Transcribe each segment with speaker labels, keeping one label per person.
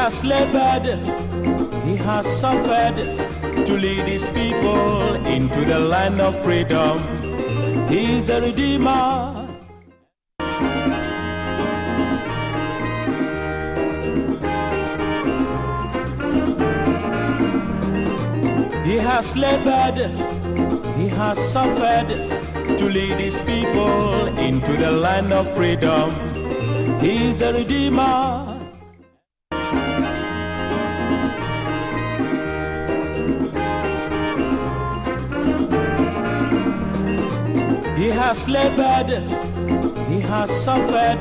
Speaker 1: has labored, he has suffered to lead his people into the land of freedom. He is the Redeemer. He has labored, he has suffered to lead his people into the land of freedom. He is the Redeemer. He has labored, he has suffered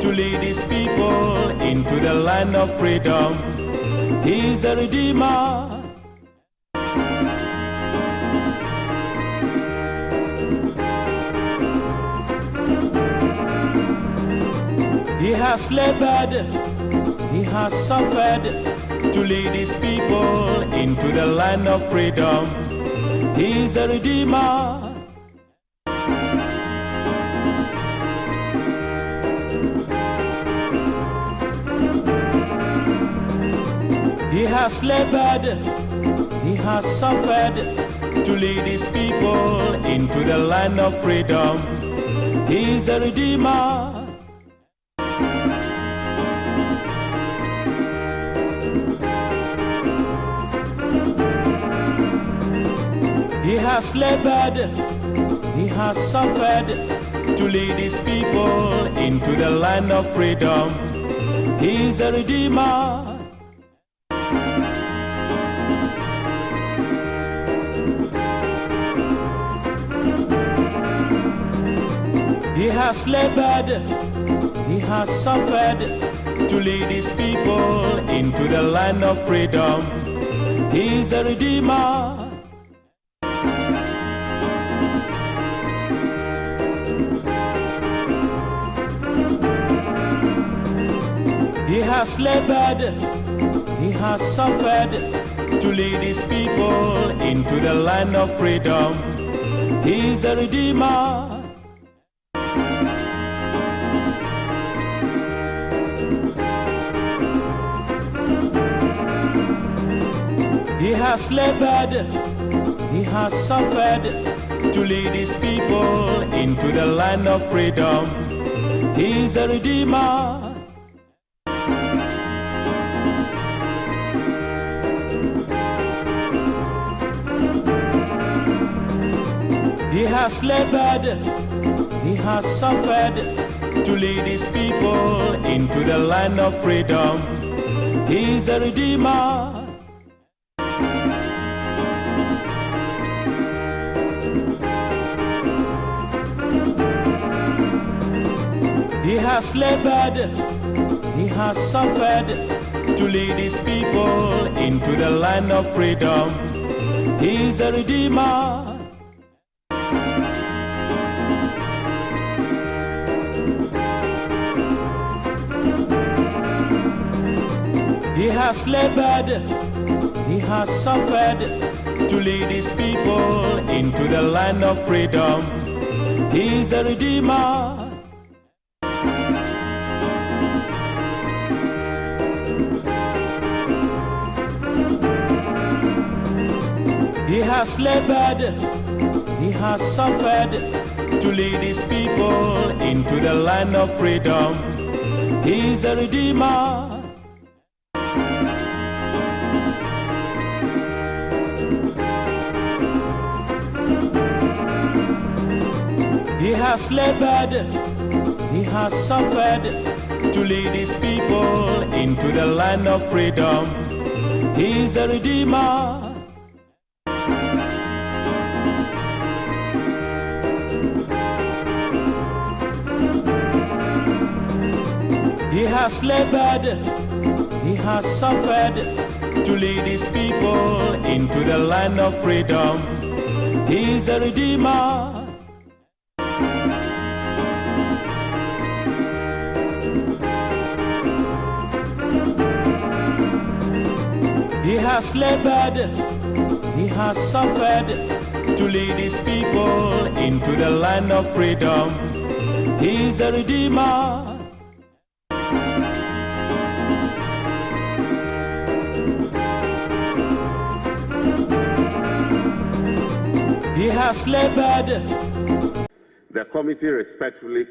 Speaker 1: to lead his people into the land of freedom. He is the Redeemer. He has labored, he has suffered to lead his people into the land of freedom. He is the Redeemer. He has labored, he has suffered to lead his people into the land of freedom. He is the Redeemer. He has labored, he has suffered to lead his people into the land of freedom. He is the Redeemer. He has labored, he has suffered to lead his people into the land of freedom. He is the Redeemer. He has labored, he has suffered to lead his people into the land of freedom. He is the Redeemer. He has labored, he has suffered to lead his people into the land of freedom. He is the Redeemer. He has labored, he has suffered to lead his people into the land of freedom. He is the Redeemer. He has labored, he has suffered to lead his people into the land of freedom. He is the Redeemer. He has labored, he has suffered to lead his people into the land of freedom. He is the Redeemer. He has labored, he has suffered to lead his people into the land of freedom. He is the Redeemer. He has labored, he has suffered to lead his people into the land of freedom. He is the Redeemer. He has labored, he has suffered to lead his people into the land of freedom. He is the Redeemer. He has labored, he has suffered to lead his people into the land of freedom. He is the Redeemer. he has labored.
Speaker 2: The committee respectfully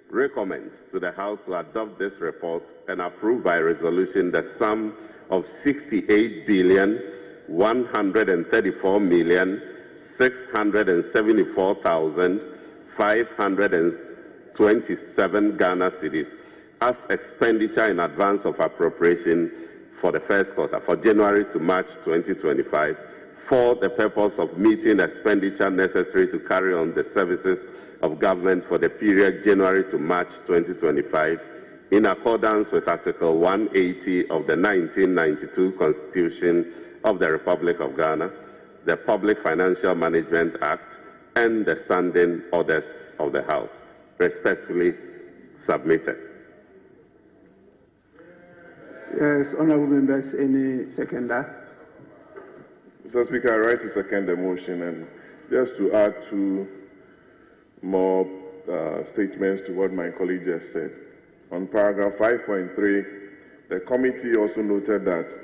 Speaker 2: recommends to the House to adopt this report and approve by resolution the sum of 68,134,674,527 Ghana cedis as expenditure in advance of appropriation for the first quarter, for January to March 2025, for the purpose of meeting expenditure necessary to carry on the services of government for the period January to March 2025, in accordance with Article 180 of the 1992 Constitution of the Republic of Ghana, the Public Financial Management Act, and the standing orders of the House. Respectfully submitted.
Speaker 3: Yes, honourable members, any seconder?
Speaker 4: Mr. Speaker, I rise to second the motion, and just to add two more statements to what my colleague just said. On paragraph 5.3, the committee also noted that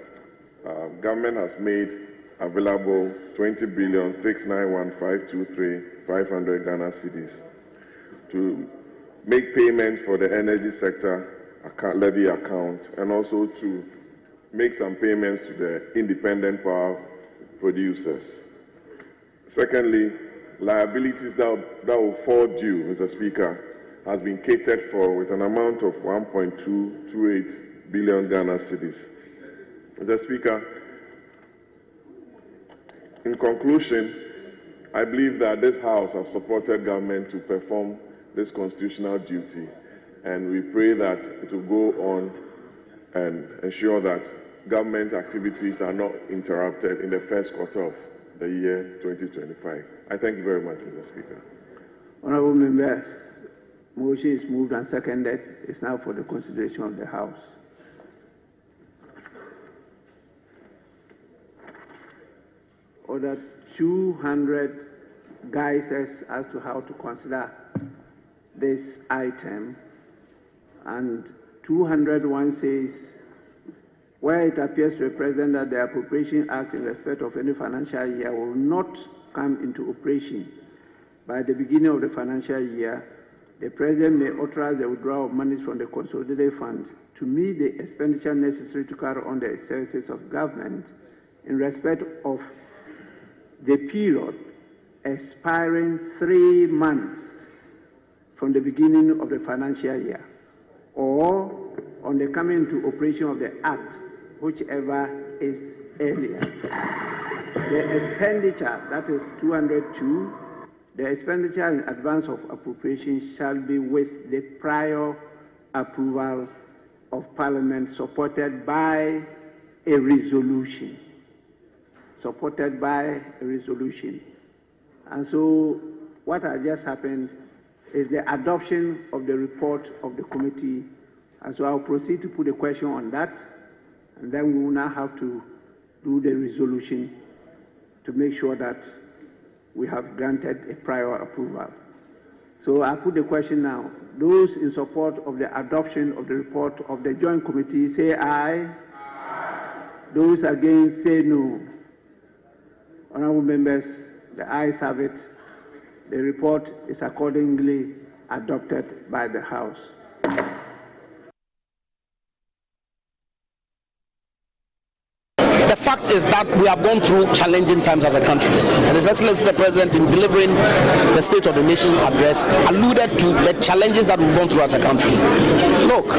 Speaker 4: government has made available 20,691,523,500 Ghana cedis to make payments for the energy sector levy account, and also to make some payments to the independent power producers. Secondly, liabilities that will fall due, Mr. Speaker, has been catered for with an amount of 1.228 billion Ghana cedis. Mr. Speaker, in conclusion, I believe that this House has supported government to perform this constitutional duty, and we pray that it will go on and ensure that government activities are not interrupted in the first quarter of the year 2025. I thank you very much, Mr. Speaker.
Speaker 3: Honourable members, motion is moved and seconded. It's now for the consideration of the House. Order 200 guises as to how to consider this item, and 201 says, where it appears to the President that the Appropriation Act in respect of any financial year will not come into operation by the beginning of the financial year, the President may authorize the withdrawal of monies from the Consolidated Fund to meet the expenditure necessary to carry on the services of government in respect of the period expiring 3 months from the beginning of the financial year, or on the coming into operation of the Act, whichever is earlier. The expenditure, that is 202, the expenditure in advance of appropriation shall be with the prior approval of Parliament, supported by a resolution. Supported by a resolution. And so what has just happened is the adoption of the report of the committee. And so I'll proceed to put a question on that, and then we will now have to do the resolution to make sure that we have granted a prior approval. So I put the question now. Those in support of the adoption of the report of the Joint Committee, say aye. Aye. Those against, say no. Honourable members, the ayes have it. The report is accordingly adopted by the House.
Speaker 5: The fact is that we have gone through challenging times as a country, and His Excellency the President, in delivering the State of the Nation address, alluded to the challenges that we've gone through as a country. Look,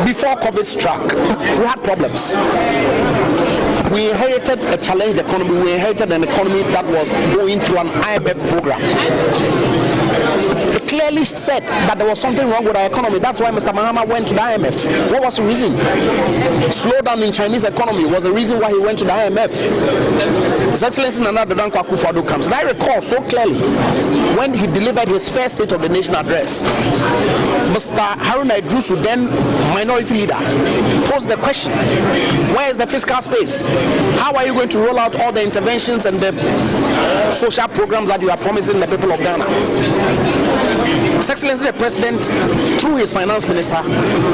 Speaker 5: before COVID struck, we had problems. We inherited a challenged economy. We inherited an economy that was going through an IMF program. It clearly said that there was something wrong with our economy. That's why Mr. Mahama went to the IMF. What was the reason? Slowdown in Chinese economy was the reason why he went to the IMF. His Excellency Nana Dankwa Akufo-Addo comes. And I recall so clearly when he delivered his first State of the Nation address, Mr. Haruna Idrisu, then minority leader, posed the question, where is the fiscal space? How are you going to roll out all the interventions and the social programs that you are promising the people of Ghana? His Excellency the President, through his finance minister,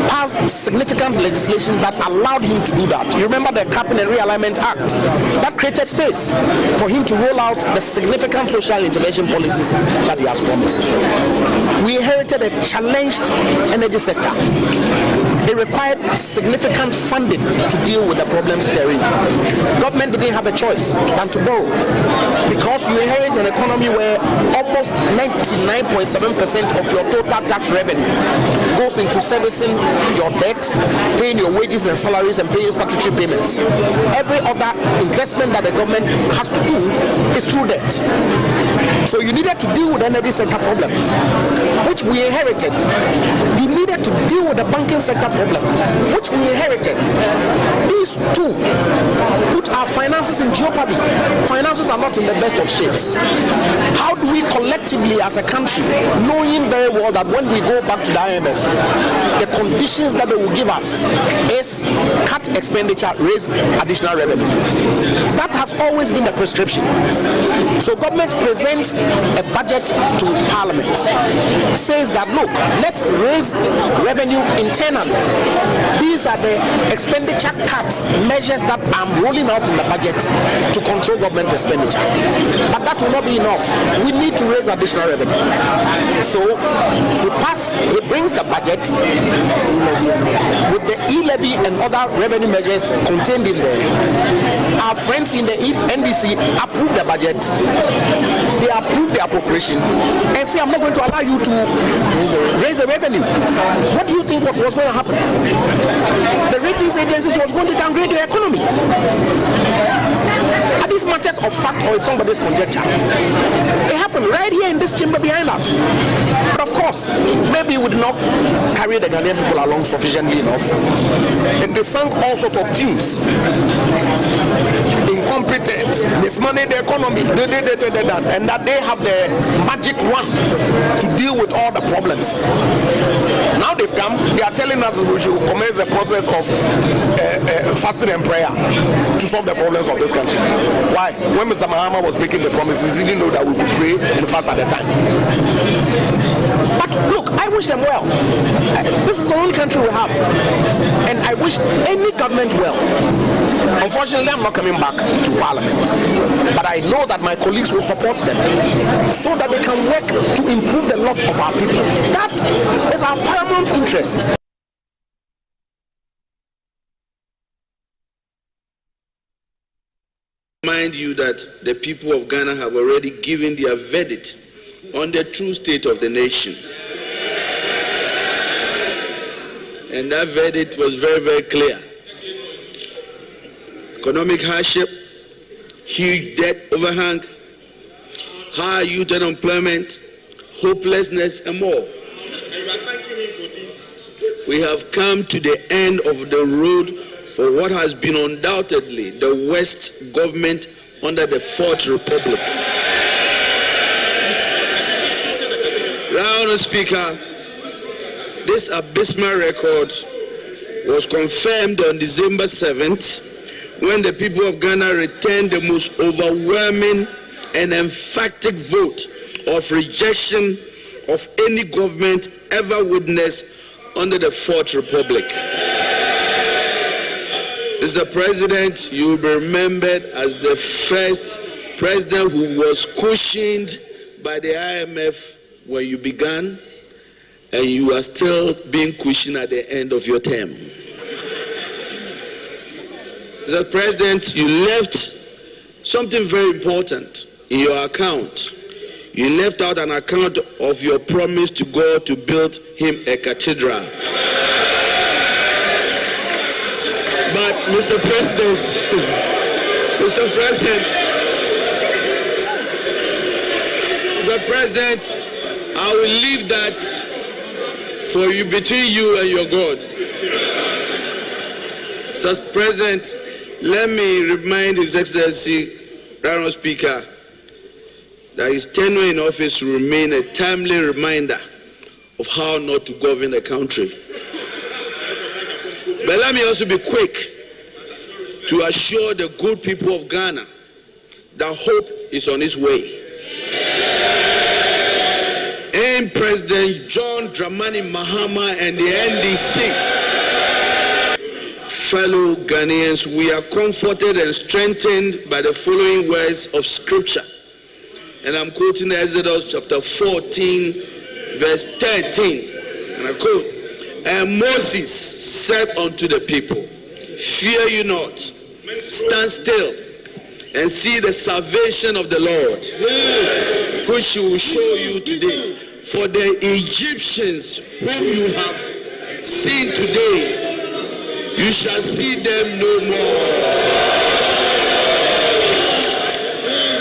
Speaker 5: passed significant legislation that allowed him to do that. You remember the Capping and Realignment Act that created space. years for him to roll out the significant social intervention policies that he has promised. We inherited a challenged energy sector. It required significant funding to deal with the problems therein. Government didn't have a choice than to borrow, because you inherit an economy where almost 99.7% of your total tax revenue goes into servicing your debt, paying your wages and salaries, and paying statutory payments. Every other investment that the government has to do is through debt. So you needed to deal with the energy sector problem, which we inherited. You needed to deal with the banking sector problem, which we inherited. These two put our finances in jeopardy. Finances are not in the best of shapes. How do we collectively as a country, knowing very well that when we go back to the IMF, the conditions that they will give us is cut expenditure, raise additional revenue. That has always been the prescription. So government presents a budget to Parliament, says that, look, let's raise revenue internally. These are the expenditure cuts, measures that I'm rolling out in the budget to control government expenditure. But that will not be enough. We need to raise additional revenue. So he brings the budget with the e-levy and other revenue measures contained in there. Our friends in the NDC approve the budget. They approve the appropriation and say, I'm not going to allow you to raise the revenue. What do you think was going to happen? The ratings agencies was going to downgrade the economy. Are these matters of fact or it's somebody's conjecture? It happened right here in this chamber behind us. But of course, maybe we did not carry the Ghanaian people along sufficiently enough. And they sang all sorts of tunes. Incompetent, mismanage the economy, and that they have the magic wand to deal with all the problems. Now they've come, they are telling us we should commence the process of fasting and prayer to solve the problems of this country. Why? When Mr. Mahama was making the promises, he didn't know that we could pray and fast at the time. But look, I wish them well. This is the only country we have, and I wish any government well. Unfortunately, I'm not coming back to Parliament, but I know that my colleagues will support them so that they can work to improve the lot of our people. That is our paramount interest.
Speaker 6: Remind you that the people of Ghana have already given their verdict on the true state of the nation. And that verdict was very, very clear. Economic hardship, huge debt overhang, high youth unemployment, hopelessness, and more. We have come to the end of the road for what has been undoubtedly the worst government under the Fourth Republic. Honourable Speaker, this abysmal record was confirmed on December 7th when the people of Ghana returned the most overwhelming and emphatic vote of rejection of any government ever witnessed under the Fourth Republic. Mr. President, you will be remembered as the first president who was cushioned by the IMF when you began, and you are still being cushioned at the end of your term. Mr. President, you left something very important in your account. You left out an account of your promise to God to build him a cathedral. But Mr. President, I will leave that for you, between you and your God. Mr. President, let me remind His Excellency, Honourable Speaker, that his tenure in office will remain a timely reminder of how not to govern the country. But let me also be quick to assure the good people of Ghana that hope is on its way. And President John Dramani Mahama and the NDC fellow Ghanaians, we are comforted and strengthened by the following words of scripture. And I'm quoting Exodus chapter 14, verse 13. And I quote, "And Moses said unto the people, Fear you not, stand still, and see the salvation of the Lord, which he will show you today. For the Egyptians whom you have seen today, you shall see them no more."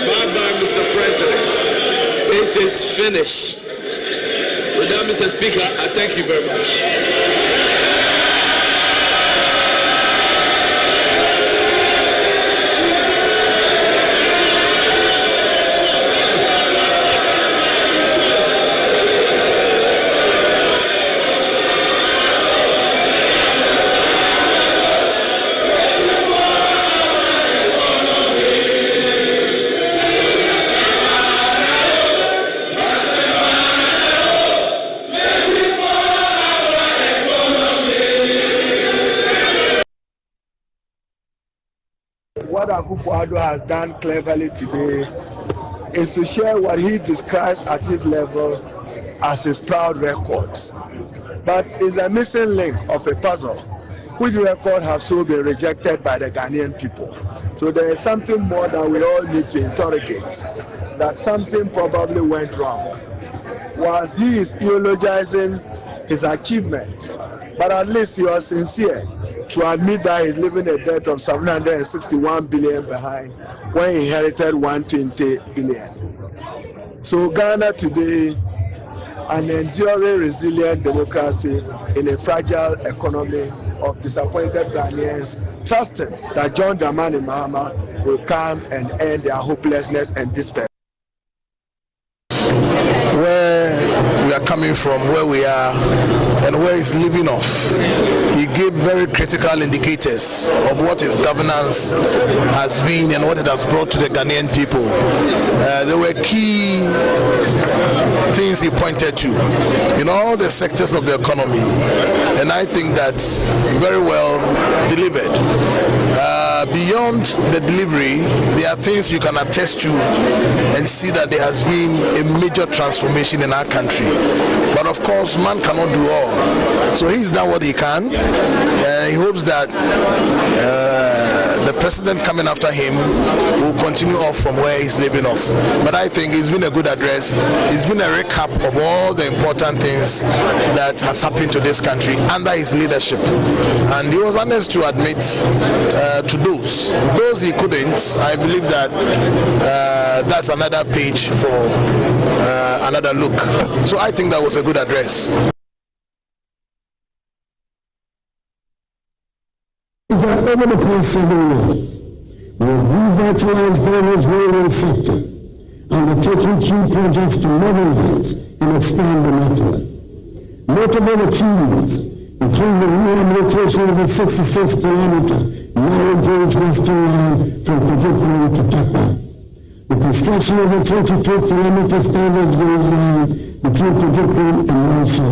Speaker 6: Bye-bye, Mr. President. It is finished. With that, Mr. Speaker, I thank you very much.
Speaker 7: What Akufo-Addo has done cleverly today is to share what he describes at his level as his proud records. But it's a missing link of a puzzle, which record have so been rejected by the Ghanaian people. So there is something more that we all need to interrogate, that something probably went wrong. Whilst he is eulogizing his achievement, but at least he was sincere to admit that he's leaving a debt of 761 billion behind when he inherited 120 billion. So Ghana today, an enduring resilient democracy in a fragile economy of disappointed Ghanaians, trusting that John Dramani Mahama will come and end their hopelessness and despair.
Speaker 8: Where we are coming from, where we are, and where it's leaving off. He gave very critical indicators of what his governance has been and what it has brought to the Ghanaian people. There were key things he pointed to in all the sectors of the economy, and I think that very well delivered. Beyond the delivery, there are things you can attest to and see that there has been a major transformation in our country. But of course, man cannot do all. So he's done what he can. He hopes that the president coming after him will continue off from where he's leaving off. But I think it's been a good address. It's been a recap of all the important things that has happened to this country under his leadership. And he was honest to admit to those he couldn't. I believe that that's another page for another look. So I think that was a good address.
Speaker 9: Over the past 7 years, we have revitalized Ghana's railway sector, undertaking key projects to modernize and expand the network. Notable achievements include the rehabilitation of the 66-kilometer narrow gauge western line from Kujukuru to Takwa, the construction of a 22-kilometer standard gauge line between Kujukuru and Manso,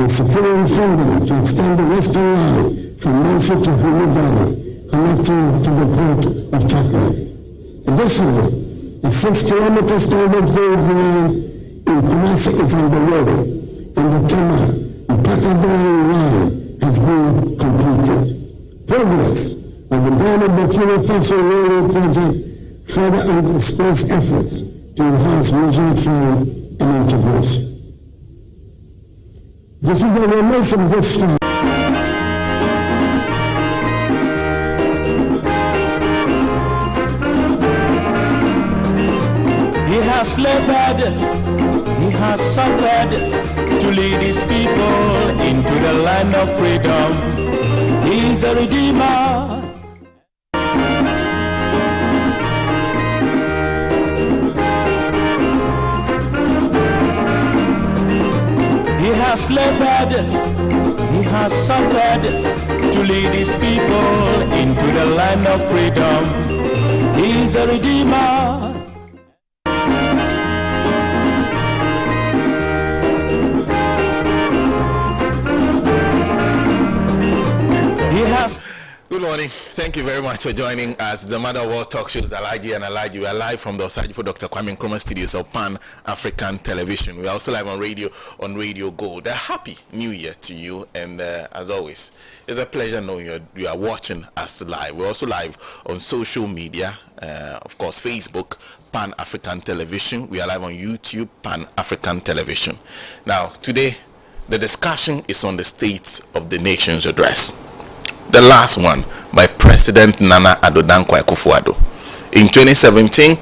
Speaker 9: is securing funding to extend the western line from Manso to Hulu Valley, connecting to the port of Takwa. Additionally, the 6-kilometer standard gauge line in Kumasi is underway, and the Tema and Pakadari line has been completed. Progress on the Ghana-Burkina Faso Railway project further underscores efforts to enhance regional trade and integration. This is a remiss of this time.
Speaker 1: He has labored, he has suffered to lead his people into the land of freedom. He is the Redeemer. He has labored, he has suffered to lead his people into the land of freedom. He is the Redeemer.
Speaker 8: morning. Thank you very much for joining us. The Mother World Talk Shows, Alhaji and Alhaji. We are live from the Alhaji for Dr. Kwame Nkrumah studios of Pan-African Television. We are also live on Radio Gold. A happy New Year to you. And as always, it's a pleasure knowing you are watching us live. We're also live on social media, of course, Facebook, Pan-African Television. We are live on YouTube, Pan-African Television. Now, today, the discussion is on the State of the Nation's address. The last one by President Nana Addo Dankwa Akufo-Addo. In 2017,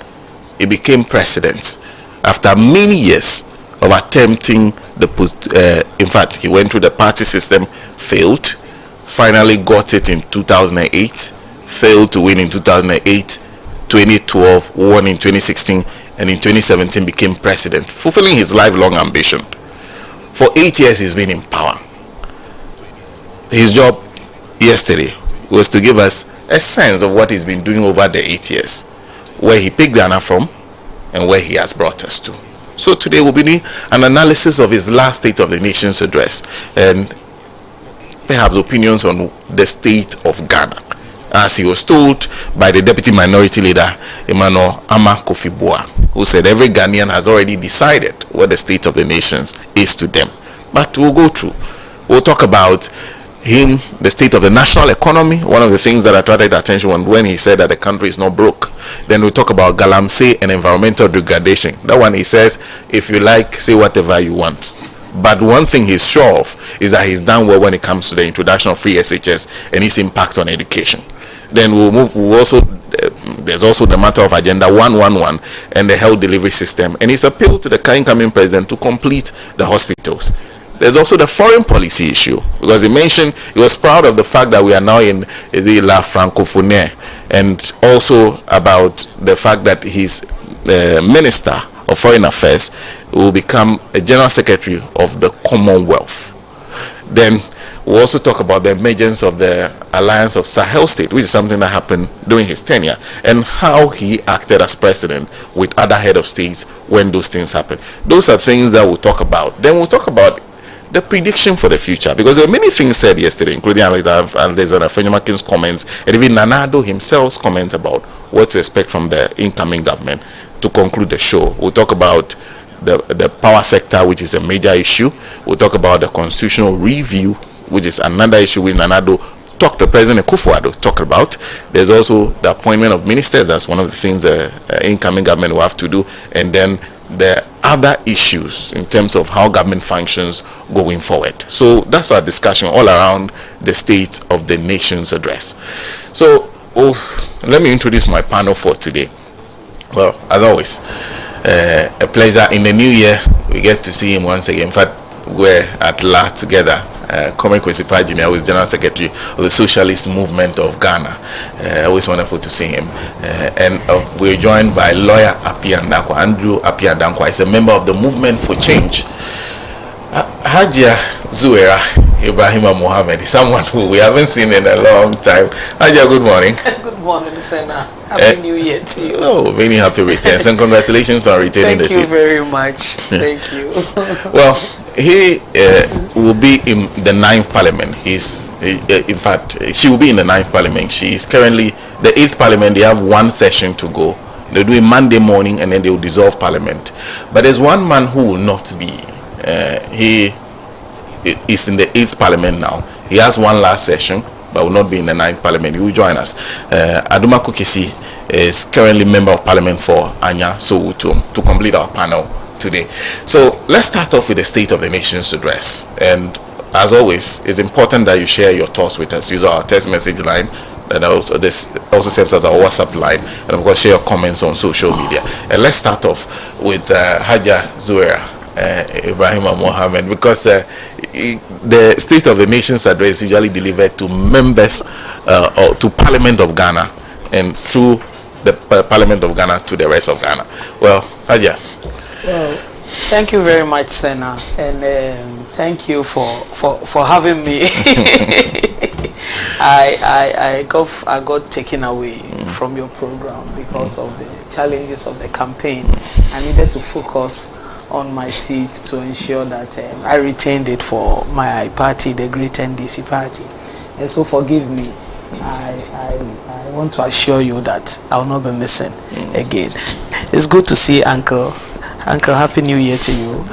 Speaker 8: he became president after many years of attempting in fact, he went through the party system, failed, finally got it in 2008, failed to win in 2008, 2012, won in 2016, and in 2017 became president, fulfilling his lifelong ambition. For 8 years, he's been in power. His job yesterday was to give us a sense of what he's been doing over the 8 years, where he picked Ghana from and where he has brought us to. So today we'll be doing an analysis of his last State of the Nation's address and perhaps opinions on the state of Ghana, as he was told by the Deputy Minority Leader Emmanuel Ama Kofi-Boa, who said every Ghanaian has already decided what the state of the nation is to them. But we'll go through. We'll talk about the state of the national economy, one of the things that attracted attention when he said that the country is not broke. Then we'll talk about galamsey and environmental degradation. That one, he says, if you like, say whatever you want. But one thing he's sure of is that he's done well when it comes to the introduction of free SHS and its impact on education. Then there's also the matter of Agenda 111 and the health delivery system, and his appeal to the incoming president to complete the hospitals. There's also the foreign policy issue, because he mentioned he was proud of the fact that we are now in La Francophonie, and also about the fact that his Minister of Foreign Affairs will become a General Secretary of the Commonwealth. Then we'll also talk about the emergence of the Alliance of Sahel State, which is something that happened during his tenure, and how he acted as president with other head of states when those things happen. Those are things that we'll talk about. Then we'll talk about the prediction for the future, because there were many things said yesterday, including Alexander Fenyomakin's comments and even Nana Addo himself's comment about what to expect from the incoming government. To conclude the show, we'll talk about the power sector, which is a major issue. We'll talk about the constitutional review, which is another issue which Nana Addo the President Akufo-Addo talked about. There's also the appointment of ministers. That's one of the things the incoming government will have to do. And then the other issues in terms of how government functions going forward. So that's our discussion all around the State of the Nation's address. So let me introduce my panel for today. Well, as always, a pleasure. In the new year, we get to see him once again. In fact, we're at La together. Kwame Kwesi-Pagini, who is General Secretary of the Socialist Movement of Ghana. Always wonderful to see him. And we're joined by lawyer Appiah-Dankwa. Andrew Appiah-Dankwa is a member of the Movement for Change. Hajia Zuera Ibrahima Mohammed is someone who we haven't seen in a long time. Hajia, good morning.
Speaker 10: Good morning, Sena. Happy New Year to you.
Speaker 8: Oh, many happy returns and congratulations on retaining the seat.
Speaker 10: Thank you very much. Thank you.
Speaker 8: Well, he will be in the 9th Parliament. In fact, she will be in the 9th Parliament. She is currently the 8th Parliament. They have one session to go. They'll do it Monday morning and then they will dissolve Parliament. But there's one man who will not be. He is in the 8th Parliament now. He has one last session, but will not be in the 9th Parliament. He will join us. Aduma Kukisi is currently Member of Parliament for Anya Sowutum to complete our panel today. So let's start off with the State of the Nation's address. And as always, it's important that you share your thoughts with us. Use our text message line, and this also serves as our WhatsApp line, and of course share your comments on social media. And let's start off with Hajia Zuera Ibrahima Mohammed, because the State of the Nation's address is usually delivered to members or to Parliament of Ghana, and through the Parliament of Ghana to the rest of Ghana. Well, Hajia.
Speaker 10: Well, thank you very much, Sena, and thank you for having me. I got taken away from your program because of the challenges of the campaign. I needed to focus on my seat to ensure that I retained it for my party, the Great NDC Party. And so forgive me I want to assure you that I will not be missing again. It's good to see Uncle. Uncle, Happy New Year to you.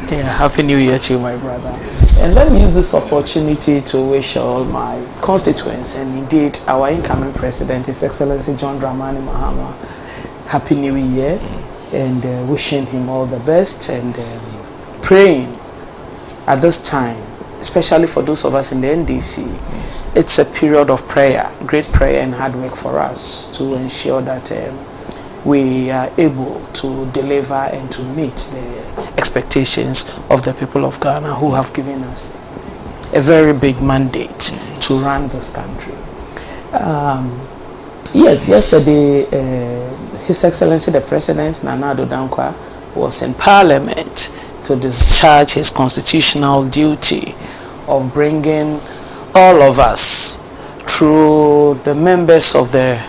Speaker 10: Yeah, Happy New Year to you, my brother. And let me use this opportunity to wish all my constituents and indeed our incoming president, His Excellency John Dramani Mahama, Happy New Year, and wishing him all the best, and praying at this time, especially for those of us in the NDC, it's a period of prayer, great prayer and hard work for us to ensure that we are able to deliver and to meet the expectations of the people of Ghana who have given us a very big mandate to run this country. Yes, yesterday His Excellency the President Nana Addo Dankwa was in Parliament to discharge his constitutional duty of bringing all of us through the members of the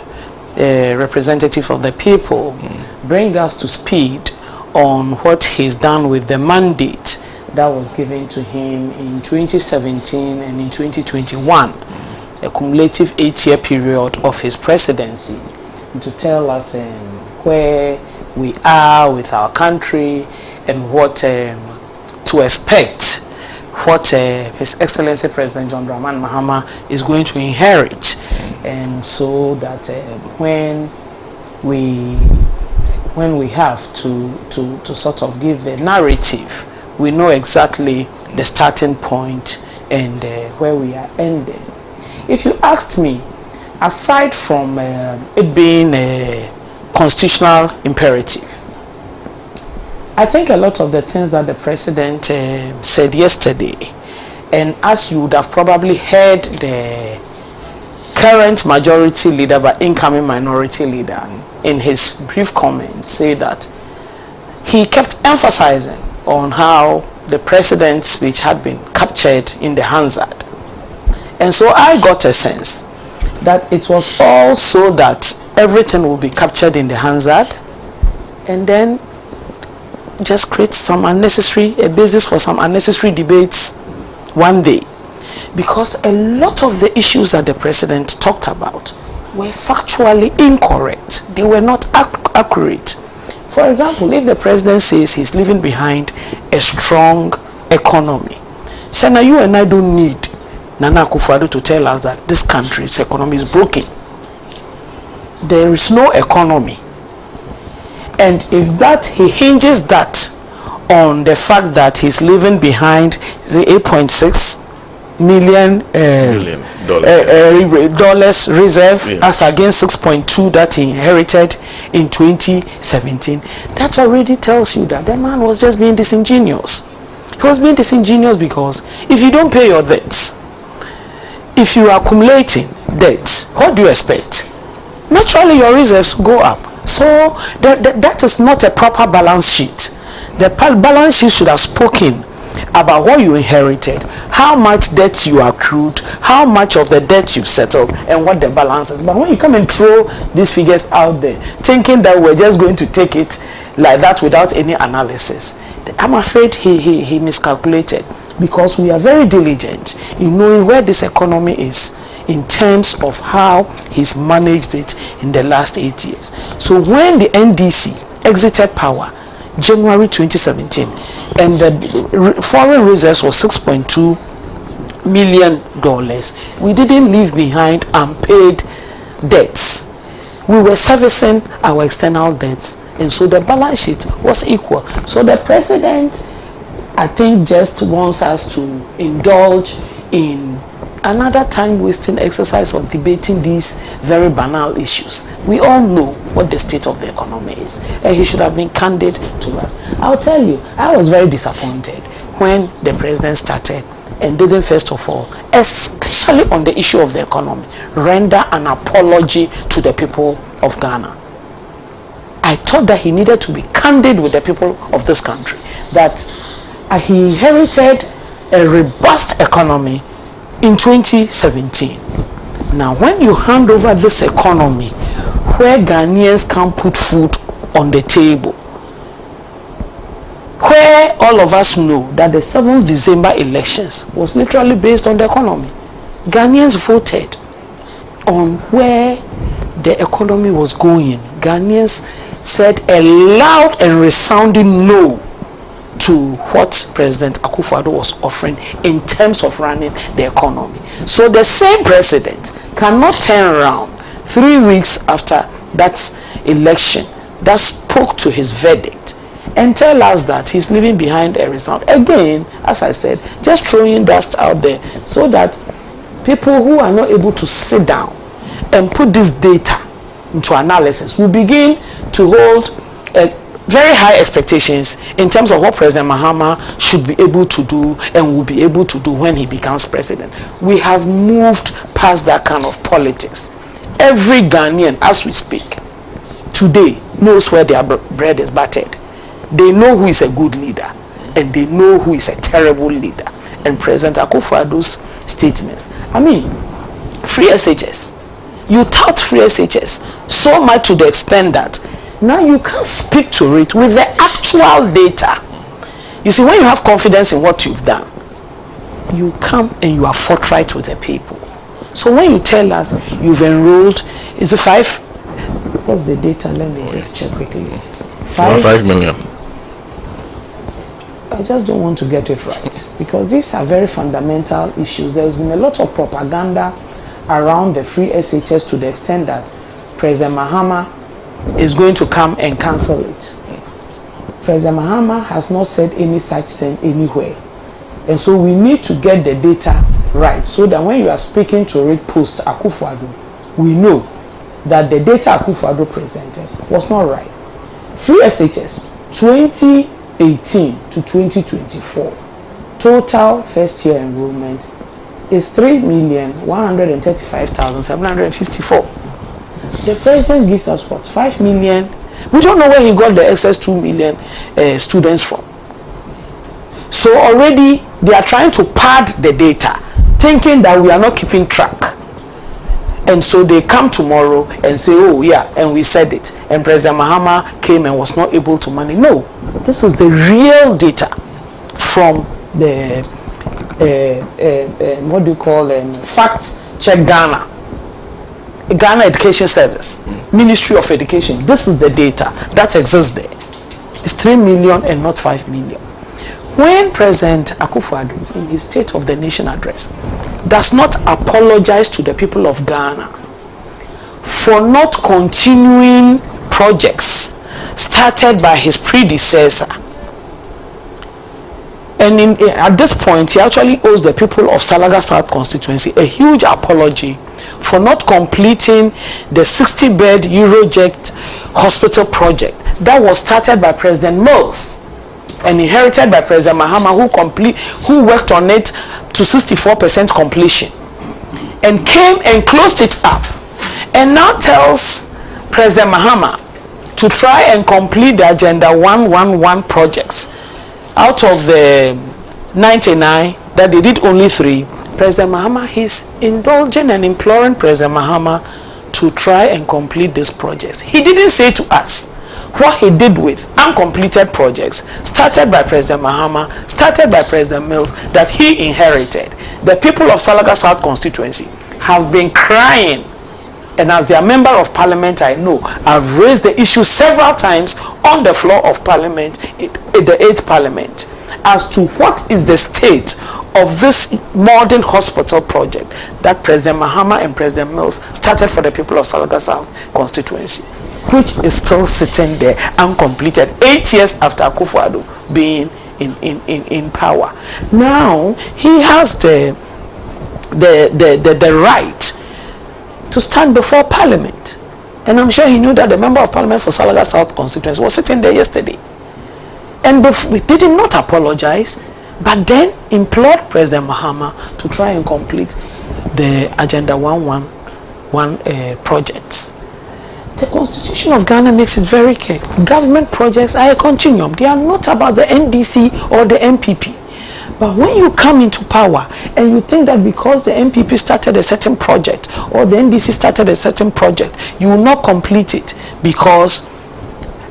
Speaker 10: representative of the people, bring us to speed on what he's done with the mandate that was given to him in 2017 and in 2021, a cumulative 8-year period of his presidency, to tell us where we are with our country and what to expect, what His Excellency President John Dramani Mahama is going to inherit, and so that when we have to sort of give a narrative, we know exactly the starting point and where we are ending. If you asked me, aside from it being a constitutional imperative, I think a lot of the things that the president said yesterday, and as you would have probably heard the current majority leader but incoming minority leader in his brief comments say that he kept emphasizing on how the president's speech had been captured in the Hansard. And so I got a sense that it was all so that everything will be captured in the Hansard, and then just create a basis for some unnecessary debates one day. Because a lot of the issues that the president talked about were factually incorrect. They were not accurate. For example, if the president says he's leaving behind a strong economy, Sena, you and I don't need Nana Akufo-Addo to tell us that this country's economy is broken. There is no economy. And if that, he hinges that on the fact that he's leaving behind the $8.6 million dollars reserve, as against 6.2 that he inherited in 2017, that already tells you that the man was just being disingenuous. He was being disingenuous because if you don't pay your debts, if you are accumulating debts, what do you expect? Naturally your reserves go up. So that is not a proper balance sheet. The balance sheet should have spoken about what you inherited, how much debt you accrued, how much of the debt you've settled, and what the balance is. But when you come and throw these figures out there, thinking that we're just going to take it like that without any analysis, I'm afraid he miscalculated, because we are very diligent in knowing where this economy is in terms of how he's managed it in the last 8 years. So when the NDC exited power, January 2017, and the foreign reserves was $6.2 million, we didn't leave behind unpaid debts. We were servicing our external debts, and so the balance sheet was equal. So the president, I think, just wants us to indulge in another time-wasting exercise of debating these very banal issues. We all know what the state of the economy is, and he should have been candid to us. I'll tell you, I was very disappointed when the president started and didn't, first of all, especially on the issue of the economy, render an apology to the people of Ghana. I thought that he needed to be candid with the people of this country, that he inherited a robust economy in 2017. Now, when you hand over this economy where Ghanaians can't put food on the table, where all of us know that the 7th December elections was literally based on the economy, Ghanaians voted on where the economy was going, Ghanaians said a loud and resounding no to what President Akufo-Addo was offering in terms of running the economy. So the same president cannot turn around 3 weeks after that election that spoke to his verdict and tell us that he's leaving behind a result. Again, as I said, just throwing dust out there so that people who are not able to sit down and put this data into analysis will begin to hold very high expectations in terms of what President Mahama should be able to do and will be able to do when he becomes president. We have moved past that kind of politics. Every Ghanaian, as we speak, today knows where their bread is buttered. They know who is a good leader and they know who is a terrible leader. And President Akufo-Addo's statements, I mean, free SHS. You tout free SHS so much to the extent that now you can't speak to it with the actual data. You see, when you have confidence in what you've done, you come and you are forthright with the people. So when you tell us you've enrolled, is it 5? What's the data? Let me just check quickly.
Speaker 8: 5 million.
Speaker 10: I just don't want to get it right because these are very fundamental issues. There's been a lot of propaganda around the free SHS to the extent that President Mahama is going to come and cancel it. President Mahama has not said any such thing anywhere. And so we need to get the data right so that when you are speaking to it post Akufo-Addo, we know that the data Akufo-Addo presented was not right. Free SHS 2018 to 2024 total first year enrollment is 3,135,754. The president gives us what? 5 million. We don't know where he got the excess 2 million students from. So already they are trying to pad the data, thinking that we are not keeping track. And so they come tomorrow and say, oh yeah, and we said it. And President Mahama came and was not able to manage. No, this is the real data from the what do you call fact check Ghana Education Service, Ministry of Education. This is the data that exists there. It's 3 million and not 5 million. When President Akufo-Addo, in his State of the Nation address, does not apologize to the people of Ghana for not continuing projects started by his predecessor, and at this point he actually owes the people of Salaga South constituency a huge apology for not completing the 60-bed Eurojet hospital project that was started by President Mills and inherited by President Mahama, who worked on it to 64% completion and came and closed it up, and now tells President Mahama to try and complete the Agenda 111 projects. Out of the 99 that they did only 3. President Mahama, he's indulging and imploring President Mahama to try and complete these projects. He didn't say to us what he did with uncompleted projects started by President Mahama, started by President Mills, that he inherited. The people of Salaga South constituency have been crying, and as their member of parliament, I know I've raised the issue several times on the floor of parliament, in the 8th parliament, as to what is the state of this modern hospital project that President Mahama and President Mills started for the people of Salaga South constituency, which is still sitting there uncompleted 8 years after Akufo-Addo being in power. Now he has the right to stand before Parliament, and I'm sure he knew that the member of Parliament for Salaga South constituency was sitting there yesterday, and we did not apologize, but then implored President Mahama to try and complete the Agenda 111 projects. The Constitution of Ghana makes it very clear. Government projects are a continuum. They are not about the NDC or the MPP. But when you come into power and you think that because the MPP started a certain project or the NDC started a certain project, you will not complete it because,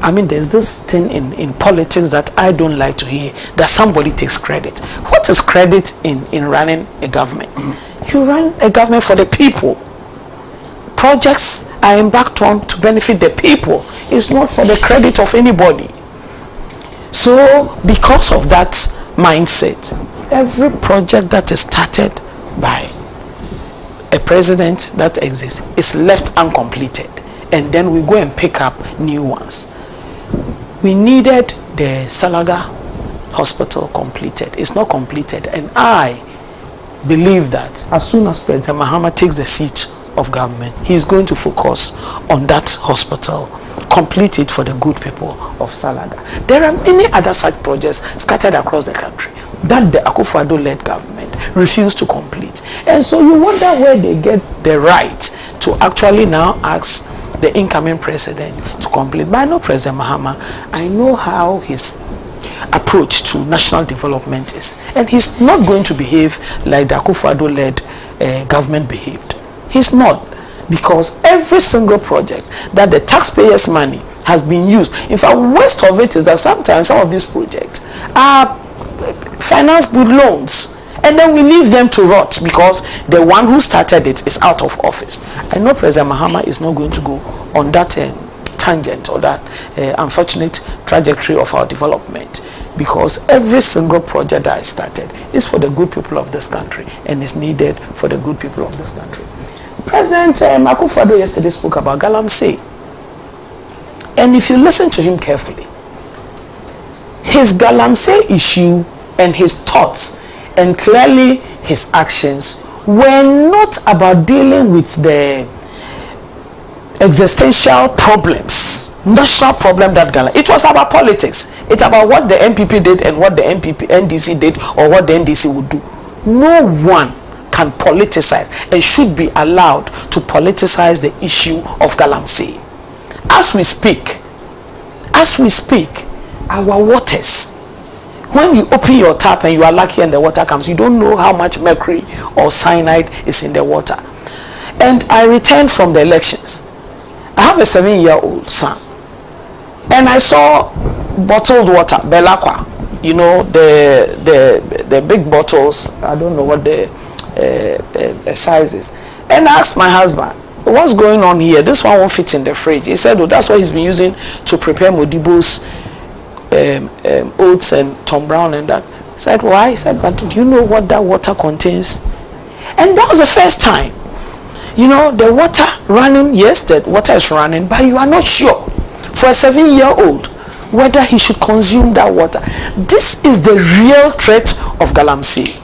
Speaker 10: I mean, there's this thing in politics that I don't like to hear, that somebody takes credit. What is credit in running a government? You run a government for the people. projects are embarked on to benefit the people. It's not for the credit of anybody. So because of that mindset, every project that is started by a president that exists is left uncompleted, and then we go and pick up new ones. We needed the Salaga hospital completed. It's not completed, and I believe that as soon as President Mahama takes the seat of government, he's going to focus on that hospital, complete it for the good people of Salaga. There are many other such projects scattered across the country that the Akufo-Addo-led government refused to complete. And so you wonder where they get the right to actually now ask the incoming president to complete. But I know President Mahama, I know how his approach to national development is, and he's not going to behave like the Akufo-Addo-led government behaved. He's not, because every single project that the taxpayers' money has been used. In fact, worst of it is that sometimes some of these projects are financed with loans, and then we leave them to rot because the one who started it is out of office. I know President Mahama is not going to go on that tangent or that unfortunate trajectory of our development, because every single project that I started is for the good people of this country and is needed for the good people of this country. President Akufo-Addo yesterday spoke about Galamsey, and if you listen to him carefully, his Galamsey issue and his thoughts and clearly his actions were not about dealing with the existential problems, national problem that Ghana. It was about politics. It's about what the NPP did and what the NDC did, or what the NDC would do. No one can politicize and should be allowed to politicize the issue of Galamsey. As we speak, our waters, when you open your tap and you are lucky and the water comes, you don't know how much mercury or cyanide is in the water. And I returned from the elections. I have a 7-year-old son, and I saw bottled water, Belakwa, you know, the big bottles. I don't know what the size is, and I asked my husband, what's going on here? This one won't fit in the fridge. He said, oh, that's what he's been using to prepare Modibo's oats and Tom Brown and that. I said, why? He said, but do you know what that water contains? And that was the first time, you know, the water running. Yes, the water is running, but you are not sure for a 7-year-old whether he should consume that water. This is the real threat of Galamsey.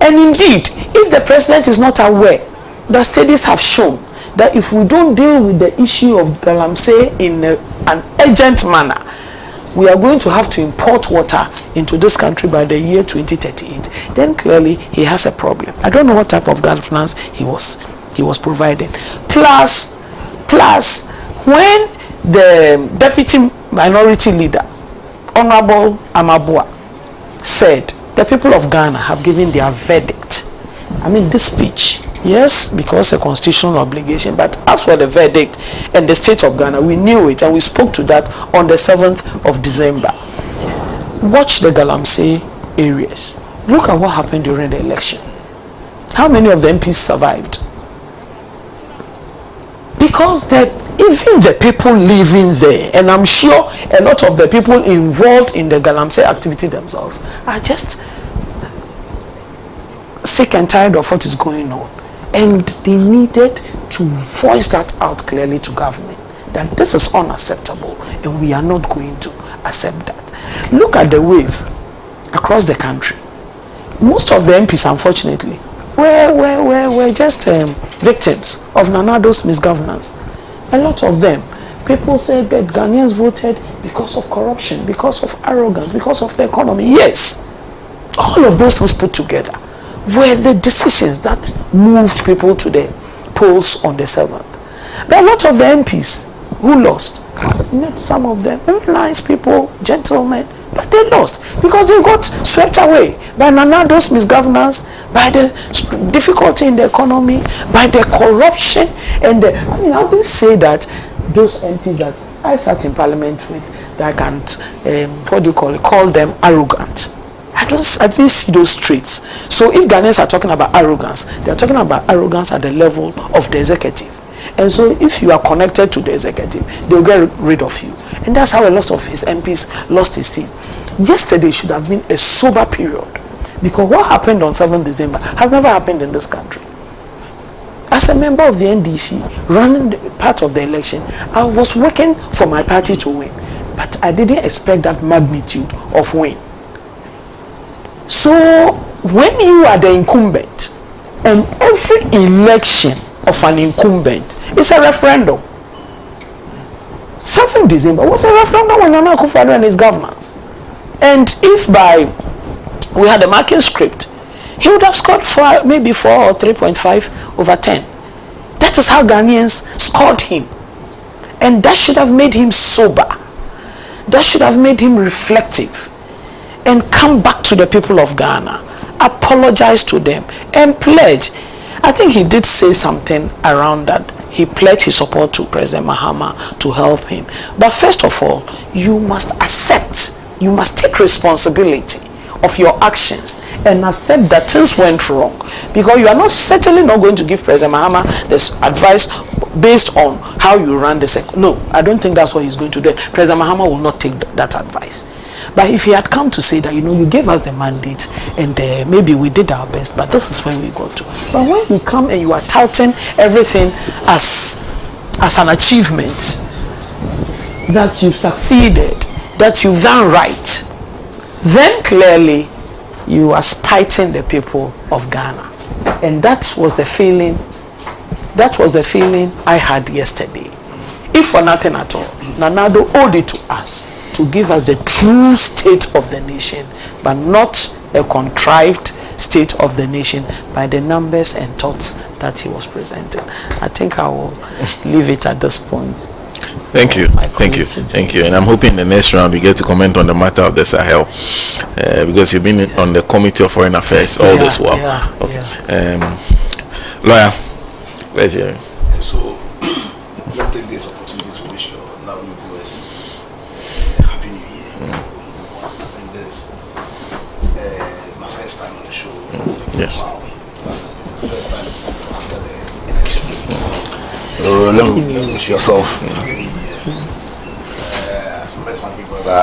Speaker 10: And indeed, if the president is not aware, the studies have shown that if we don't deal with the issue of Galamsey in an urgent manner, we are going to have to import water into this country by the year 2038. Then clearly he has a problem. I don't know what type of governance he was providing. Plus, when the deputy minority leader, Honorable Amabua, said the people of Ghana have given their verdict. I mean, this speech, yes, because a constitutional obligation, but as for the verdict and the state of Ghana, we knew it, and we spoke to that on the 7th of December. Watch the Galamsey areas. Look at what happened during the election. How many of the MPs survived? Because even the people living there, and I'm sure a lot of the people involved in the Galamsey activity themselves, are just sick and tired of what is going on, and they needed to voice that out clearly to government, that this is unacceptable and we are not going to accept that. Look at the wave across the country. Most of the MPs, unfortunately, were just victims of Nanado's misgovernance. A lot of them, people say that Ghanaians voted because of corruption, because of arrogance, because of the economy. Yes, all of those things put together were the decisions that moved people to the polls on the 7th. But a lot of the MPs who lost, not some of them, very nice people, gentlemen, but they lost because they got swept away by Nanado's misgovernance, by the difficulty in the economy, by the corruption, and I will say that those MPs that I sat in Parliament with, that I can't, call them arrogant. I didn't see those traits. So if Ghanaians are talking about arrogance, they are talking about arrogance at the level of the executive. And so if you are connected to the executive, they'll get rid of you. And that's how a lot of his MPs lost his seat. Yesterday should have been a sober period, because what happened on 7th December has never happened in this country. As a member of the NDC, running part of the election, I was working for my party to win, but I didn't expect that magnitude of win. So when you are the incumbent, and every election of an incumbent is a referendum. 7th December was a referendum on Nana Akufo-Addo and his governance. And if we had a marking script, he would have scored maybe 4 or 3.5 over 10. That is how Ghanaians scored him. And that should have made him sober. That should have made him reflective and come back to the people of Ghana, apologize to them, and pledge. I think he did say something around that. He pledged his support to President Mahama to help him. But first of all, you must accept, you must take responsibility of your actions and accept that things went wrong, because you are certainly not going to give President Mahama this advice based on how you run the no, I don't think that's what he's going to do. President Mahama will not take that advice. But if he had come to say that, you gave us the mandate and maybe we did our best, but this is where we got to. But when you come and you are touting everything as an achievement, that you've succeeded, that you've done right, then clearly you are spiting the people of Ghana. And that was the feeling I had yesterday. If for nothing at all, Nana Addo owed it to us to give us the true state of the nation, but not a contrived state of the nation by the numbers and thoughts that he was presenting. I think I will leave it at this point.
Speaker 11: Thank you. Thank you. And I'm hoping in the next round we get to comment on the matter of the Sahel, because you've been on the Committee of Foreign Affairs all this while. Lawyer, let's hear.
Speaker 12: So, let's take this opportunity to wish your lovely viewers a happy new year. I think this my first time on the show.
Speaker 11: Yes.
Speaker 12: Wow. First time since after the election. Let me wish yourself a happy new year. I met my big brother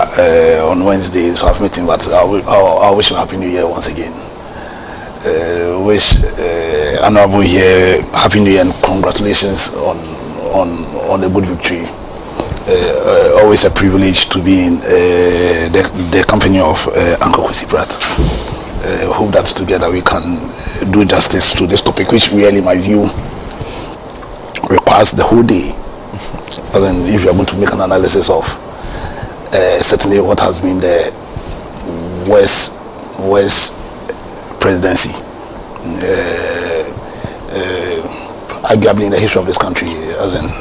Speaker 12: on Wednesday, so I've met him, but I wish him a happy new year once again. Wish Honorable here happy new year and congratulations on the good victory. Always a privilege to be in the company of Uncle Kwesi Pratt. Hope that together we can do justice to this topic, which really, in my view, requires the whole day. But then if you are going to make an analysis of certainly what has been the worst presidency, arguably in the history of this country,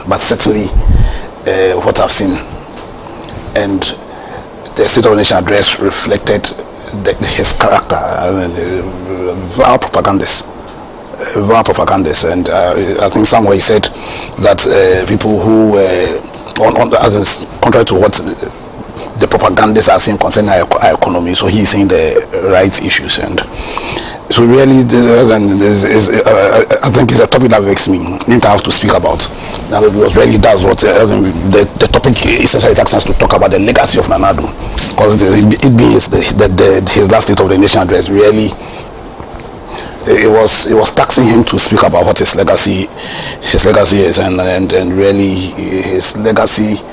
Speaker 12: but certainly what I've seen, and the State of the Nation address reflected his character, vile propagandists, and I think somewhere he said that people who contrary to what the propagandists are saying concerning our economy, so he's saying the right issues. And so really, I think it's a topic that vexes me. I need to have to speak about. And it really does what the topic essentially is asking us to talk about the legacy of Nana Addo, because it being his last State of the Nation address, really, it was taxing him to speak about what his legacy is, and really his legacy,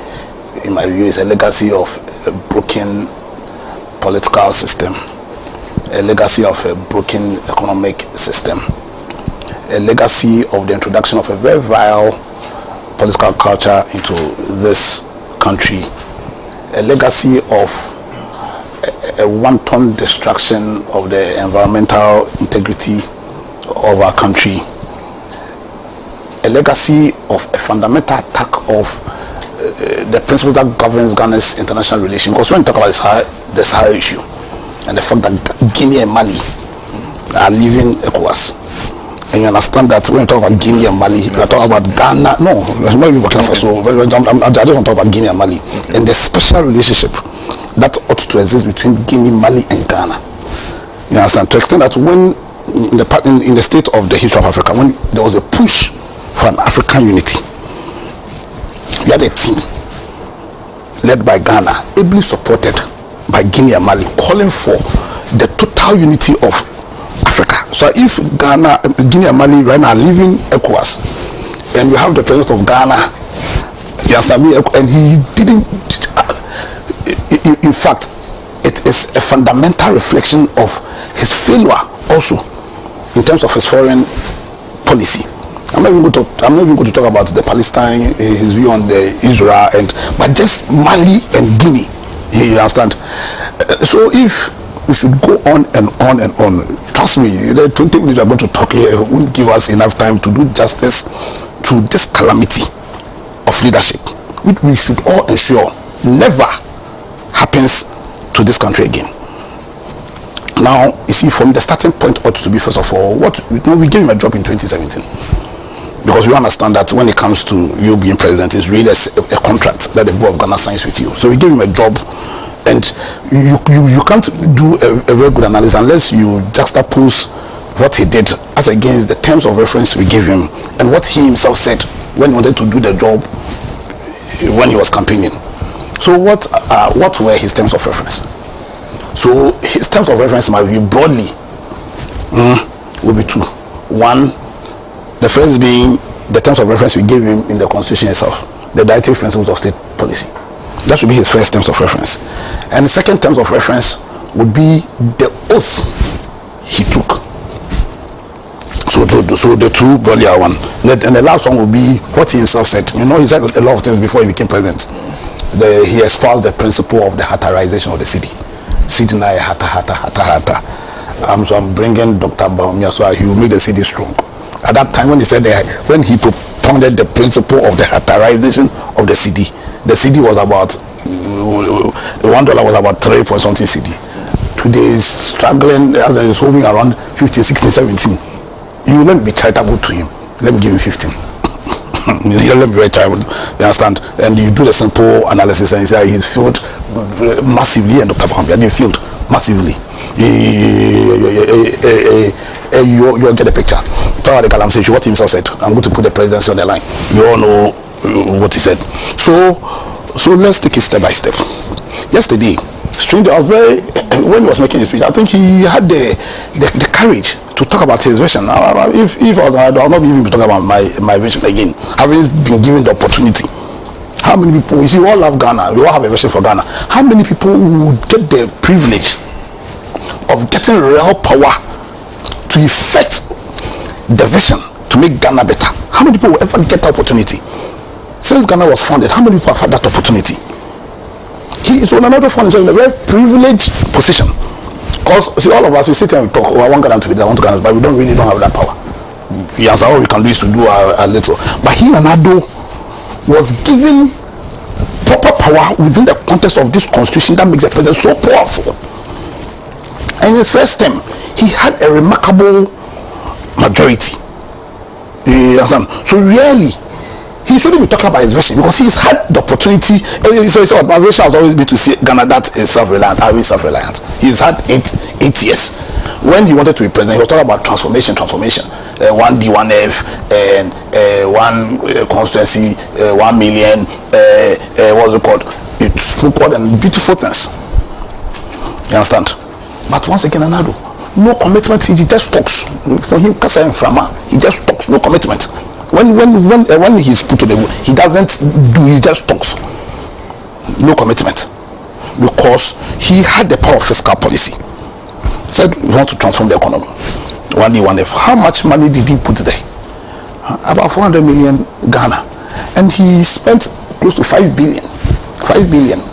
Speaker 12: in my view, is a legacy of a broken political system, a legacy of a broken economic system, a legacy of the introduction of a very vile political culture into this country, a legacy of a wanton destruction of the environmental integrity of our country, a legacy of a fundamental attack of the principles that governs Ghana's international relations. Because when you talk about the Sahel issue and the fact that Guinea and Mali are leaving ECOWAS, and you understand that when you talk about Guinea and Mali, you are talking about Ghana. No, that's not even Burkina Faso. I don't want to talk about Guinea and Mali and the special relationship that ought to exist between Guinea, Mali, and Ghana. You understand? To extend that when in the state of the history of Africa, when there was a push for an African unity, we had a team led by Ghana, ably supported by Guinea and Mali, calling for the total unity of Africa. So if Guinea and Mali right now are leaving ECOWAS, and you have the president of Ghana, and he didn't, in fact, it is a fundamental reflection of his failure also in terms of his foreign policy. I'm not even going to talk about the Palestine, his view on the Israel, but just Mali and Guinea. You understand? So if we should go on and on and on, trust me, the 20 minutes I'm going to talk here won't give us enough time to do justice to this calamity of leadership, which we should all ensure never happens to this country again. Now, you see, from the starting point ought to be, first of all, we gave him a job in 2017. Because we understand that when it comes to you being president, it's really a contract that the board of Ghana signs with you. So we give him a job, and you can't do a very good analysis unless you juxtapose what he did as against the terms of reference we gave him and what he himself said when he wanted to do the job when he was campaigning. So what were his terms of reference? So his terms of reference, in my view, broadly will be two. One, the first being the terms of reference we gave him in the constitution itself, the directive principles of state policy. That should be his first terms of reference. And the second terms of reference would be the oath he took. So the two broadly are one. And the last one will be what he himself said. You know, he said a lot of things before he became president. He espoused the principle of the Hattarization of the city. City na Hatta. So I'm bringing Dr. Baumia so he will make the city strong. At that time when he said that, when he propounded the principle of the Hattarization of the city was about $1 was about 3 point something cedi. Today is struggling as it's hovering around 15, 16, 17. You let me be charitable to him. Let me give him 15. You let me be very charitable. You understand? And you do the simple analysis and you say he's failed massively, and Dr. Bahamia, they failed massively. You'll get the picture. What he himself said. I'm going to put the presidency on the line. You all know what he said. So let's take it step by step. Yesterday, I was when he was making his speech, I think he had the courage to talk about his vision. If I was, I'll not even be talking about my vision again. Having been given the opportunity. How many people, you see, we all love Ghana, we all have a vision for Ghana. How many people would get the privilege of getting real power to effect the vision to make Ghana better? How many people will ever get the opportunity? Since Ghana was founded, how many people have had that opportunity? He is on another fund in a very privileged position. Because see, all of us, we sit and we talk, I want Ghana to be there, I want Ghana, but we don't have that power. Yes, all we can do is to do a little. But he and Ado was given proper power within the context of this constitution that makes the president so powerful. And in his first term, he had a remarkable majority. So really, he shouldn't be talking about his vision because he's had the opportunity. So my vision has always been to see Ghana that is self-reliant, are we self-reliant? He's had eight years. When he wanted to be president, he was talking about transformation. 1D, 1F, and one constituency, 1 million, what's it called? It spoke out and beautiful things. You understand? But once again, Anado, no commitment. He just talks. For him, Kasa and Frama, he just talks. No commitment. When he's put to the vote, he doesn't do. He just talks. No commitment, because he had the power of fiscal policy. Said we want to transform the economy. 1D, 1F. How much money did he put there? About 400 million Ghana, and he spent close to 5 billion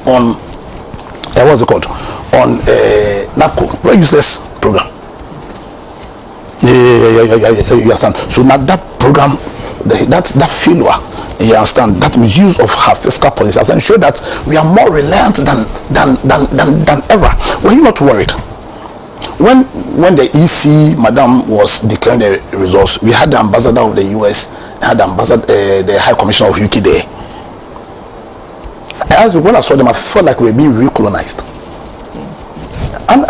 Speaker 12: on what's it called? On NAPCO, very useless program. You understand? So now that program, that failure, you understand, that misuse of her fiscal policy has ensured that we are more reliant than ever. Were you not worried? When the EC madam was declaring the results, we had the ambassador of the US, had the High Commissioner of UK there. When I saw them, I felt like we were being recolonized. And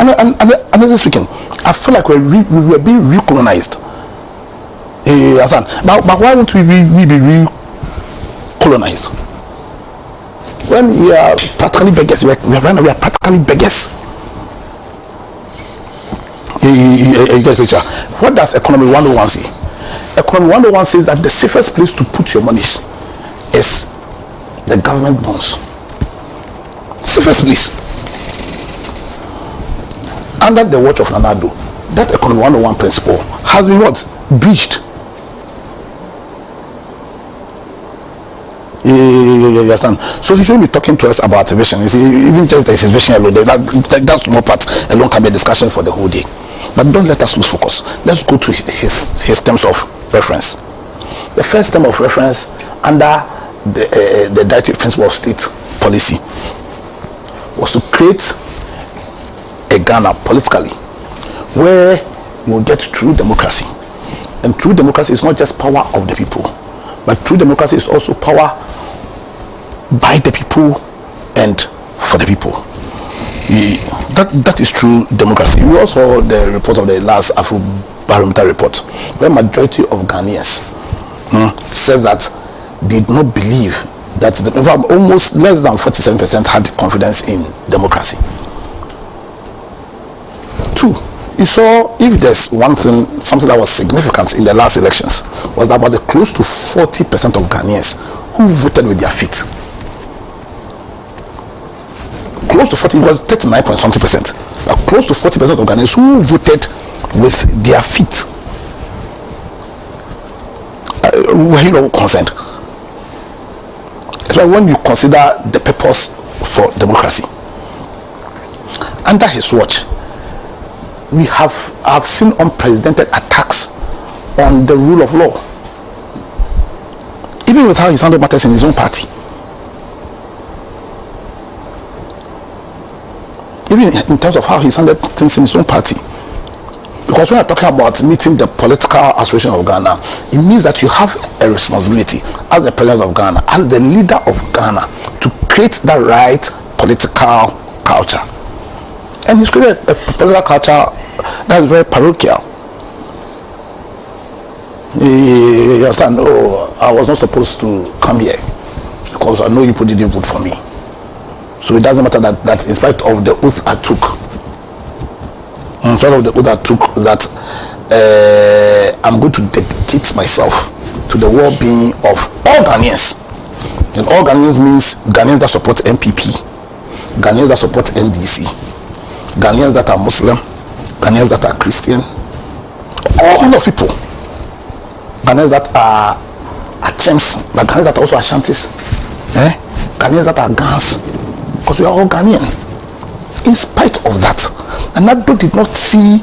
Speaker 12: honestly speaking, I felt like we were being recolonized. But why won't we be recolonized? when we are practically beggars. We are practically beggars. You get the picture. What does Economy 101 say? Economy 101 says that the safest place to put your monies is the government bonds. Safest place. Under the watch of Nana Addo, that Economy 101 principle has been what? Breached. You understand? So he shouldn't be talking to us about vision. You see, even just his vision alone, that small part alone can be a discussion for the whole day. But don't let us lose focus. Let's go to his terms of reference. The first term of reference under the directive principle of state policy was to create a Ghana politically where you will get true democracy. And true democracy is not just power of the people, but true democracy is also power by the people and for the people. That is true democracy. We also saw the report of the last Parliamentary report, where majority of Ghanaians said that they did not believe that almost less than 47% had confidence in democracy. Two, you saw, if there's one thing, something that was significant in the last elections, was that about close to 40% of Ghanaians who voted with their feet. Close to 40, it was 39 point something percent. Close to 40% of Ghanaians who voted with their feet were concerned. So when you consider the purpose for democracy, under his watch, we have seen unprecedented attacks on the rule of law, even with how he's handled matters in his own party. Even in terms of how he's handled things in his own party. Because when we're talking about meeting the political aspiration of Ghana, it means that you have a responsibility as the president of Ghana, as the leader of Ghana, to create the right political culture. And he's created a political culture that is very parochial. Yes, I know I was not supposed to come here because I know you didn't vote for me. So it doesn't matter that in spite of the oath I took, that I'm going to dedicate myself to the well-being of all Ghanaians. And all Ghanaians means Ghanaians that support MPP, Ghanaians that support NDC, Ghanaians that are Muslim, Ghanaians that are Christian, all manner of people. Ghanaians that are Achems, but Ghanaians that are also Ashantis, Ghanaians that are Gans, because we are all Ghanaian. In spite of that, Anado did not see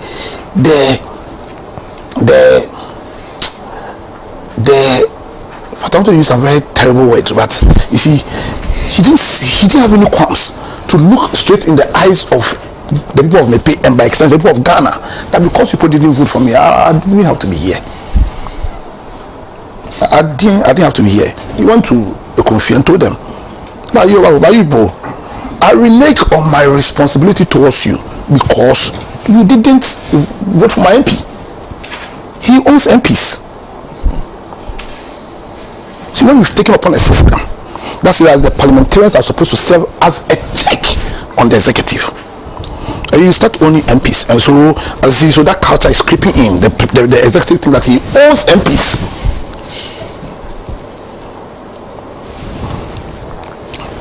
Speaker 12: I don't want to use some very terrible words, but you see, he didn't have any qualms to look straight in the eyes of the people of Mepe and by extension the people of Ghana, that because people didn't vote for me, I didn't have to be here. I didn't have to be here. He went to the Kofi and told them, I renege on my responsibility towards you because you didn't vote for my MP. He owns MPs. So when we've taken upon a system, that's why the parliamentarians are supposed to serve as a check on the executive. And you start owning MPs, and so that culture is creeping in. The executive thing that he owns MPs.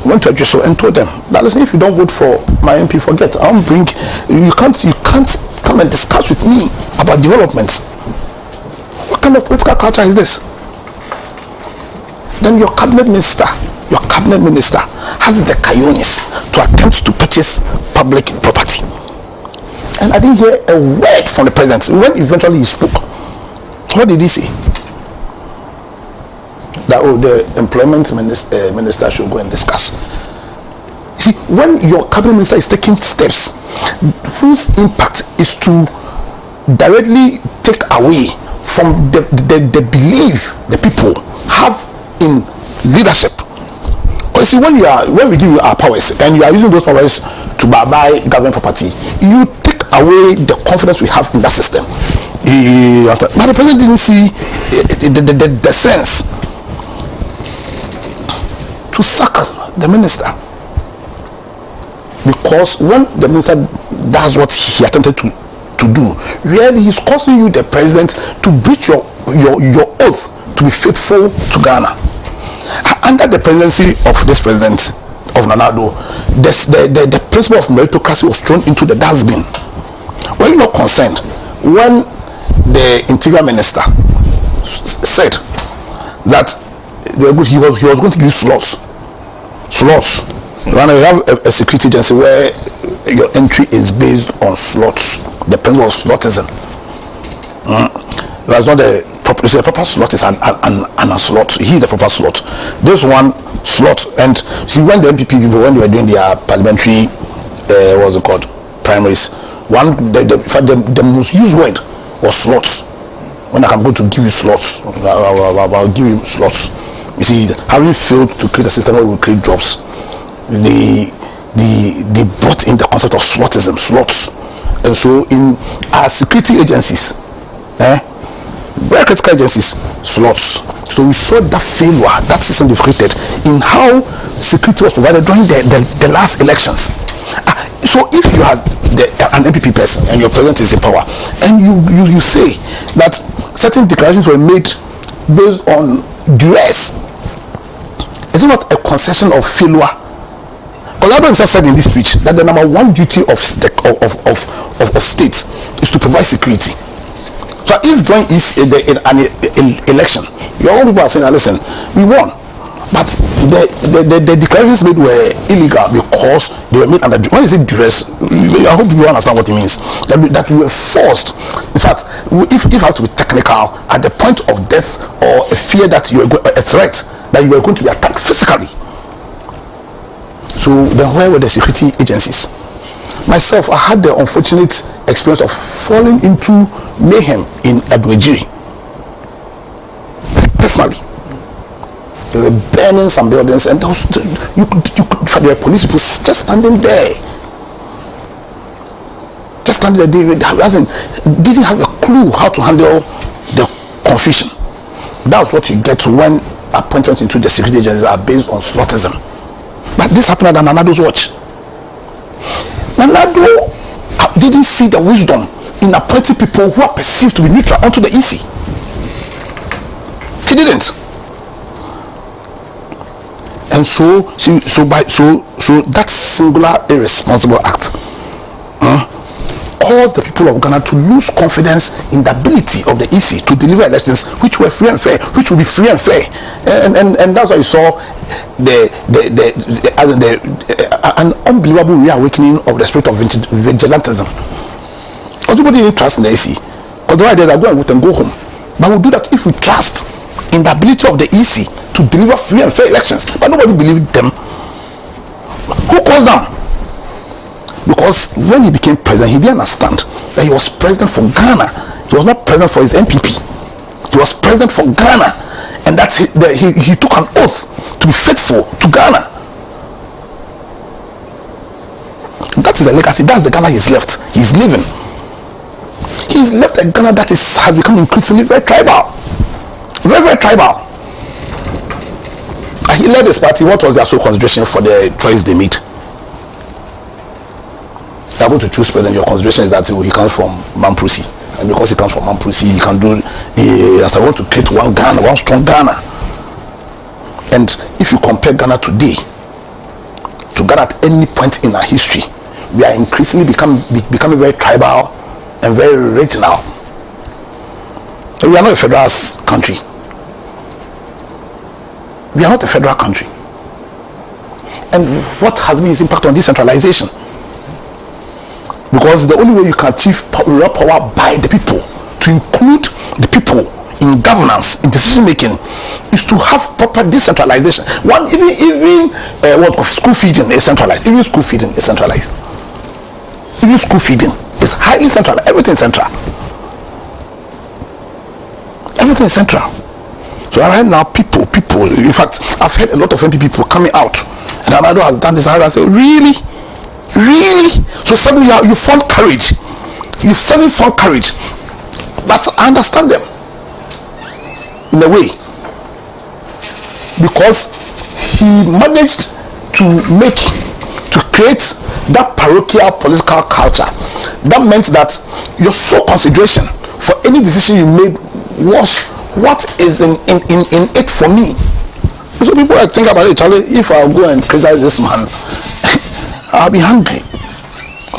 Speaker 12: Went to Adjuso and told them that, listen, if you don't vote for my MP, forget. You can't come and discuss with me about development. What kind of political culture is this? Then your cabinet minister has the cojones to attempt to purchase public property. And I didn't hear a word from the president. When eventually he spoke, what did he say? That the employment minister should go and discuss. See, when your cabinet minister is taking steps whose impact is to directly take away from the belief the people have in leadership. But see, when we give you our powers and you are using those powers to buy government property, you take away the confidence we have in that system. But the president didn't see the sense to sack the minister. Because when the minister does what he attempted to do, really he's causing you, the president, to breach your oath to be faithful to Ghana. Under the presidency of this president of Nana Addo, the principle of meritocracy was thrown into the dustbin. Were you not concerned when the interior minister said that he was going to give slots? When you have a security agency where your entry is based on slots, the principle of slotism. That's not the proper slot is an a slot. He's the proper slot. This one slot, and see when the MPP people, when they were doing their parliamentary what's it called, primaries, the most used word was slots. When I'm going to give you slots, I'll give you slots. You see, having failed to create a system where we create jobs, they brought in the concept of slotism, slots. And so in our security agencies, very critical agencies, slots. So we saw that failure, that system they've created in how security was provided during the last elections. So if you had an MPP person and your president is in power, and you say that certain declarations were made based on duress, is it not a concession of failure? Olado himself said in this speech that the number one duty of states is to provide security. So if during an election, your own people are saying, listen, we won, but the declarations made were illegal because they were made under, when you say duress, I hope you understand what it means, that we were forced. In fact, if I have to be technical, at the point of death or a fear that you are a threat that you are going to be attacked physically. So then where were the security agencies? Myself, I had the unfortunate experience of falling into mayhem in Adwejiri. Personally, they were burning some buildings, and there were police people just standing there. Just standing there, didn't have a clue how to handle the confusion. That's what you get when appointments into the security agencies are based on slotism. But this happened at Nana Addo's watch. Nana Addo didn't see the wisdom in appointing people who are perceived to be neutral onto the EC. He didn't. And so that singular irresponsible act caused the people of Ghana to lose confidence in the ability of the EC to deliver elections which were free and fair, which will be free and fair. And that's why you saw an unbelievable reawakening of the spirit of vigilantism. Because people didn't trust in the EC. Because the idea that go and vote and go home. But we'll do that if we trust in the ability of the EC to deliver free and fair elections. But nobody believed them. Who caused them? Because when he became president, he didn't understand that he was president for Ghana. He was not president for his MPP. He was president for Ghana. And that he took an oath to be faithful to Ghana. That is the legacy. That's the Ghana he's left. He's living. He's left a Ghana that has become increasingly very tribal. Very, very tribal. And he led his party. What was their sole consideration for the choice they made? They are going to choose president. Your consideration is that he comes from Mamprusi. And because he comes from Mamprusi, he can do, as I want to create one Ghana, one strong Ghana. And if you compare Ghana today to Ghana at any point in our history, we are increasingly becoming very tribal and very regional. We are not a federal country. We are not a federal country. And what has been its impact on decentralization? Because the only way you can achieve real power by the people, to include the people in governance, in decision making, is to have proper decentralization. Even school feeding is centralized. Even school feeding is centralized. Even school feeding is highly central. Everything is central. Everything is central. So right now, people. In fact, I've heard a lot of MP people coming out, and Anado has done this. I say, really. So suddenly you found courage. You suddenly found courage. But I understand them in a way, because he managed to to create that parochial political culture. That meant that your sole consideration for any decision you made was what is in it for me. So people think about it, Charlie, if I'll go and criticize this man, I'll be hungry.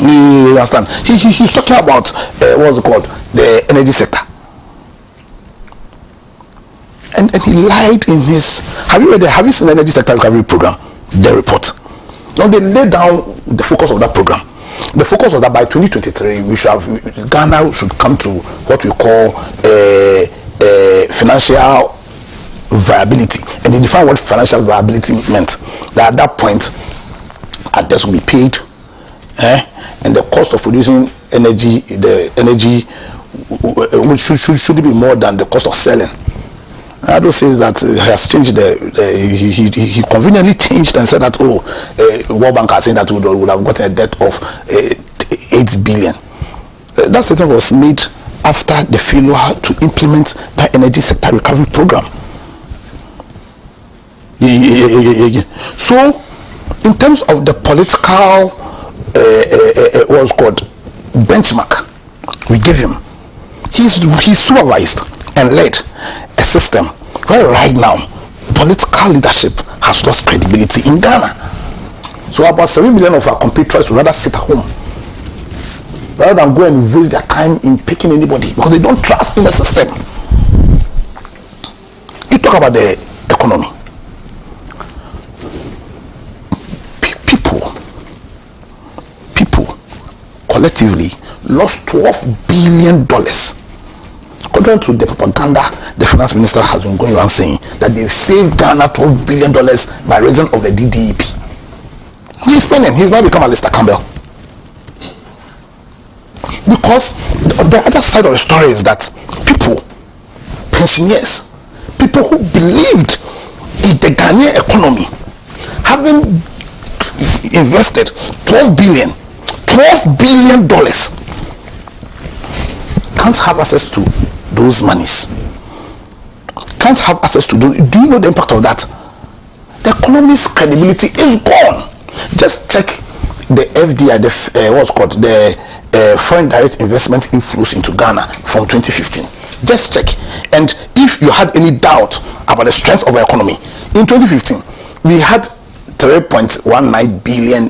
Speaker 12: You understand? He's talking about what's it called, the energy sector, and he lied in his. Have you seen the energy sector recovery program, the report? Now they laid down the focus of that program. The focus was that by 2023 Ghana should come to what we call financial viability, and they define what financial viability meant. That at that point, debts will be paid, and the cost of producing energy, should be more than the cost of selling. Ado says that he has changed he conveniently changed and said that World Bank are saying that we would have gotten a debt of 8 billion. That statement was made after the failure to implement that energy sector recovery program. So, in terms of the political what's called benchmark we give him, he's supervised and led a system where right now political leadership has lost credibility in Ghana. So about 7 million of our compatriots would rather sit at home rather than go and waste their time in picking anybody because they don't trust in the system. You talk about the economy. People collectively lost $12 billion. Contrary to the propaganda the finance minister has been going around saying that they've saved Ghana $12 billion by reason of the DDEP. He's spending. He's now become Alistair Campbell. Because the other side of the story is that people, pensioners, people who believed in the Ghanaian economy, having invested $12 billion, can't have access to those monies. Can't have access to those. Do you know the impact of that? The economy's credibility is gone. Just check the FDI, the foreign direct investment inflows into Ghana from 2015. Just check. And if you had any doubt about the strength of our economy, in 2015 we had 3.19 billion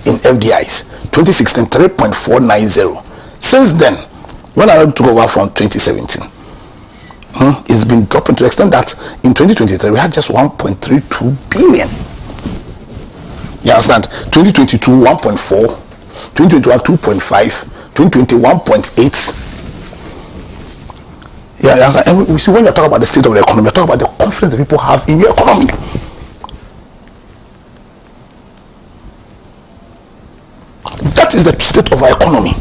Speaker 12: in FDIs. 2016 3.490. Since then, when I took over from 2017, it's been dropping to the extent that in 2023 we had just 1.32 billion. You understand? 2022 1.4, 2021 2.5, 2021 1.8. Yeah, you understand? And we see when you talk about the state of the economy, you talk about the confidence that people have in your economy. That is the state of our economy.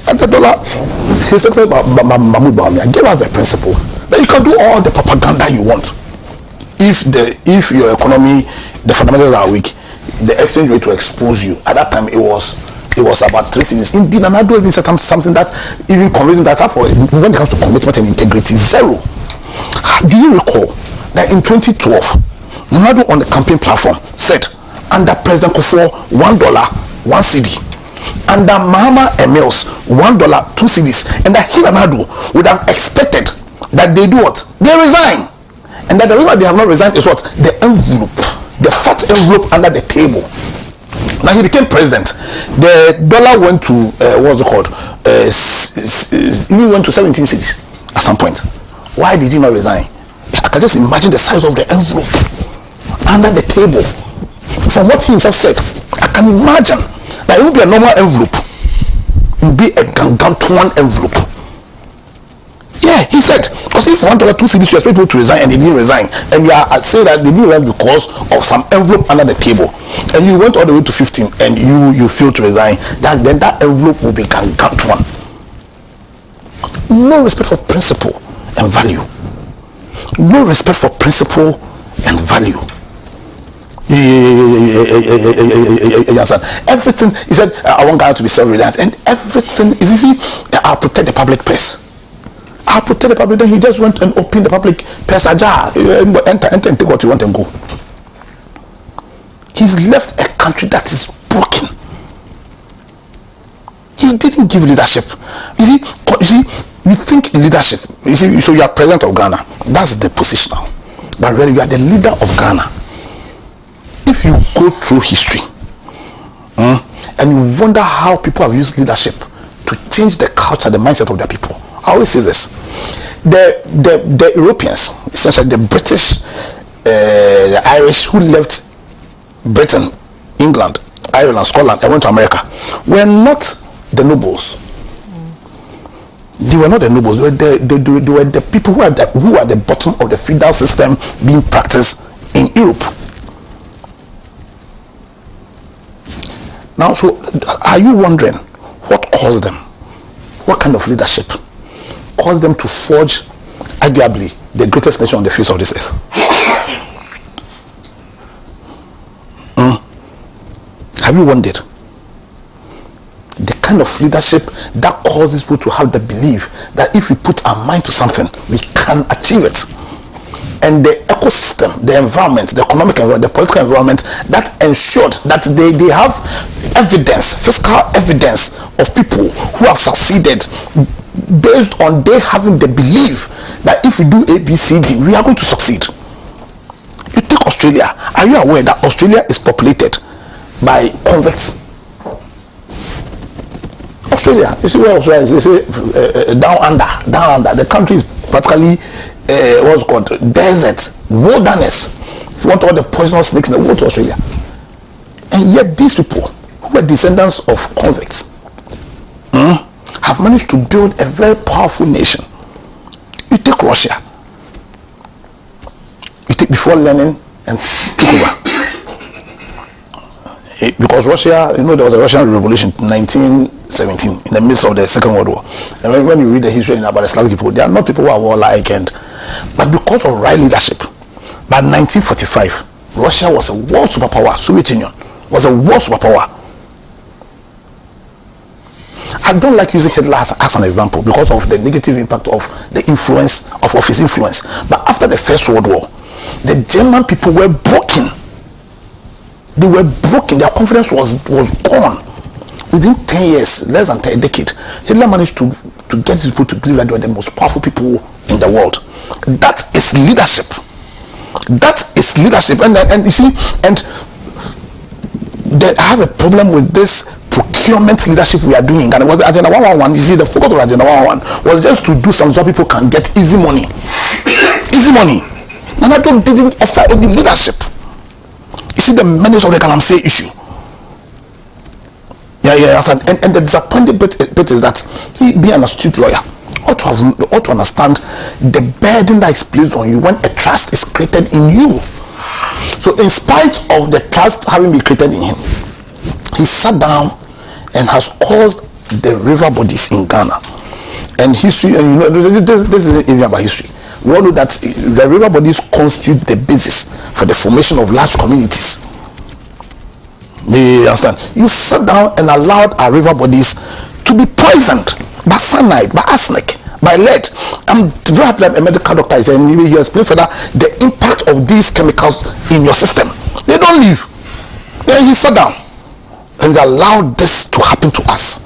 Speaker 12: And the dollar, His Excellency Mahmoud Bawumia gave us a principle that you can do all the propaganda you want. If your economy, the fundamentals are weak, the exchange rate will expose you. At that time, it was about 3 cedis. Indeed, and I do even say something that even convincing that for when it comes to commitment and integrity, zero. Do you recall that in 2012, Nana on the campaign platform said, under President Kufuor, $1, 1 cedi. Under Mahama Emils, $1, 2 cedis. And that he and Nadu would have expected that they do what? They resign. And that the reason they have not resigned is what? The envelope. The fat envelope under the table. Now he became president. The dollar went to what's it called? He went to 17 cedis at some point. Why did he not resign? I can just imagine the size of the envelope under the table. From what he himself said, I can imagine that it would be a normal envelope. It would be a gargantuan envelope. Yeah, he said, because if $1, 2 cedis, you expect people to resign and they didn't resign, and you are saying that they didn't resign because of some envelope under the table, and you went all the way to 15 and you failed to resign, then that envelope will be gargantuan. No respect for principle and value. No respect for principle and value. Everything, he said, I want Ghana to be self-reliant, and everything is easy. I'll protect the public purse. I'll protect the public. Then he just went and opened the public purse ajar. Enter and take what you want and go. He's left a country that is broken. He didn't give leadership. You see, you think leadership. You see, so you are president of Ghana. That's the position now. But really, you are the leader of Ghana. If you go through history, and you wonder how people have used leadership to change the culture, the mindset of their people. I always say this: the Europeans, essentially the British, the Irish who left Britain, England, Ireland, Scotland, and went to America, were not the nobles. They were not the nobles. They were the people who are at the bottom of the feudal system being practiced in Europe. Now, so are you wondering what caused them? What kind of leadership caused them to forge, arguably, the greatest nation on the face of this earth? Have you wondered? The kind of leadership that causes people to have the belief that if we put our mind to something, we can achieve it. And the ecosystem, the environment, the economic environment, the political environment that ensured that they have evidence, fiscal evidence of people who have succeeded based on they having the belief that if we do A, B, C, D, we are going to succeed. You take Australia. Are you aware that Australia is populated by convicts? Australia, you see where Australia is? You see down under. The country is practically what's called desert, wilderness. If you want all the poisonous snakes in the world, to Australia. And yet these people who are descendants of convicts have managed to build a very powerful nation. You take Russia. You take before Lenin and took over. Because Russia, you know, there was a Russian revolution in 1917 in the midst of the Second World War. And when you read the history about the Slavic people, they are not people who are warlike, but because of right leadership, by 1945, Russia was a world superpower. Soviet Union was a world superpower. I don't like using Hitler as an example because of the negative impact of the influence of his influence. But after the First World War, the German people were broken. They were broken. Their confidence was gone. Within 10 years, less than a decade, Hitler managed to get people to believe that they were the most powerful people in the world. That is leadership. That is leadership. And you see, and I have a problem with this procurement leadership we are doing. And it was Agenda 111. You see, the focus of Agenda 111 was just to do something so people can get easy money. Easy money. And I didn't offer any leadership. You see the menace of the Galamsey issue. And the disappointing bit is that he, being an astute lawyer, ought to understand the burden that is placed on you when a trust is created in you. So in spite of the trust having been created in him, he sat down and has caused the river bodies in Ghana. And history, and you know, this isn't even about history. We all know that the river bodies constitute the basis for the formation of large communities. You understand? You sat down and allowed our river bodies to be poisoned by cyanide, by arsenic, by lead. I'm very happy that a medical doctor is saying he explained further the impact of these chemicals in your system. They don't leave. Then he sat down and he allowed this to happen to us.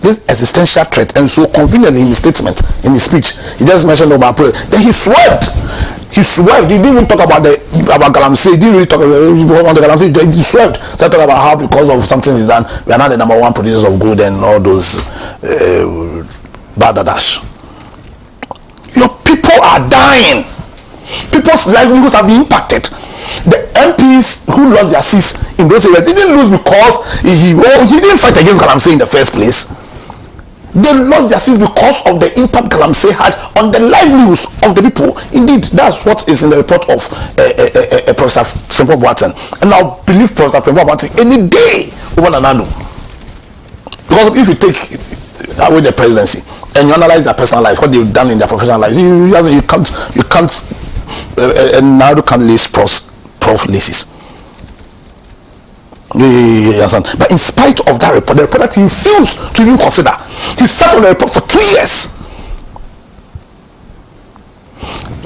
Speaker 12: This existential threat. And so conveniently in his statement, in his speech, he just mentioned about prayer. Then he swerved. He didn't even talk about Galamsey. He didn't really talk about the Galamsey. He swerved. Started talking about how because of something is done, we are not the #1 producers of gold and all those badadash. Your people are dying. People's livelihoods have been impacted. The MPs who lost their seats in those areas didn't lose because he didn't fight against Galamsey in the first place. They lost their seats because of the impact Galamsey had on the livelihoods of the people. Indeed, that's what is in the report of Professor Frimpong Boateng. And I believe Professor Frimpong Boateng any day over Nanado. Because if you take away the presidency and you analyze their personal life, what they've done in their professional life, you can't and Nanado can't lace prof laces. But in spite of that report, the report that he refused to even consider, he sat on the report for 2 years.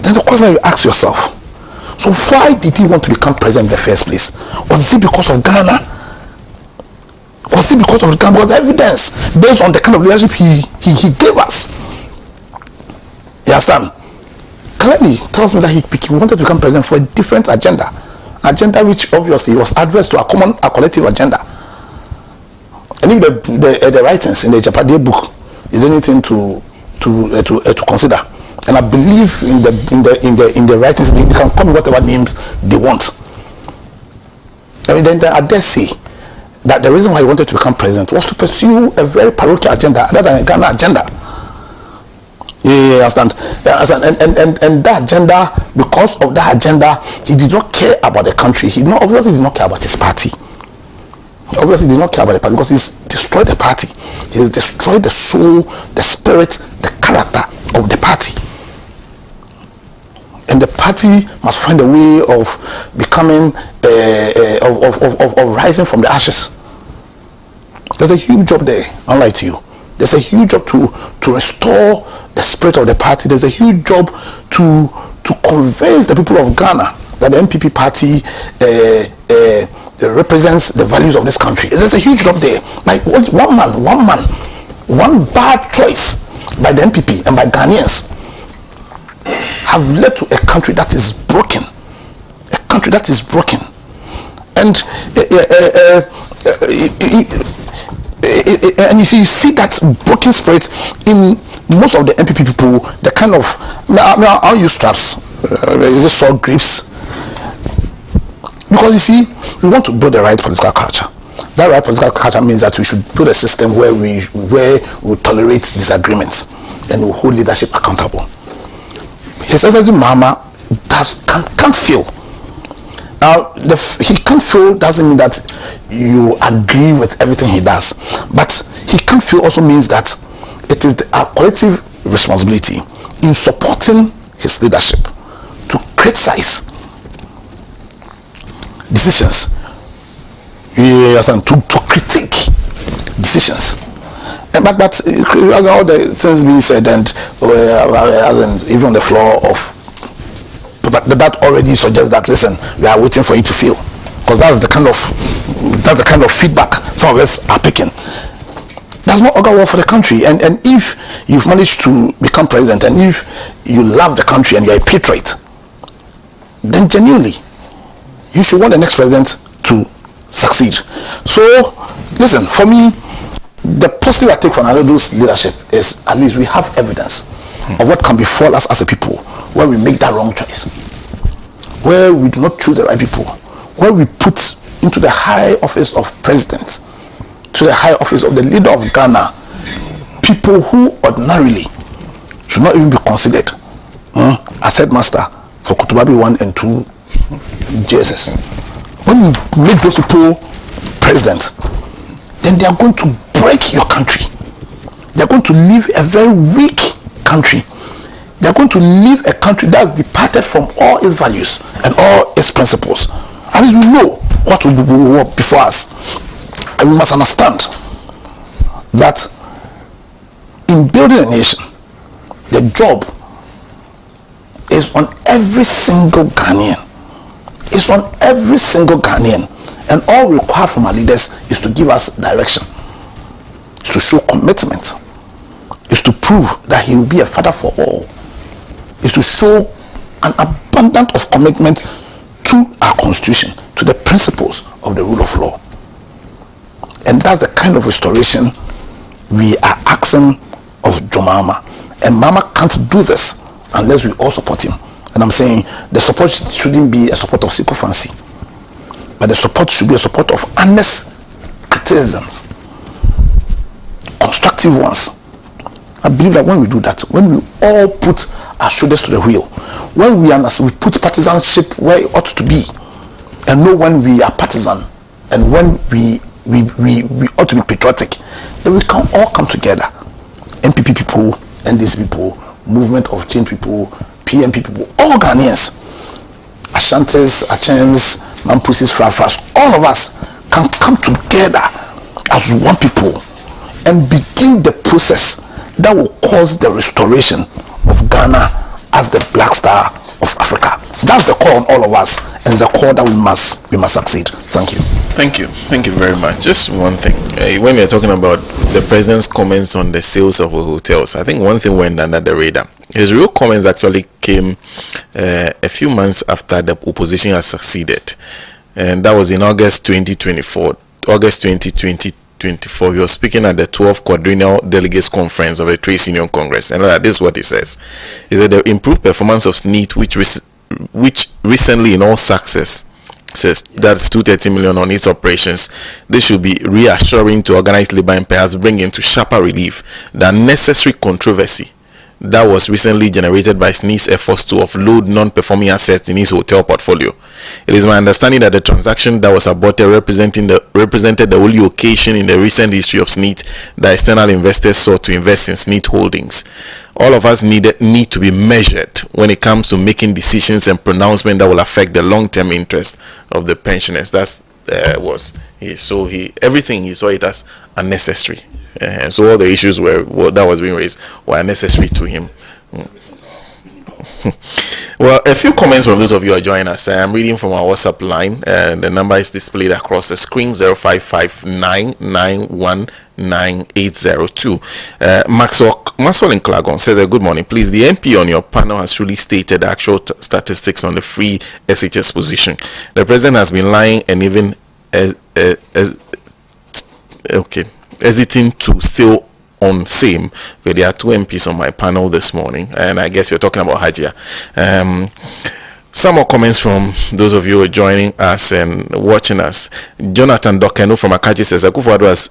Speaker 12: Then the question you ask yourself, so why did he want to become president in the first place? Was it because of Ghana? Was it because of Ghana? Was evidence based on the kind of leadership he gave us? You understand? Clearly tells me that he wanted to become president for a different agenda which obviously was adverse to a collective agenda. And if the writings in the Japade book is anything to consider, and I believe in the writings, they can call me whatever names they want. I mean, then I dare say that the reason why he wanted to become president was to pursue a very parochial agenda rather than a Ghana agenda. You understand? And that agenda, because of that agenda, he did not care about the country. He obviously did not care about his party. He obviously did not care about the party because he's destroyed the party. He's destroyed the soul, the spirit, the character of the party. And the party must find a way of becoming, of rising from the ashes. There's a huge job there, unlike to you. There's a huge job to restore the spirit of the party. There's a huge job to convince the people of Ghana that the MPP party represents the values of this country. There's a huge job there. Like one bad choice by the MPP and by Ghanaians have led to a country that is broken. A country that is broken. And and you see that broken spirit in most of the MPP people. The kind of, I'll use straps. Is it salt grapes? Because you see, we want to build the right political culture. That right political culture means that we should build a system where we tolerate disagreements and we hold leadership accountable. His Excellency Mahama can't fail. Now, he can't fail doesn't mean that you agree with everything he does, but he can't fail also means that it is our collective responsibility in supporting his leadership to criticize decisions, to critique decisions. But as all the things being said, and even on the floor of, but that already suggests that, listen, we are waiting for you to fail, because that's the kind of feedback some of us are picking. That's not augur well for the country. And if you've managed to become president, and if you love the country and you're a patriot, then genuinely you should want the next president to succeed. So listen, for me, the positive I take from Anado's leadership is at least we have evidence of what can befall us as a people where we make that wrong choice, where we do not choose the right people, where we put into the high office of president, to the high office of the leader of Ghana, people who ordinarily should not even be considered as headmaster for Kotobabi 1 and 2 JSS. When you make those people president, then they are going to break your country. They are going to leave a very weak country. They are going to leave a country that has departed from all its values and all its principles. At least we know what will be before us. And we must understand that in building a nation, the job is on every single Ghanaian. It's on every single Ghanaian. And all required from our leaders is to give us direction, is to show commitment, is to prove that he will be a father for all, is to show an abundance of commitment to our constitution, to the principles of the rule of law. And that's the kind of restoration we are asking of Joe Mahama. And Mahama can't do this unless we all support him. And I'm saying the support shouldn't be a support of sycophancy, but the support should be a support of honest criticisms, constructive ones. I believe that when we do that, when we all put our shoulders to the wheel, when we put partisanship where it ought to be, and know when we are partisan and when we ought to be patriotic, then we can all come together. MPP people, NDC people, Movement of Change people, PMP people, all Ghanaians, Ashantis, Achems, Mampusis, Frafras, all of us can come together as one people and begin the process that will cause the restoration of Ghana as the Black Star of Africa. That's the call on all of us, and it's a call that we must succeed. Thank you.
Speaker 11: Thank you very much. Just one thing, when you're talking about the president's comments on the sales of hotels, I think one thing went under the radar. His real comments actually came a few months after the opposition has succeeded, and that was in August 2024. He was speaking at the 12th Quadrennial Delegates Conference of the Trade Union Congress, and this is what he says. He said the improved performance of SNEET, which recently in all success says that's 230 million on its operations. This should be reassuring to organized labor and perhaps bring into sharper relief the unnecessary controversy that was recently generated by SNEET's efforts to offload non-performing assets in its hotel portfolio. It is my understanding that the transaction that was aborted represented the only occasion in the recent history of SNEET that external investors sought to invest in SNEET holdings. All of us need to be measured when it comes to making decisions and pronouncements that will affect the long-term interest of the pensioners. Everything he saw it as unnecessary. So all the issues that was being raised were unnecessary to him. Well, a few comments from those of you who are joining us. I'm reading from our WhatsApp line. The number is displayed across the screen: 0559919802. Maxwell in Klagon says, good morning. Please, the MP on your panel has truly stated the actual statistics on the free SHS position. The president has been lying and even hesitating to still on same. Okay, there are two MPs on my panel this morning, and I guess you're talking about Hajia. Some more comments from those of you who are joining us and watching us. Jonathan Dokenu from Akaji says Akufo-Addo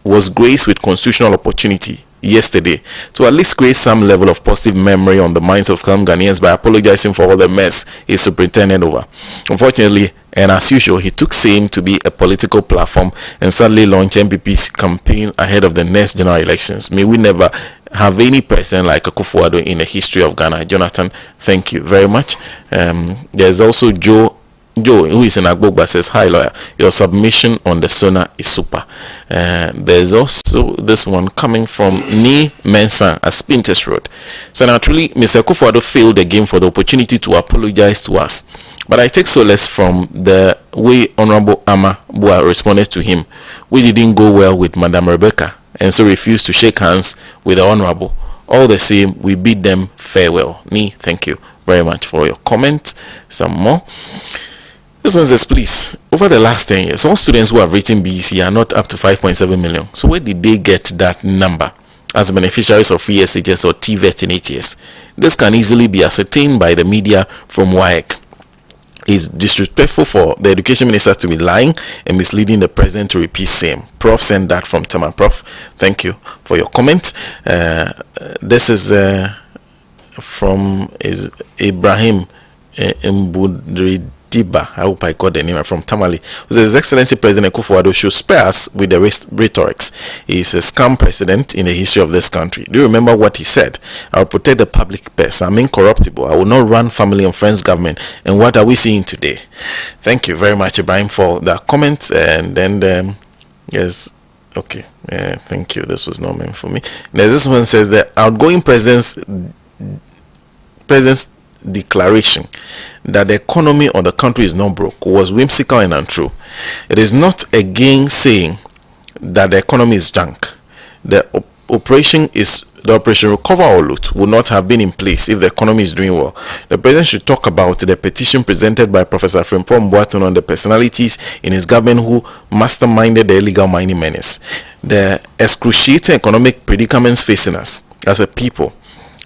Speaker 11: was graced with constitutional opportunity yesterday to at least create some level of positive memory on the minds of some Ghanaians by apologizing for all the mess he superintended over. Unfortunately, and as usual, he took same to be a political platform and suddenly launched MPP's campaign ahead of the next general elections. May we never have any person like Akufo-Addo in the history of Ghana. Jonathan, thank you very much. There's also Joe, who is in Agbogba, says, hi lawyer, your submission on the Sena is super. There's also this one coming from Ni Mensah at Spintex Road. So naturally, Mr. Akufo-Addo failed the game for the opportunity to apologize to us. But I take solace from the way Honorable Ama Bua responded to him, which didn't go well with Madam Rebecca, and so refused to shake hands with the Honorable. All the same, we bid them farewell. Ni, thank you very much for your comments. Some more. This one says, please, over the last 10 years, all students who have written BEC are not up to 5.7 million. So where did they get that number as beneficiaries of free SHS or TVET in 8 years? This can easily be ascertained by the media from WAEC. It's disrespectful for the education minister to be lying and misleading the president to repeat same. Prof sent that from Tama. Prof, thank you for your comment. This is from Ibrahim Mbudridiba. I hope I got the name from Tamale. His Excellency President Akufo-Addo should spare us with the rhetorics. He is a scam president in the history of this country. Do you remember what he said? I will protect the public purse. I'm incorruptible. I will not run family and friends government. And what are we seeing today? Thank you very much, Ibrahim, for that comment. And then yes, okay. Thank you. This was not meant for me. Now, this one says the outgoing president's declaration that the economy of the country is not broke was whimsical and untrue. It is not again saying that the economy is junk. The operation recover or loot would not have been in place if the economy is doing well. The president should talk about the petition presented by Professor Frimpong Boateng on the personalities in his government who masterminded the illegal mining menace. The excruciating economic predicaments facing us as a people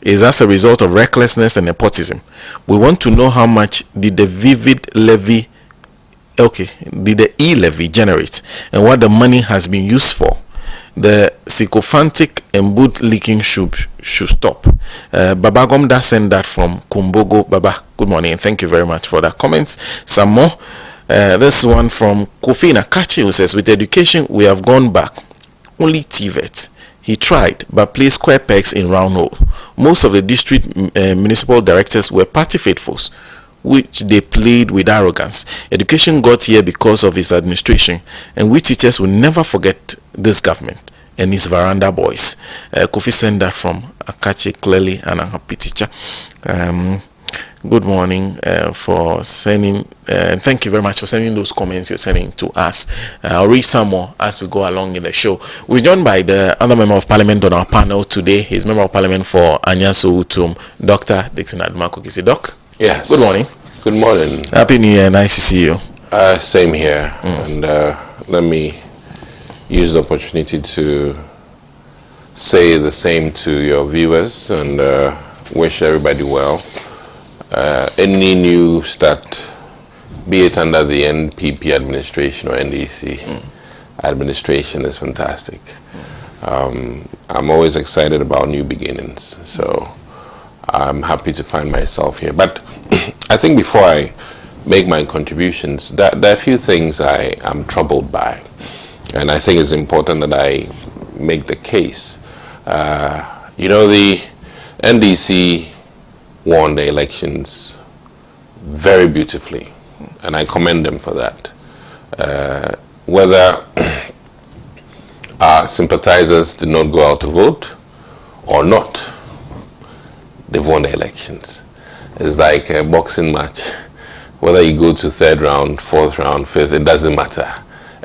Speaker 11: is as a result of recklessness and nepotism. We want to know how much did the e-levy generate and what the money has been used for. The sycophantic and boot leaking should stop. Baba Gomda sent that from Kumbogo. Baba, good morning and thank you very much for that comments. Some more. This one from Kofi Nakachi, who says, with education we have gone back. Only TVET. He tried, but placed square pegs in round hole. Most of the district municipal directors were party faithfuls, which they played with arrogance. Education got here because of his administration, and we teachers will never forget this government and his veranda boys. Kofi sent that from Akachi clearly, and I'm happy teacher. good morning for sending. Thank you very much for sending those comments you're sending to us. I'll read some more as we go along in the show. We're joined by the other member of parliament on our panel today. He's member of parliament for Anyaso Utum, Dr. Dixon Admakokisi. Doc?
Speaker 13: Yes.
Speaker 11: Good morning.
Speaker 13: Good morning.
Speaker 11: Happy New Year. Nice to see you.
Speaker 13: Same here. And let me use the opportunity to say the same to your viewers and wish everybody well. Any new start, be it under the NPP administration or NDC administration, is fantastic. I'm always excited about new beginnings, so I'm happy to find myself here. But I think before I make my contributions, there are a few things I am troubled by, and I think it's important that I make the case. The NDC won the elections very beautifully, and I commend them for that. Whether our sympathizers did not go out to vote or not, they've won the elections. It's like a boxing match. Whether you go to third round, fourth round, fifth, it doesn't matter.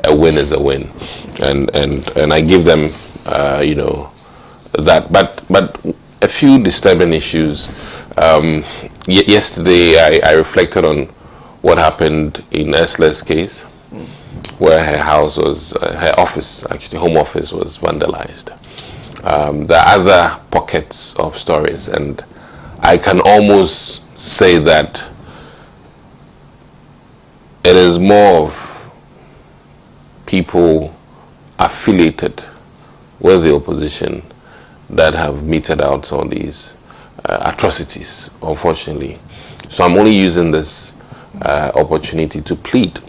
Speaker 13: A win is a win, and I give them, that. But a few disturbing issues. Yesterday, I reflected on what happened in Esla's case, where her house was, her office, actually home office, was vandalized. There are other pockets of stories, and I can almost say that it is more of people affiliated with the opposition that have meted out some of these atrocities, unfortunately. So I'm only using this opportunity to plead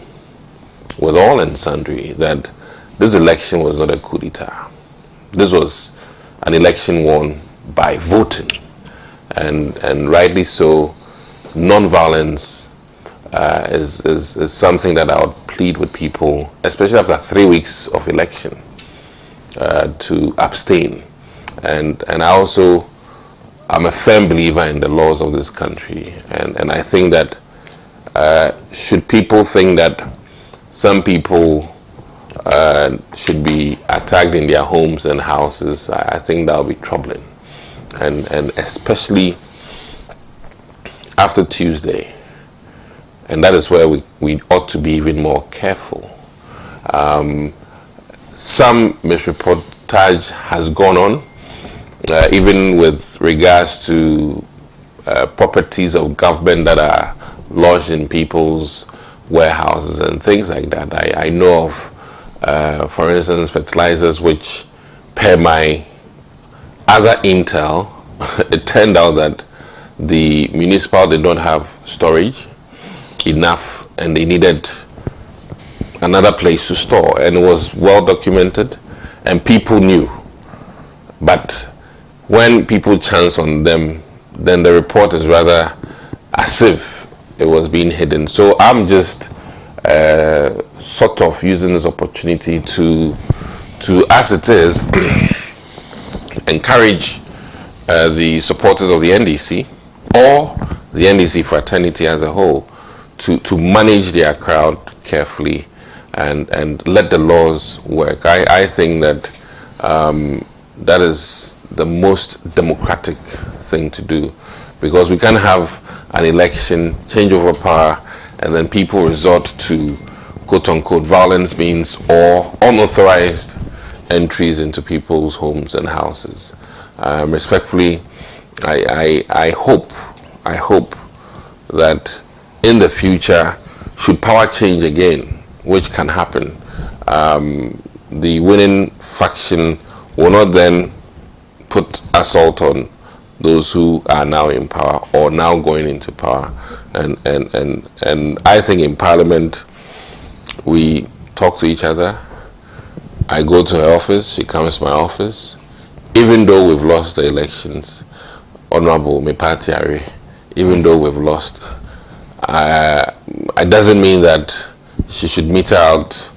Speaker 13: with all and sundry that this election was not a coup d'etat. This was an election won by voting, and rightly so. Non-violence is something that I would plead with people, especially after 3 weeks of election, to abstain. And I also am a firm believer in the laws of this country, and I think that should people think that some people should be attacked in their homes and houses, I think that will be troubling, and especially after Tuesday, and that is where we ought to be even more careful. Some misreportage has gone on, even with regards to properties of government that are lodged in people's warehouses and things like that. I know of, for instance, fertilizers which, per my other intel, it turned out that the municipal did not have storage enough and they needed another place to store, and it was well documented and people knew. But when people chance on them, then the report is rather as if it was being hidden. So I'm just sort of using this opportunity to as it is, encourage the supporters of the NDC or the NDC fraternity as a whole to manage their crowd carefully and let the laws work. I think that that is the most democratic thing to do, because we can't have an election, change over power, and then people resort to quote-unquote violence means or unauthorized entries into people's homes and houses. Respectfully, I hope that in the future, should power change again, which can happen, the winning faction will not then put assault on those who are now in power or now going into power. And I think in Parliament, we talk to each other. I go to her office, she comes to my office. Even though we've lost the elections, Honorable Mepatiari, even though we've lost, it doesn't mean that she should meter out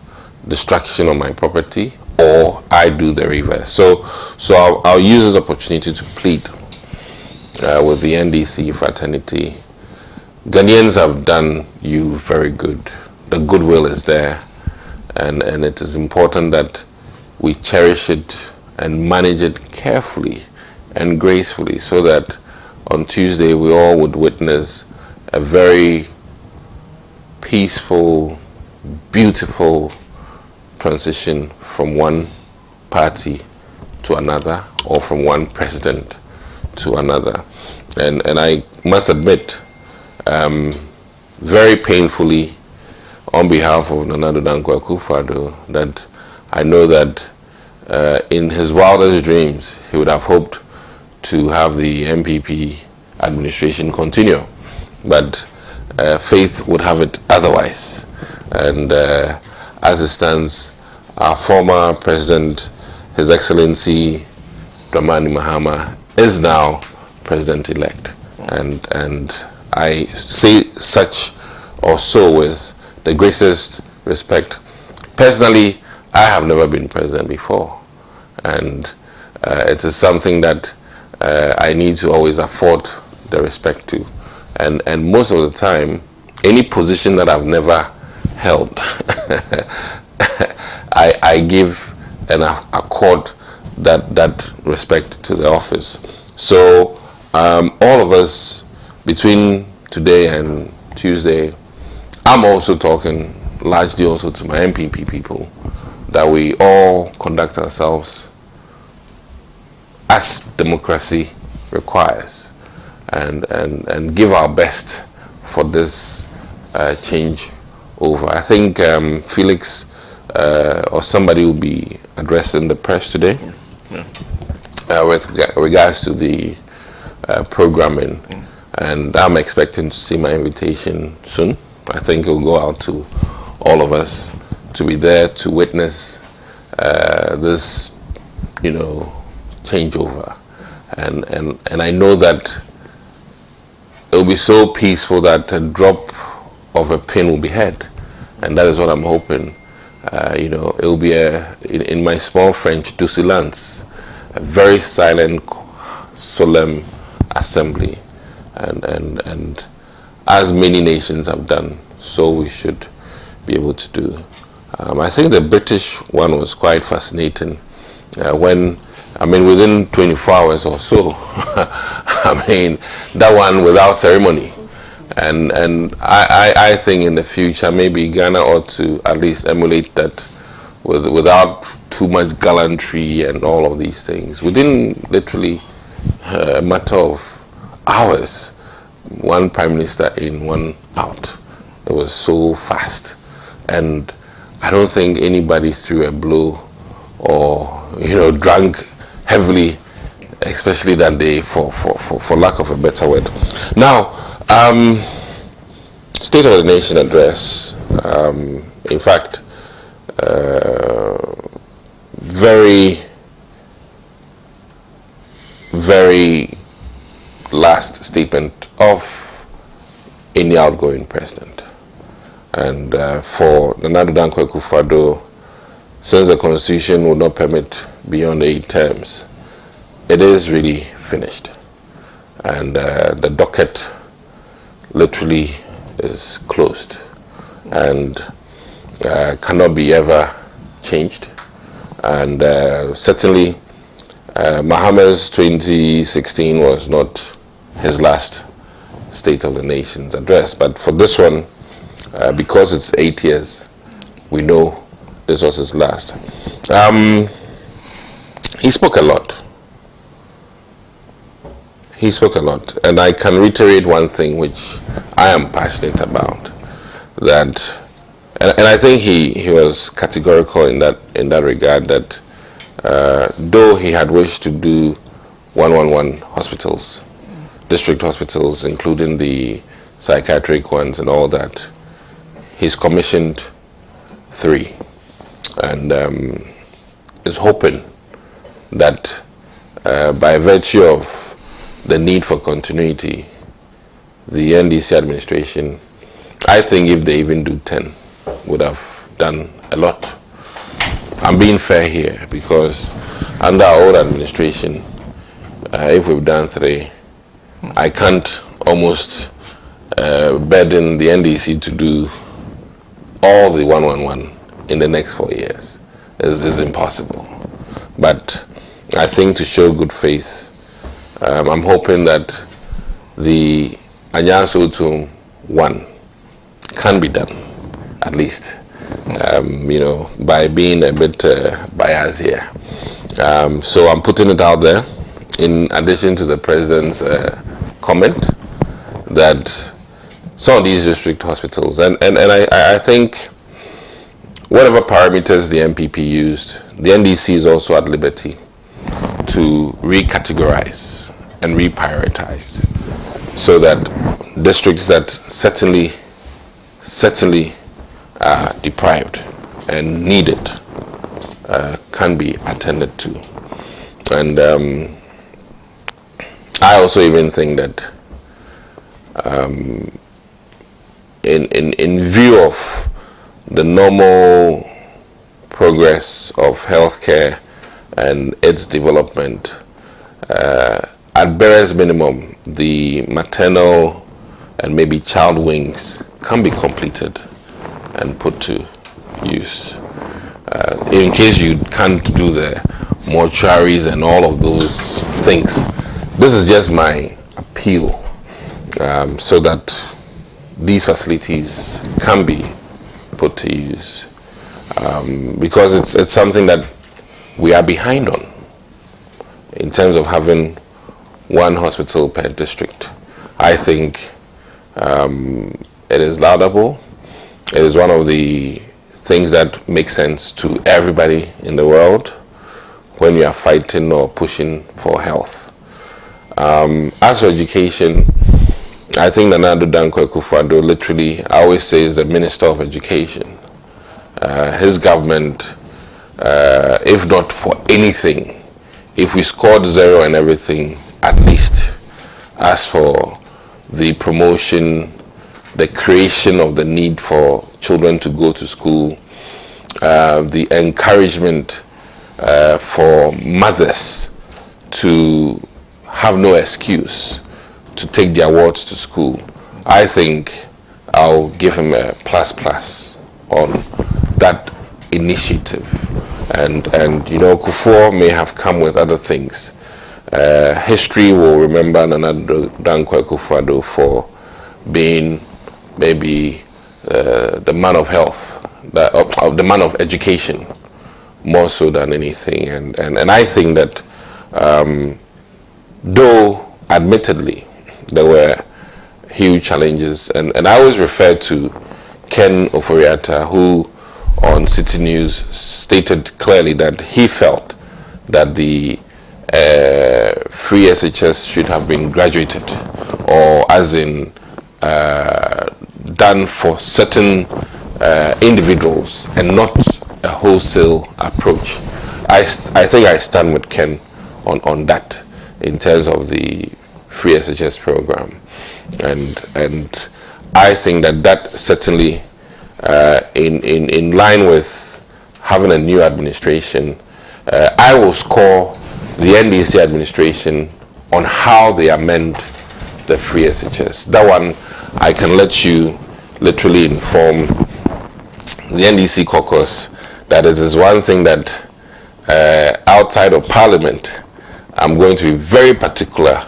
Speaker 13: destruction of my property or I do the reverse. So I'll use this opportunity to plead with the NDC fraternity Ghanaians have done you very good. The goodwill is there, and it is important that we cherish it and manage it carefully and gracefully, so that on Tuesday we all would witness a very peaceful, beautiful transition from one party to another, or from one president to another. And I must admit, very painfully, on behalf of Nana Addo Dankwa Akufo-Addo, that I know that in his wildest dreams he would have hoped to have the MPP administration continue, but faith would have it otherwise. And as it stands, our former president, His Excellency Dramani Mahama, is now president-elect, and I say such or so with the greatest respect. Personally, I have never been president before, and it is something that I need to always afford the respect to, and most of the time, any position that I've never held, I give and accord that respect to the office. So all of us, between today and Tuesday, I'm also talking largely also to my MPP people, that we all conduct ourselves as democracy requires, and give our best for this change over. I think Felix or somebody will be addressing the press today with regards to the programming, and I'm expecting to see my invitation soon. I think it will go out to all of us to be there to witness this, changeover, and I know that it will be so peaceful that a drop of a pin will be heard, and that is what I'm hoping. It will be in my small French, du silence, a very silent, solemn assembly, and as many nations have done, so we should be able to do. I think the British one was quite fascinating within 24 hours or so, that one without ceremony. And I think in the future, maybe Ghana ought to at least emulate that without too much gallantry and all of these things. Within literally a matter of hours, one prime minister in, one out. It was so fast. And I don't think anybody threw a blow or, drank heavily, especially that day, for lack of a better word. Now, State of the Nation address, in fact, very, very last statement of any outgoing president. And for Nana Addo Dankwa Akufo-Addo, since the Constitution will not permit beyond 8 terms, it is really finished. And the docket literally is closed and cannot be ever changed. And certainly Mahama's 2016 was not his last State of the Nation's address, but for this one, because it's 8 years, we know this was his last. He spoke a lot. He spoke a lot, and I can reiterate one thing which I am passionate about, that, and I think he was categorical in that regard, that though he had wished to do 111 hospitals, district hospitals, including the psychiatric ones and all that, he's commissioned 3, and is hoping that by virtue of the need for continuity, the NDC administration, I think if they even do 10, would have done a lot. I'm being fair here, because under our old administration, if we've done 3, I can't almost burden the NDC to do all the 111 in the next 4 years is impossible. But I think to show good faith, I'm hoping that the Anyanso Utum 1 can be done, at least, by being a bit biased here. So I'm putting it out there, in addition to the President's comment, that some of these district hospitals, and I think whatever parameters the MPP used, the NDC is also at liberty to recategorize and reprioritize, so that districts that certainly are deprived and needed can be attended to. And I also even think that in view of the normal progress of healthcare and its development, at barest minimum, the maternal and maybe child wings can be completed and put to use. In case you can't do the mortuaries and all of those things, this is just my appeal, so that these facilities can be put to use, because it's something that we are behind on in terms of having one hospital per district. I think it is laudable. It is one of the things that make sense to everybody in the world when you are fighting or pushing for health. As for education, I think Nana Addo Dankwa Akufo-Addo literally, I always say, is the Minister of Education. His government, if not for anything, if we scored 0 and everything, at least as for the promotion, the creation of the need for children to go to school, the encouragement for mothers to have no excuse to take their wards to school, I think I'll give him a plus on that initiative. And Kufuor may have come with other things. History will remember Nana Addo Dankwa Akufo-Addo for being maybe the man of health, the man of education, more so than anything. And I think that though admittedly there were huge challenges, and I always refer to Ken Oforiatta, who on City News stated clearly that he felt that the free SHS should have been graduated, or as in done for certain individuals and not a wholesale approach. I think I stand with Ken on that in terms of the free SHS program, and I think that certainly in line with having a new administration, I will score the NDC administration on how they amend the free SHS. That one I can let you literally inform the NDC caucus that it is one thing that outside of Parliament I'm going to be very particular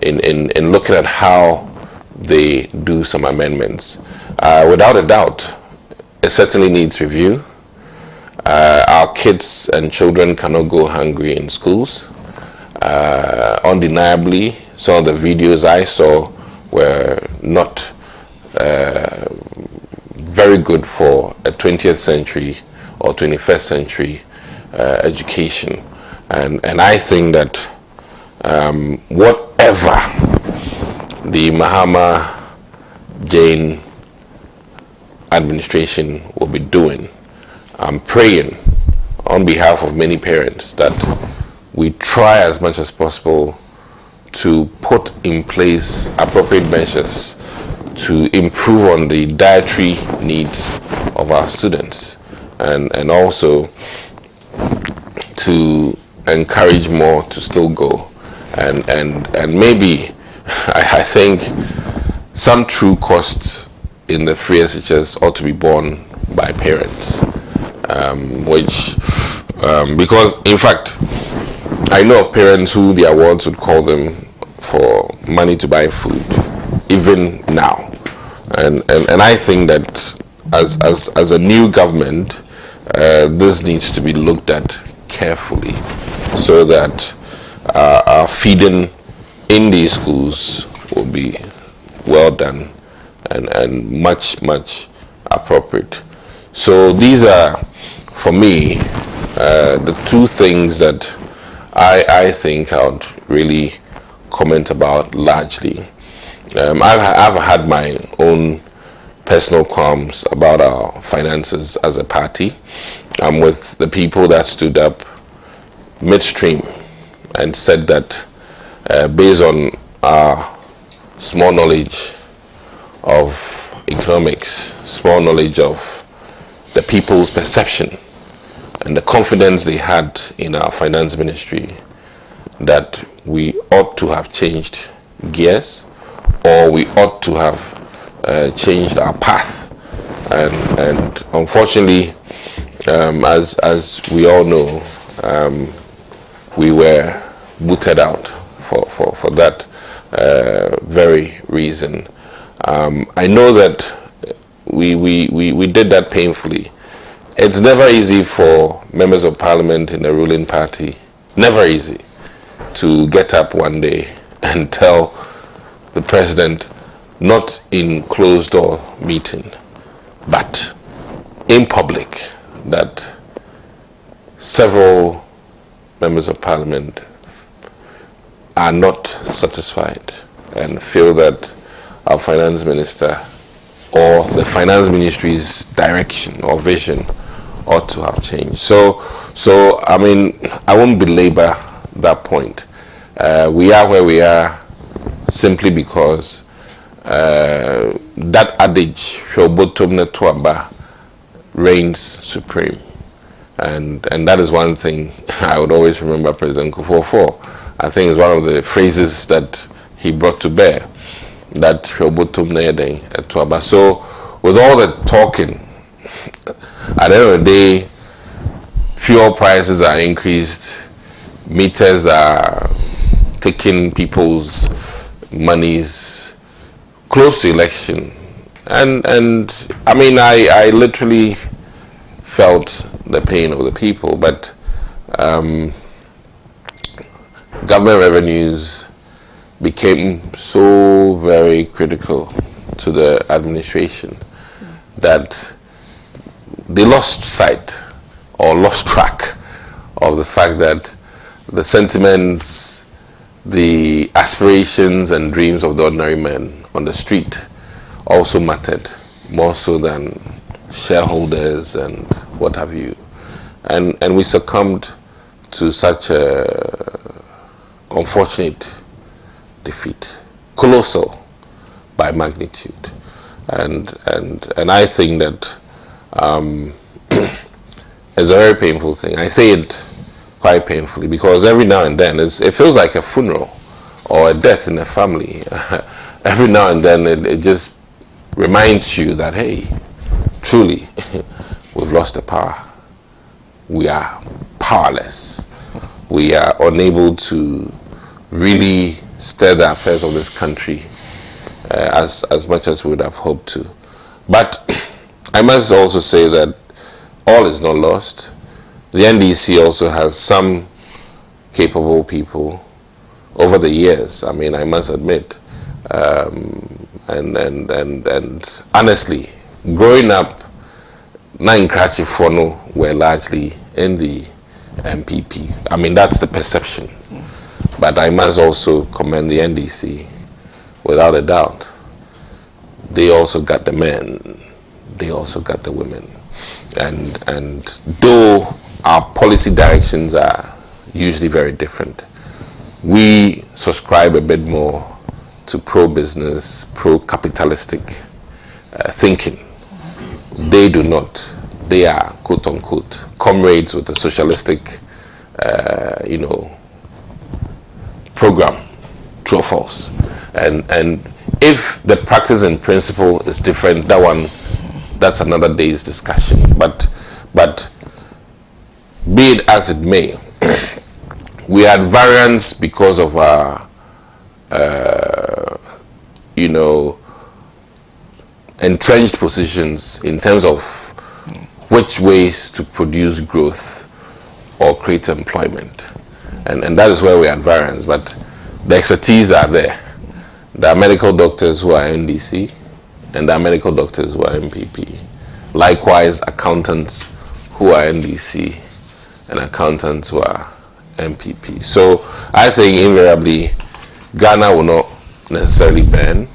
Speaker 13: in looking at how they do some amendments. Without a doubt, it certainly needs review. Our kids and children cannot go hungry in schools. Undeniably, some of the videos I saw were not very good for a 20th century or 21st century education. And I think that whatever the Mahama Jane administration will be doing, I'm praying on behalf of many parents that we try as much as possible to put in place appropriate measures to improve on the dietary needs of our students, and also to encourage more to still go, and maybe I think some true cost in the free SHS ought to be borne by parents, because in fact, I know of parents who their wards would call them for money to buy food, even now, and I think that as a new government, this needs to be looked at carefully, so that our feeding in these schools will be well done and much appropriate. So these are, for me, the two things that I think I would really comment about largely. I've had my own personal qualms about our finances as a party. I'm with the people that stood up midstream and said that based on our small knowledge of economics, small knowledge of the people's perception and the confidence they had in our finance ministry, that we ought to have changed gears, or we ought to have changed our path. And unfortunately, as we all know, we were booted out for that very reason. I know that we did that painfully. It's never easy for members of parliament in the ruling party, never easy, to get up one day and tell the president, not in closed door meeting, but in public, that several members of parliament are not satisfied and feel that our finance minister or the finance ministry's direction or vision ought to have changed. So I mean, I won't belabor that point. We are where we are simply because that adage reigns supreme, and that is one thing I would always remember President Kufuor for. I think it's one of the phrases that he brought to bear, that so with all the talking, at the end of the day, fuel prices are increased, meters are taking people's monies close to election, and I mean, I literally felt the pain of the people, but government revenues became so very critical to the administration that they lost sight or lost track of the fact that the sentiments, the aspirations and dreams of the ordinary man on the street also mattered, more so than shareholders and what have you. And we succumbed to such a unfortunate defeat, colossal by magnitude. And I think that it's a very painful thing. I say it quite painfully because every now and then it feels like a funeral or a death in a family. Every now and then it just reminds you that, hey, truly, we've lost the power. We are powerless. We are unable to really steer the affairs of this country as much as we would have hoped to. But I must also say that all is not lost. The NDC also has some capable people over the years. I mean, I must admit, and honestly, growing up, Nine Krachi Fono were largely in the MPP. I mean, that's the perception. But I must also commend the NDC, without a doubt. They also got the men, they also got the women. And though our policy directions are usually very different, we subscribe a bit more to pro-business, pro-capitalistic thinking. They do not. They are, quote-unquote, comrades with the socialistic, program, true or false. And If the practice and principle is different, that's another day's discussion. But be it as it may, we had variance because of our, entrenched positions in terms of which ways to produce growth or create employment. And that is where we had variance, but the expertise are there. There are medical doctors who are NDC, and there are medical doctors who are MPP. Likewise, accountants who are NDC, and accountants who are MPP. So I think invariably Ghana will not necessarily burn.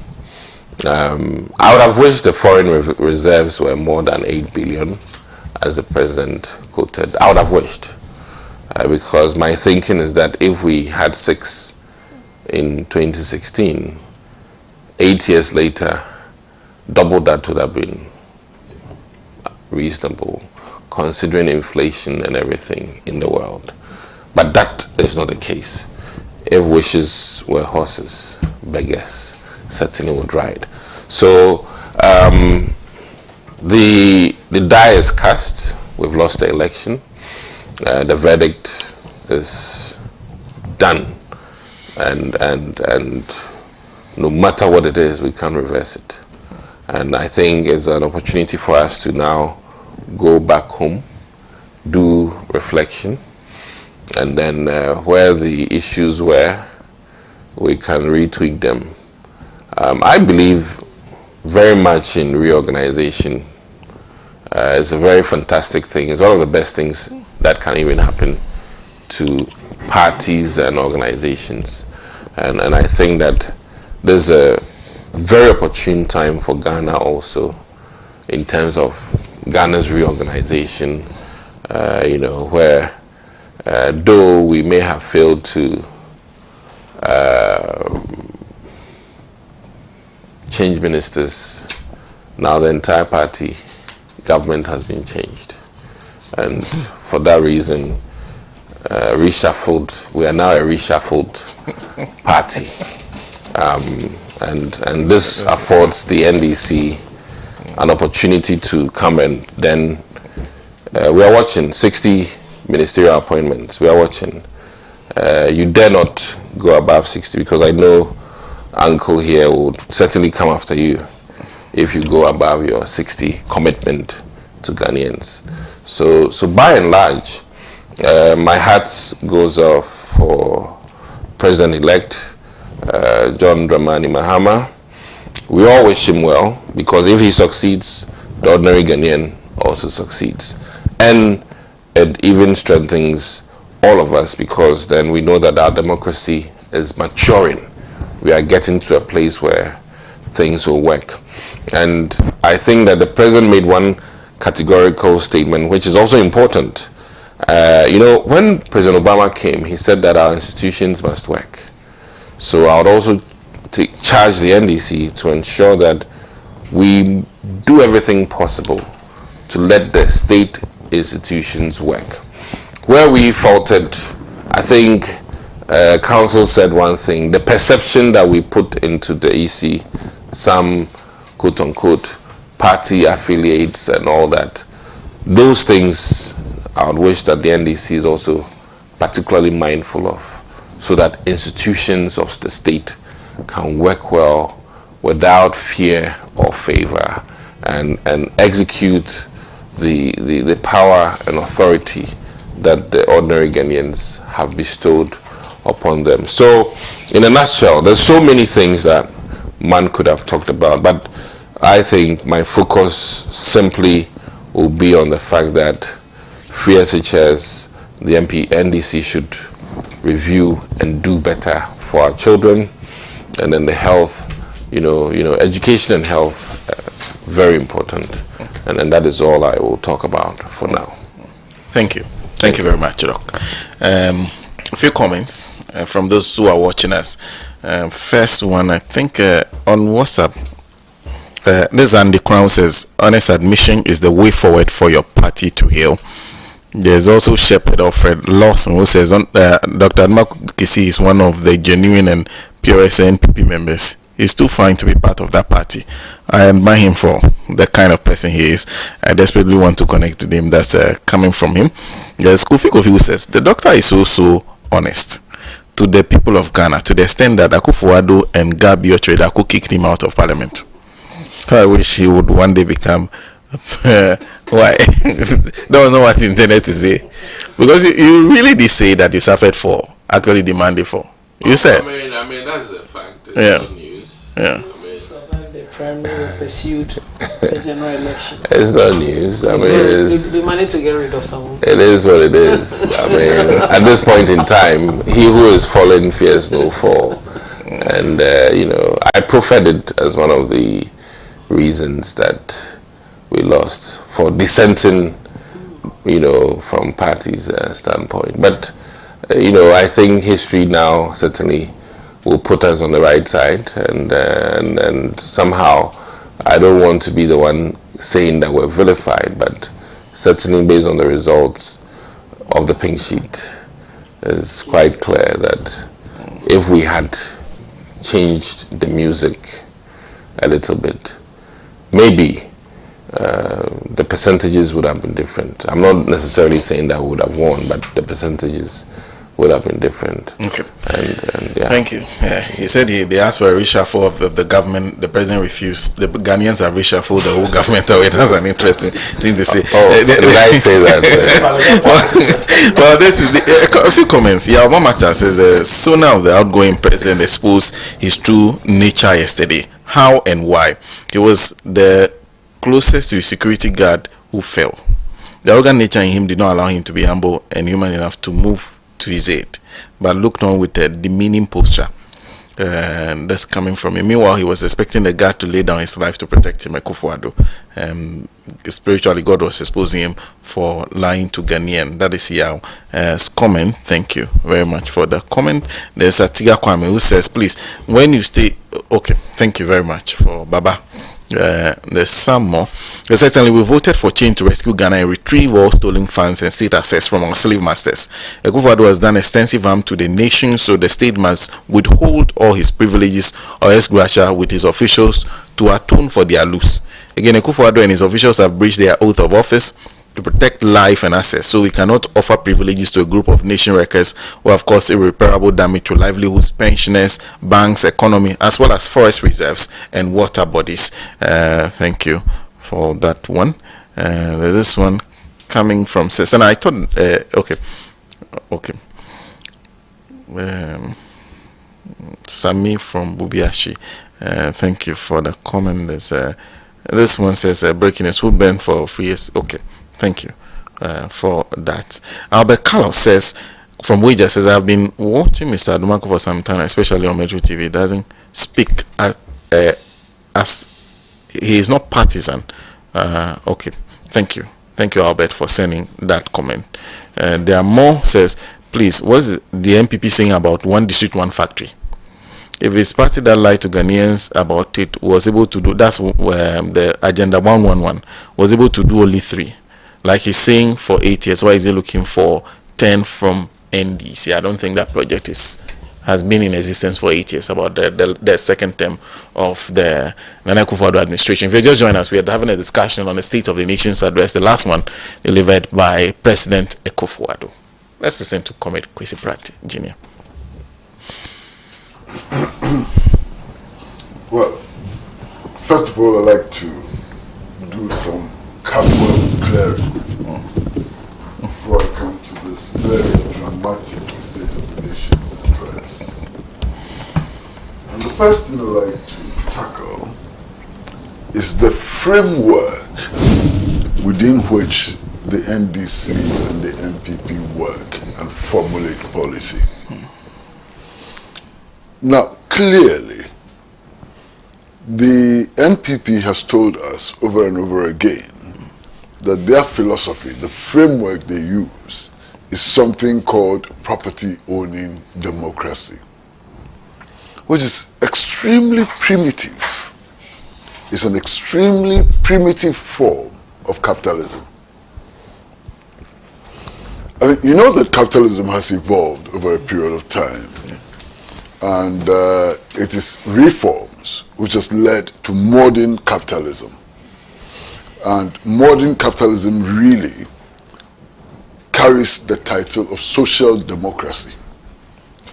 Speaker 13: I would have wished the foreign reserves were more than 8 billion, as the president quoted. I would have wished, because my thinking is that if we had 6 in 2016, 8 years later, double that would have been reasonable, considering inflation and everything in the world. But that is not the case. If wishes were horses, beggars certainly would ride. So the die is cast. We've lost the election. The verdict is done, and no matter what it is, we can't reverse it. And I think it's an opportunity for us to now go back home, do reflection, and then where the issues were, we can retweak them. I believe very much in reorganization. It's a very fantastic thing. It's one of the best things that can even happen to parties and organizations. And I think that there's a very opportune time for Ghana also in terms of Ghana's reorganization, where though we may have failed to change ministers, now the entire party government has been changed, and for that reason reshuffled. We are now a reshuffled party, and this affords the NDC an opportunity to come, and then we are watching 60 ministerial appointments. We are watching. You dare not go above 60, because I know Uncle here would certainly come after you if you go above your 60 commitment to Ghanaians. So by and large, my hat goes off for President-elect John Dramani Mahama. We all wish him well, because if he succeeds, the ordinary Ghanaian also succeeds. And it even strengthens all of us, because then we know that our democracy is maturing. We are getting to a place where things will work. And I think that the president made one categorical statement, which is also important. When President Obama came, he said that our institutions must work. So I would also charge the NDC to ensure that we do everything possible to let the state institutions work. Where we faltered, I think Council said one thing: the perception that we put into the EC, some quote-unquote party affiliates and all that, those things I would wish that the NDC is also particularly mindful of, so that institutions of the state can work well without fear or favor, and execute the power and authority that the ordinary Ghanaians have bestowed upon them. So in a nutshell, there's so many things that man could have talked about, but I think my focus simply will be on the fact that free SHS, the NDC should review and do better for our children, and then the health, education and health, very important, and that is all I will talk about for now.
Speaker 11: Thank you very much, Doc. A few comments from those who are watching us. First one, I think on WhatsApp, this Andy Crown says, honest admission is the way forward for your party to heal. There's also Shepherd Alfred Lawson, who says Dr. Admakisi is one of the genuine and purest NPP members He's too fine to be part of that party. I admire him for the kind of person he is. I desperately want to connect with him. That's coming from him. Yes, Kofi who says the doctor is so honest to the people of Ghana, to the extent that Akufo-Addo and Gabi Otreda could kick him out of parliament. I wish he would one day become why? Don't know what he intended to say, because you really did say that you suffered for actually demanded for. You said.
Speaker 13: I mean that's a fact. It's
Speaker 11: Yeah.
Speaker 13: not news.
Speaker 11: Yeah.
Speaker 10: The primary pursued the general election.
Speaker 13: It's not news. I mean,
Speaker 10: they managed to get rid of someone.
Speaker 13: it is what it is. I mean, at this point in time, he who is fallen fears no fall. And, I proffered it as one of the reasons that we lost for dissenting, from parties' standpoint. But, I think history now certainly will put us on the right side. And somehow, I don't want to be the one saying that we're vilified, but certainly based on the results of the pink sheet, it's quite clear that if we had changed the music a little bit, maybe the percentages would have been different. I'm not necessarily saying that we would have won, but the percentages would have been different.
Speaker 11: Okay.
Speaker 13: And yeah.
Speaker 11: Thank you. Yeah. He said they asked for a reshuffle of the government. The president refused. The Ghanaians have reshuffled the whole government away. That's an interesting thing to say.
Speaker 13: Did I say that?
Speaker 11: Well, this is a few comments. Yeah, one matter says Sena of the outgoing president exposed his true nature yesterday. How and why? He was the closest to his security guard who fell. The arrogant nature in him did not allow him to be humble and human enough to move to his aid, but looked on with a demeaning posture. And that's coming from him. Meanwhile, he was expecting the guard to lay down his life to protect him, Akufo-Addo. Spiritually, God was exposing him for lying to Ghanaian. That is Yao's comment. Thank you very much for the comment. There's Atiga Kwame who says, please, when you stay... Okay, thank you very much for Baba. There's some more. Certainly, we voted for change to rescue Ghana and retrieve all stolen funds and state assets from our slave masters. Akufo-Addo has done extensive harm to the nation, so the state must withhold all his privileges or ex gratia with his officials to atone for their loss. Again, Akufo-Addo and his officials have breached their oath of office to protect life and assets, so we cannot offer privileges to a group of nation wreckers who have caused irreparable damage to livelihoods, pensioners, banks, economy, as well as forest reserves and water bodies. Thank you for that one. This one coming from Sena. I thought, okay. Sami from Bubiashi. Thank you for the comment. This one says breaking news would burn for 3 years. Okay. Thank you for that. Albert Carlos says, from Wager says, I've been watching Mr. Adumaku for some time, especially on Metro TV. He doesn't speak as he is not partisan. Okay, thank you. Thank you, Albert, for sending that comment. There are more, says, please, what is the MPP saying about one district, one factory? If his party that lied to Ghanaians about it was able to do, that's the Agenda 111, was able to do only 3. Like he's saying for 8 years, why is he looking for 10 from NDC? I don't think that project has been in existence for 8 years, about the second term of the Nana Akufo-Addo administration. If you just join us, we are having a discussion on the State of the Nation's address, the last one delivered by President Akufo-Addo. Let's listen to Comrade Kwesi Pratt, Jr.
Speaker 14: Well, first of all, I'd like to do some capital clearing before I come to this very dramatic State of the Nation address. And the first thing I'd like to tackle is the framework within which the NDC and the MPP work and formulate policy. Now, clearly, the MPP has told us over and over again that their philosophy, the framework they use, is something called property owning democracy, which is extremely primitive. It's an extremely primitive form of capitalism. I mean, you know that capitalism has evolved over a period of time, and it is reforms revolutions, which has led to modern capitalism. And modern capitalism really carries the title of social democracy.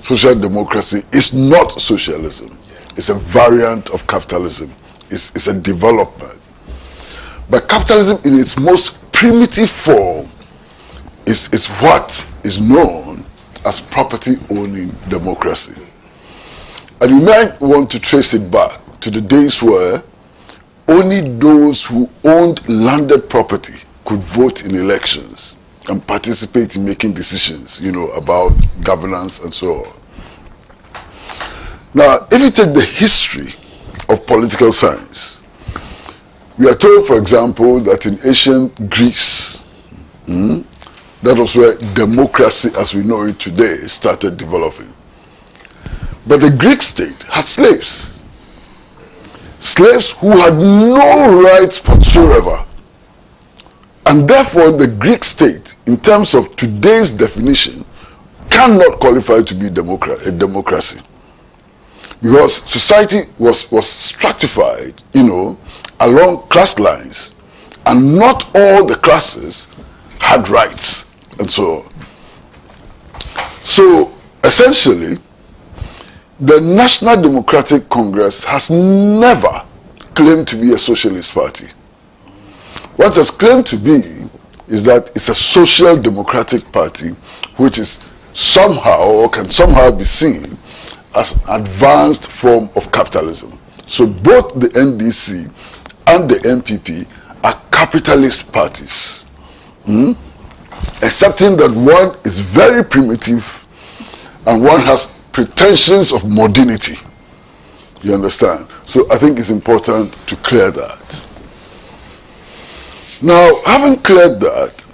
Speaker 14: Social democracy is not socialism. It's a variant of capitalism. It's a development. But capitalism in its most primitive form is what is known as property-owning democracy. And you might want to trace it back to the days where only those who owned landed property could vote in elections and participate in making decisions, about governance and so on. Now, if you take the history of political science, we are told, for example, that in ancient Greece, that was where democracy as we know it today started developing. But the Greek state had slaves. Slaves who had no rights whatsoever. And therefore the Greek state, in terms of today's definition, cannot qualify to be a democracy. Because society was stratified, along class lines, and not all the classes had rights, and so on. So, essentially, the National Democratic Congress has never claimed to be a socialist party. What it has claimed to be is that it's a social democratic party which is somehow, or can somehow be seen as an advanced form of capitalism. So both the NDC and the NPP are capitalist parties, excepting that one is very primitive and one has pretensions of modernity. You understand? So I think it's important to clear that. Now, having cleared that,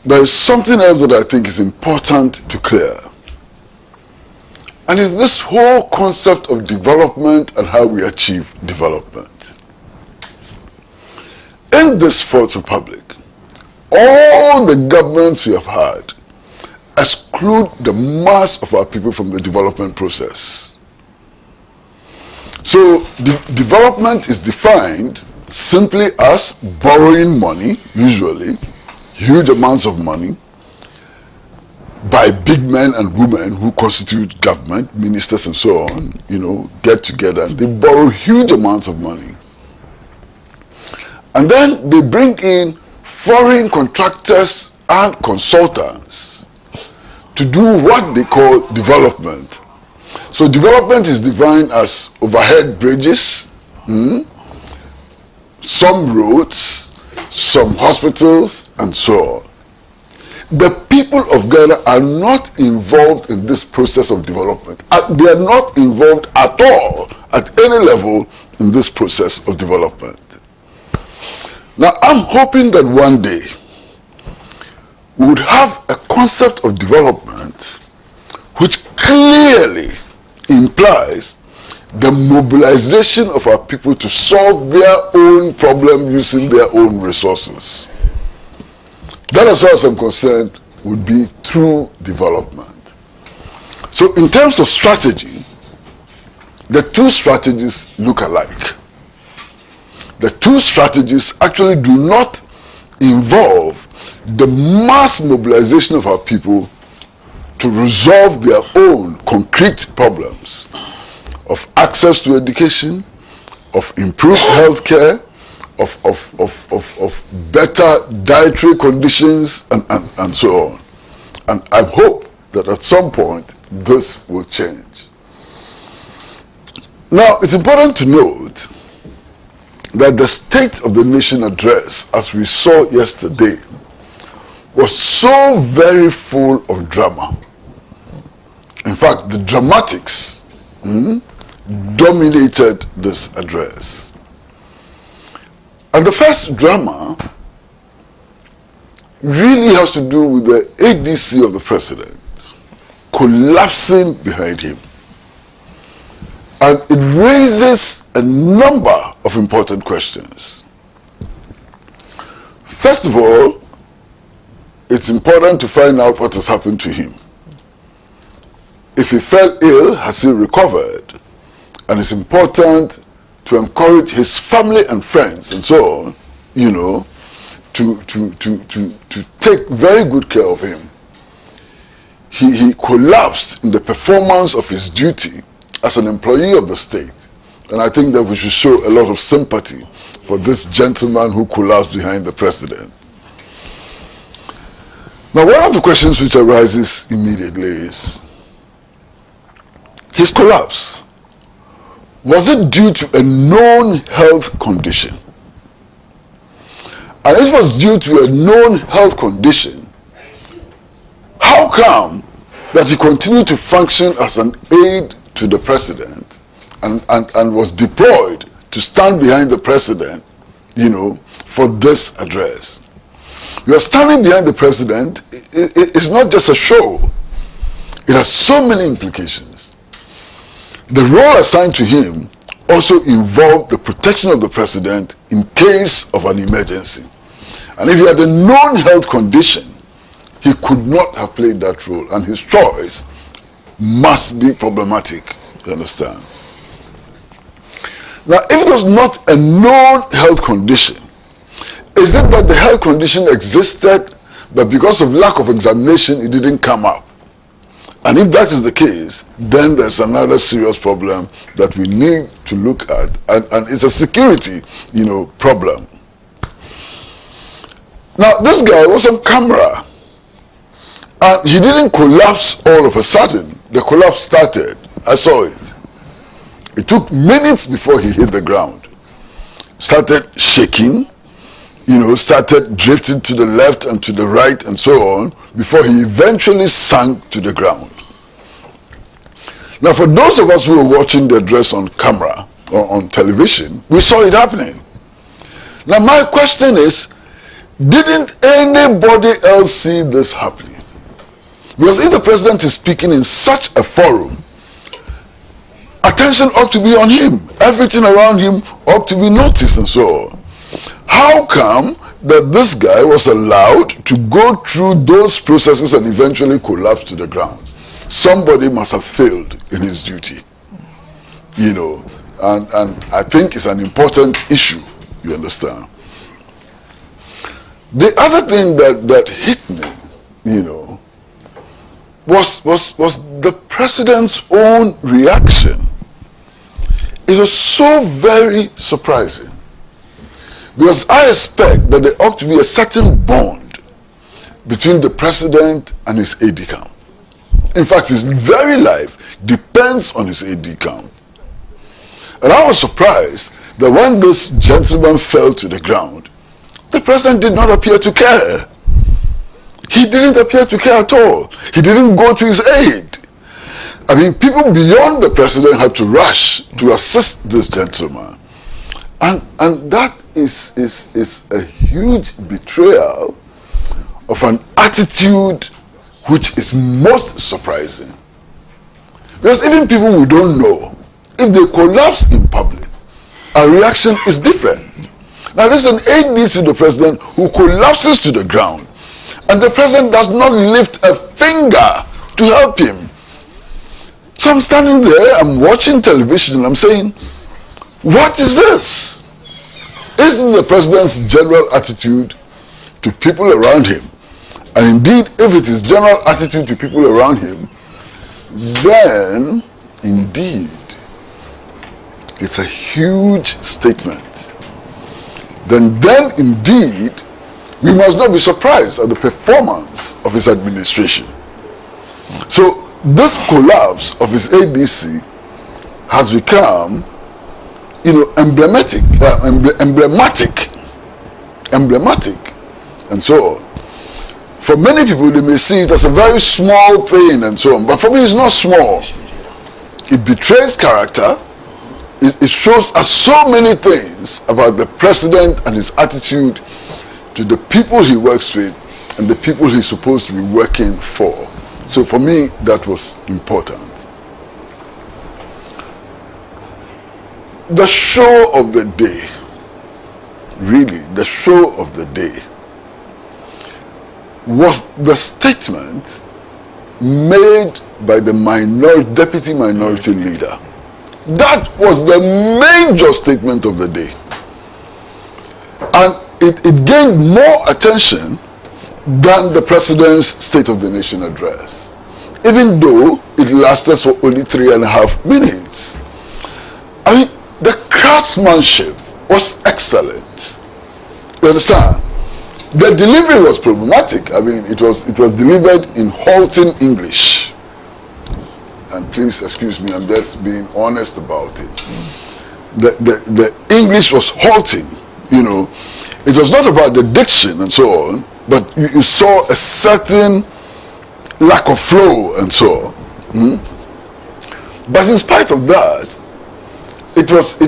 Speaker 14: there is something else that I think is important to clear. And it's this whole concept of development and how we achieve development. In this Fourth Republic, all the governments we have had exclude the mass of our people from the development process. So development is defined simply as borrowing money, usually huge amounts of money, by big men and women who constitute government, ministers and so on, get together and they borrow huge amounts of money. And then they bring in foreign contractors and consultants to do what they call development. So development is defined as overhead bridges, some roads, some hospitals, and so on. The people of Ghana are not involved in this process of development. They are not involved at all, at any level, in this process of development. Now, I'm hoping that one day we would have a concept of development which clearly implies the mobilization of our people to solve their own problem using their own resources. That, as far as I'm concerned, would be true development. So in terms of strategy, the two strategies look alike. The two strategies actually do not involve the mass mobilization of our people to resolve their own concrete problems of access to education, of improved health care, of better dietary conditions, and so on. And I hope that at some point this will change. Now, it's important to note that the State of the Nation address, as we saw yesterday, was so very full of drama. In fact, the dramatics dominated this address. And the first drama really has to do with the ADC of the president collapsing behind him. And it raises a number of important questions. First of all, it's important to find out what has happened to him. If he fell ill, has he recovered? And it's important to encourage his family and friends and so on, you know, to take very good care of him. He collapsed in the performance of his duty as an employee of the state. And I think that we should show a lot of sympathy for this gentleman who collapsed behind the president. Now, one of the questions which arises immediately is, his collapse, was it due to a known health condition? And if it was due to a known health condition, how come that he continued to function as an aide to the president and was deployed to stand behind the president, you know, for this address? You are standing behind the president. It's not just a show. It has so many implications. The role assigned to him also involved the protection of the president in case of an emergency. And if he had a known health condition, he could not have played that role, and his choice must be problematic, you understand? Now, if it was not a known health condition, is it that the health condition existed, but because of lack of examination, it didn't come up? And if that is the case, then there's another serious problem that we need to look at, and it's a security, you know, problem. Now, this guy was on camera, and he didn't collapse all of a sudden. The collapse started. I saw it. It took minutes before he hit the ground. Started shaking, you know, started drifting to the left and to the right and so on, before he eventually sank to the ground. Now, for those of us who were watching the address on camera or on television, we saw it happening. Now, my question is, didn't anybody else see this happening? Because if the president is speaking in such a forum, attention ought to be on him. Everything around him ought to be noticed and so on. How come that this guy was allowed to go through those processes and eventually collapse to the ground? Somebody must have failed in his duty, you know, and I think it's an important issue, you understand. The other thing that hit me, you know, was the president's own reaction. It was so very surprising. Because I expect that there ought to be a certain bond between the president and his aide-de-camp. In fact, his very life depends on his aide-de-camp. And I was surprised that when this gentleman fell to the ground, the president did not appear to care. He didn't appear to care at all. He didn't go to his aid. I mean, people beyond the president had to rush to assist this gentleman. And that is a huge betrayal of an attitude which is most surprising. Because even people we don't know, if they collapse in public, our reaction is different. Now, there's an ADC to the president who collapses to the ground, and the president does not lift a finger to help him. So I'm standing there, I'm watching television, and I'm saying, what is this? Isn't the president's general attitude to people around him? And indeed, if it is general attitude to people around him, then indeed, it's a huge statement. Then indeed, we must not be surprised at the performance of his administration. So this collapse of his ADC has become, you know, emblematic, and so on. For many people, they may see it as a very small thing and so on, but for me, it's not small. It betrays character. It shows us so many things about the president and his attitude to the people he works with and the people he's supposed to be working for. So for me, that was important. The show of the day, really, the show of the day, was the statement made by the deputy minority leader, That was the major statement of the day. And it gained more attention than the president's State of the Nation address, even though it lasted for only 3.5 minutes. I mean, the craftsmanship was excellent. You understand? The delivery was problematic. I mean, it was delivered in halting English. And please excuse me, I'm just being honest about it. The English was halting, you know. It was not about the diction and so on, but you saw a certain lack of flow and so on. But in spite of that, it was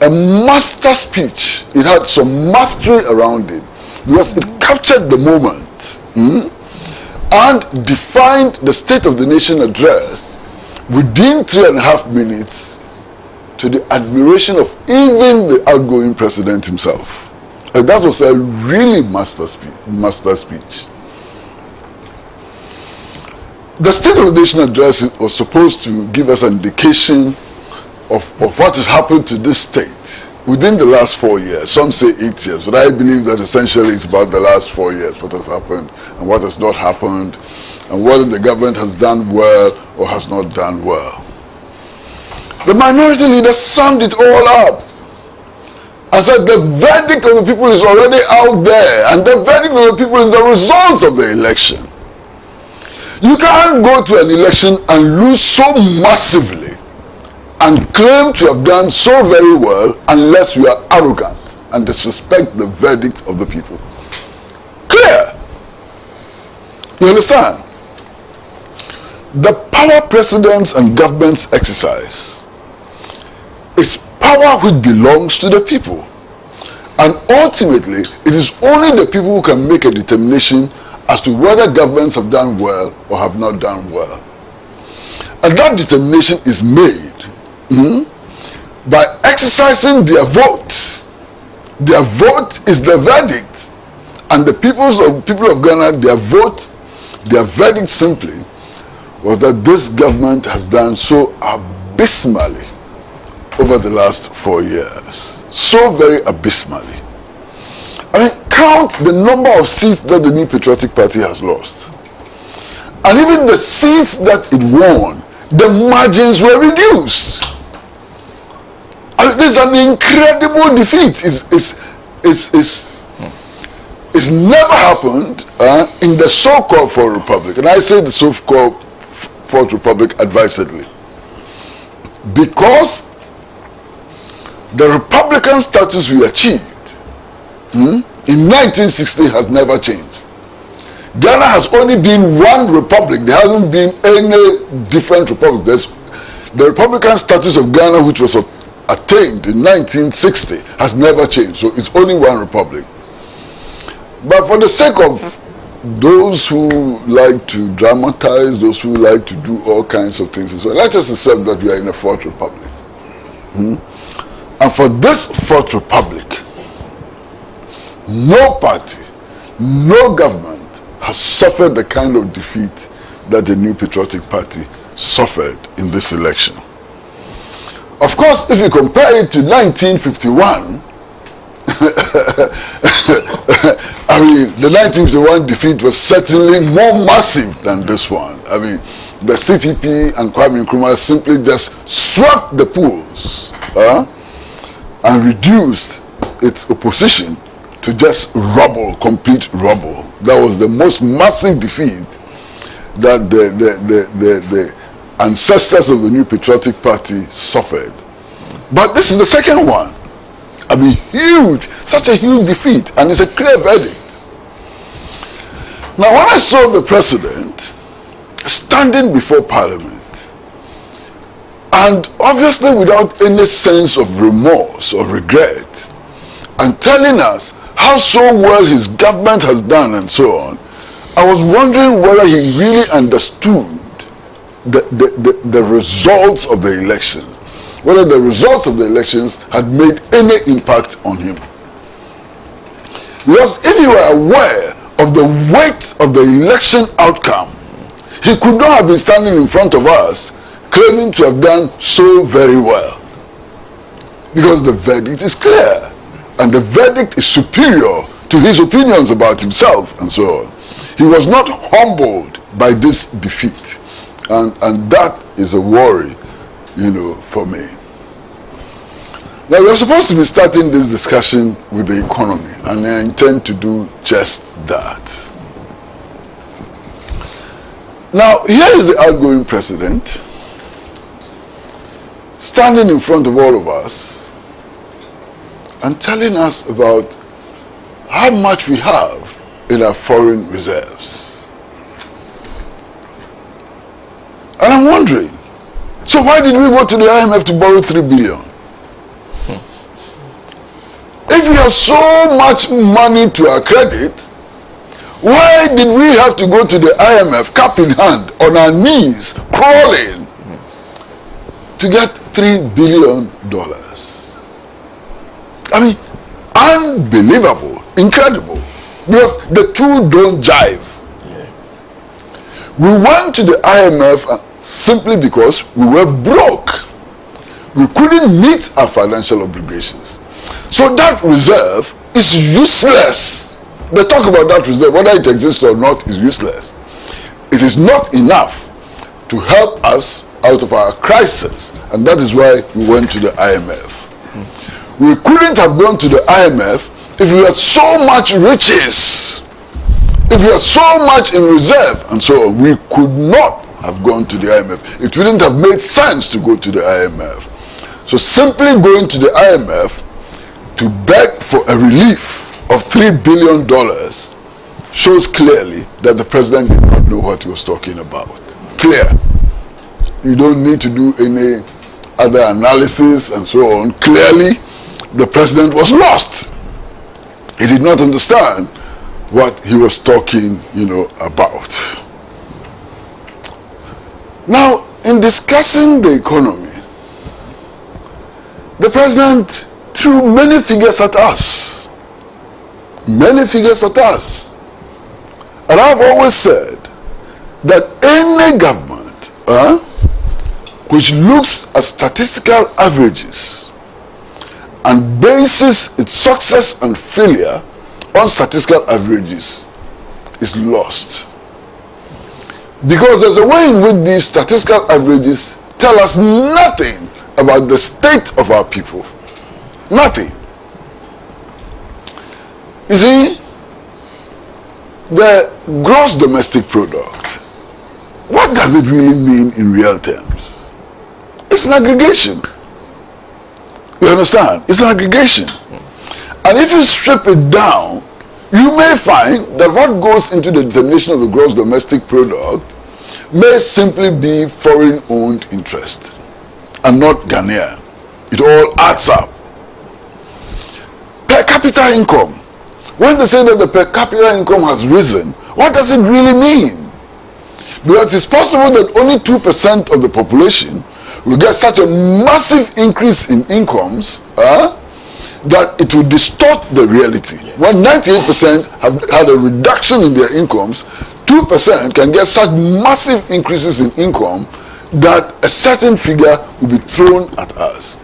Speaker 14: a master speech. It had some mastery around it because it captured the moment and defined the State of the Nation address within 3.5 minutes, to the admiration of even the outgoing president himself. And that was a really master speech. The State of the Nation address was supposed to give us an indication of what has happened to this state within the last 4 years. Some say 8 years, but I believe that essentially it's about the last 4 years, what has happened and what has not happened, and whether the government has done well or has not done well. The minority leader summed it all up. I said the verdict of the people is already out there, and the verdict of the people is the results of the election. You can't go to an election and lose so massively and claim to have done so very well unless you are arrogant and disrespect the verdict of the people. Clear? You understand? The power presidents and governments exercise is power which belongs to the people. And ultimately, it is only the people who can make a determination as to whether governments have done well or have not done well. And that determination is made by exercising their vote. Their vote is the verdict. And the people of Ghana, their vote, their verdict simply was that this government has done so abysmally over the last 4 years. So very abysmally. I mean, count the number of seats that the New Patriotic Party has lost. And even the seats that it won, the margins were reduced. I mean, this is an incredible defeat. It's never happened in the so-called Fourth Republic. And I say the so-called Fourth Republic advisedly. Because the Republican status we achieved in 1960 has never changed. Ghana has only been one republic. There hasn't been any different republic. The Republican status of Ghana, which was attained in 1960, has never changed. So it's only one republic. But for the sake of those who like to dramatize, those who like to do all kinds of things, so let us accept that we are in a Fourth Republic. And for this Fourth Republic, no party, no government has suffered the kind of defeat that the New Patriotic Party suffered in this election. Of course, if you compare it to 1951, I mean, the 1951 defeat was certainly more massive than this one. I mean, the CPP and Kwame Nkrumah simply just swept the polls and reduced its opposition to just rubble, complete rubble. That was the most massive defeat that the ancestors of the New Patriotic Party suffered. But this is the second one. I mean, huge, such a huge defeat, and it's a clear verdict. Now, when I saw the president standing before Parliament, and obviously without any sense of remorse or regret, and telling us how so well his government has done and so on, I was wondering whether he really understood the results of the elections, whether the results of the elections had made any impact on him. Because if he were aware of the weight of the election outcome, he could not have been standing in front of us claiming to have done so very well. Because the verdict is clear, and the verdict is superior to his opinions about himself and so on. He was not humbled by this defeat, and that is a worry, for me. Now, we're supposed to be starting this discussion with the economy, and I intend to do just that. Now, here is the outgoing president standing in front of all of us and telling us about how much we have in our foreign reserves. And I'm wondering, so why did we go to the IMF to borrow 3 billion? If we have so much money to our credit, why did we have to go to the IMF cap in hand, on our knees, crawling, to get $3 billion? I mean, unbelievable, incredible, because the two don't jive. We went to the IMF simply because we were broke. We couldn't meet our financial obligations. So that reserve is useless. The talk about that reserve, whether it exists or not, is useless. It is not enough to help us out of our crisis, and that is why we went to the IMF. We couldn't have gone to the IMF if we had so much riches, if we had so much in reserve, and so on. We could not have gone to the IMF. It wouldn't have made sense to go to the IMF. So simply going to the IMF to beg for a relief of $3 billion shows clearly that the president did not know what he was talking about. Clear. You don't need to do any other analysis and so on. Clearly, the president was lost. He did not understand what he was talking, about. Now, in discussing the economy, the president threw many figures at us. Many figures at us. And I've always said that any government which looks at statistical averages and bases its success and failure on statistical averages is lost. Because there's a way in which these statistical averages tell us nothing about the state of our people. Nothing. You see, the gross domestic product, what does it really mean in real terms? It's an aggregation. You understand? It's an aggregation. And if you strip it down, you may find that what goes into the determination of the gross domestic product may simply be foreign-owned interest and not Ghanaian. It all adds up. Per capita income. When they say that the per capita income has risen, what does it really mean? Because it's possible that only 2% of the population will get such a massive increase in incomes that it will distort the reality. When 98% have had a reduction in their incomes, 2% can get such massive increases in income that a certain figure will be thrown at us.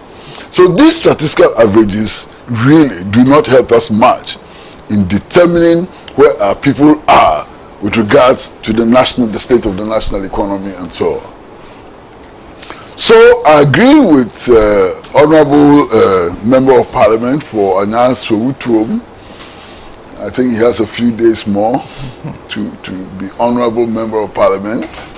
Speaker 14: So these statistical averages really do not help us much in determining where our people are with regards to the state of the national economy and so on. So I agree with Honorable Member of Parliament for Anas Sowutuom. I think he has a few days more to be Honorable Member of Parliament.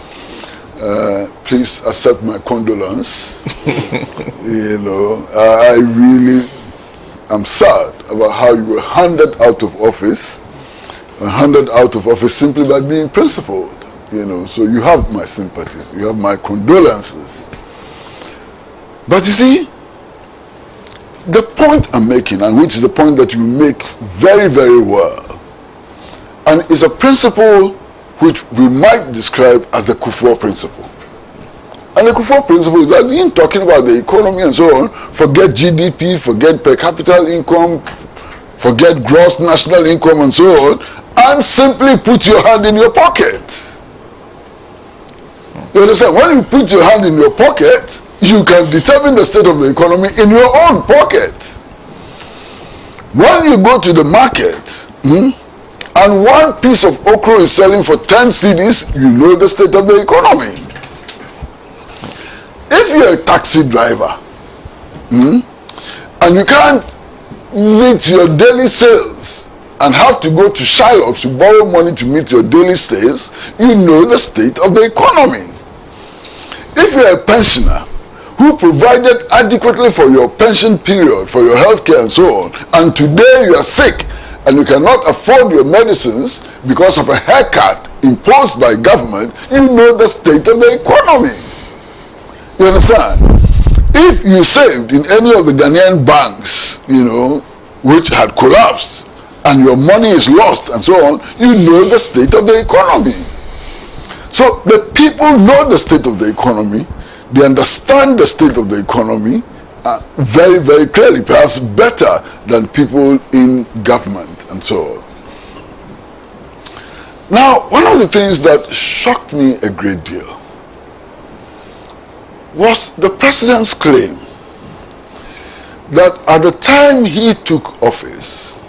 Speaker 14: Please accept my condolence. I really am sad about how you were handed out of office, simply by being principled. So you have my sympathies, you have my condolences. But you see, the point I'm making, and which is a point that you make very, very well, and is a principle which we might describe as the Kufuor principle. And the Kufuor principle is that in talking about the economy and so on, forget GDP, forget per capita income, forget gross national income and so on, and simply put your hand in your pocket. You understand? When you put your hand in your pocket, you can determine the state of the economy in your own pocket. When you go to the market, and one piece of okra is selling for 10 cedis, you know the state of the economy. If you're a taxi driver, and you can't meet your daily sales and have to go to Shylock to borrow money to meet your daily sales, you know the state of the economy. If you're a pensioner who provided adequately for your pension period, for your health care and so on, and today you are sick and you cannot afford your medicines because of a haircut imposed by government, you know the state of the economy. You understand? If you saved in any of the Ghanaian banks, which had collapsed, and your money is lost and so on, you know the state of the economy. So the people know the state of the economy, they understand the state of the economy very, very clearly, perhaps better than people in government and so on. Now, one of the things that shocked me a great deal was the president's claim that at the time he took office,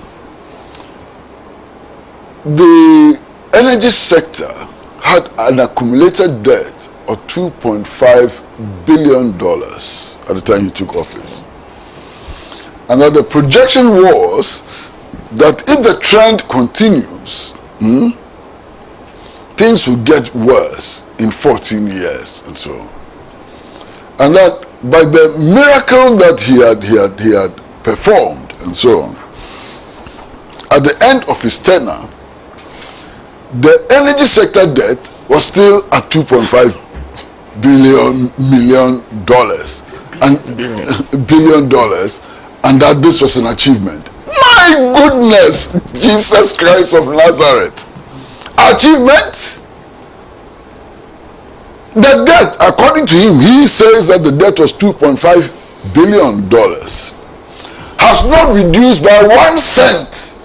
Speaker 14: the energy sector had an accumulated debt of $2.5 billion at the time he took office. And that the projection was that if the trend continues, things will get worse in 14 years and so on. And that by the miracle that he had performed and so on, at the end of his tenure, the energy sector debt was still at $2.5 billion and that this was an achievement. My goodness, Jesus Christ of Nazareth. Achievement? The debt, according to him, he says that the debt was $2.5 billion, has not reduced by 1 cent.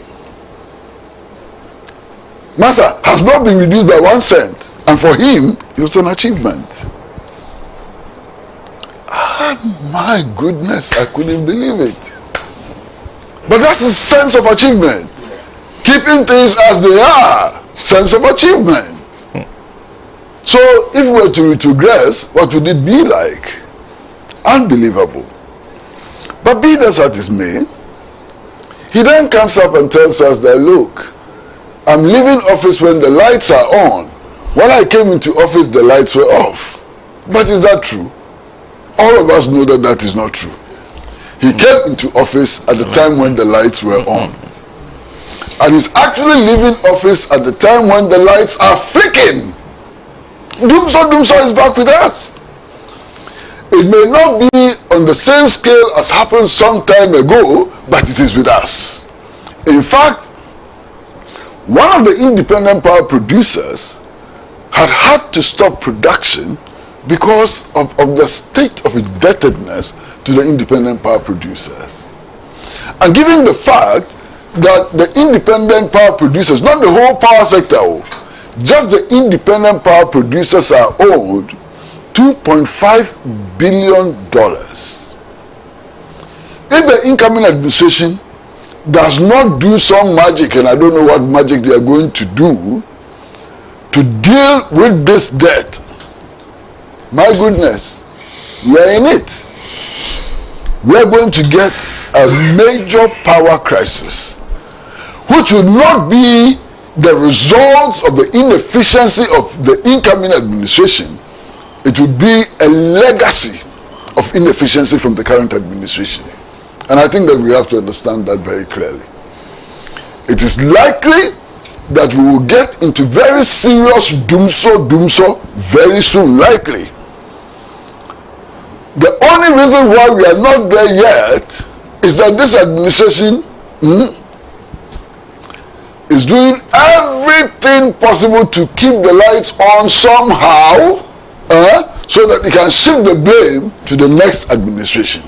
Speaker 14: Master, has not been reduced by 1 cent. And for him, it was an achievement. My goodness, I couldn't believe it. But that's a sense of achievement. Keeping things as they are, sense of achievement. So if we were to retrogress, what would it be like? Unbelievable. But be that as it may, he then comes up and tells us that, look, I'm leaving office when the lights are on. When I came into office, the lights were off. But is that true? All of us know that that is not true. He came into office at the time when the lights were on. And he's actually leaving office at the time when the lights are flicking. Dumso is back with us. It may not be on the same scale as happened some time ago, but it is with us. In fact, one of the independent power producers had to stop production because of the state of indebtedness to the independent power producers. And given the fact that the independent power producers, not the whole power sector, just the independent power producers are owed $2.5 billion. If the incoming administration does not do some magic, and I don't know what magic they are going to do, to deal with this debt, my goodness, we are in it. We are going to get a major power crisis, which will not be the results of the inefficiency of the incoming administration. It will be a legacy of inefficiency from the current administration. And I think that we have to understand that very clearly. It is likely that we will get into very serious doomso very soon, likely. The only reason why we are not there yet is that this administration is doing everything possible to keep the lights on somehow, so that they can shift the blame to the next administration.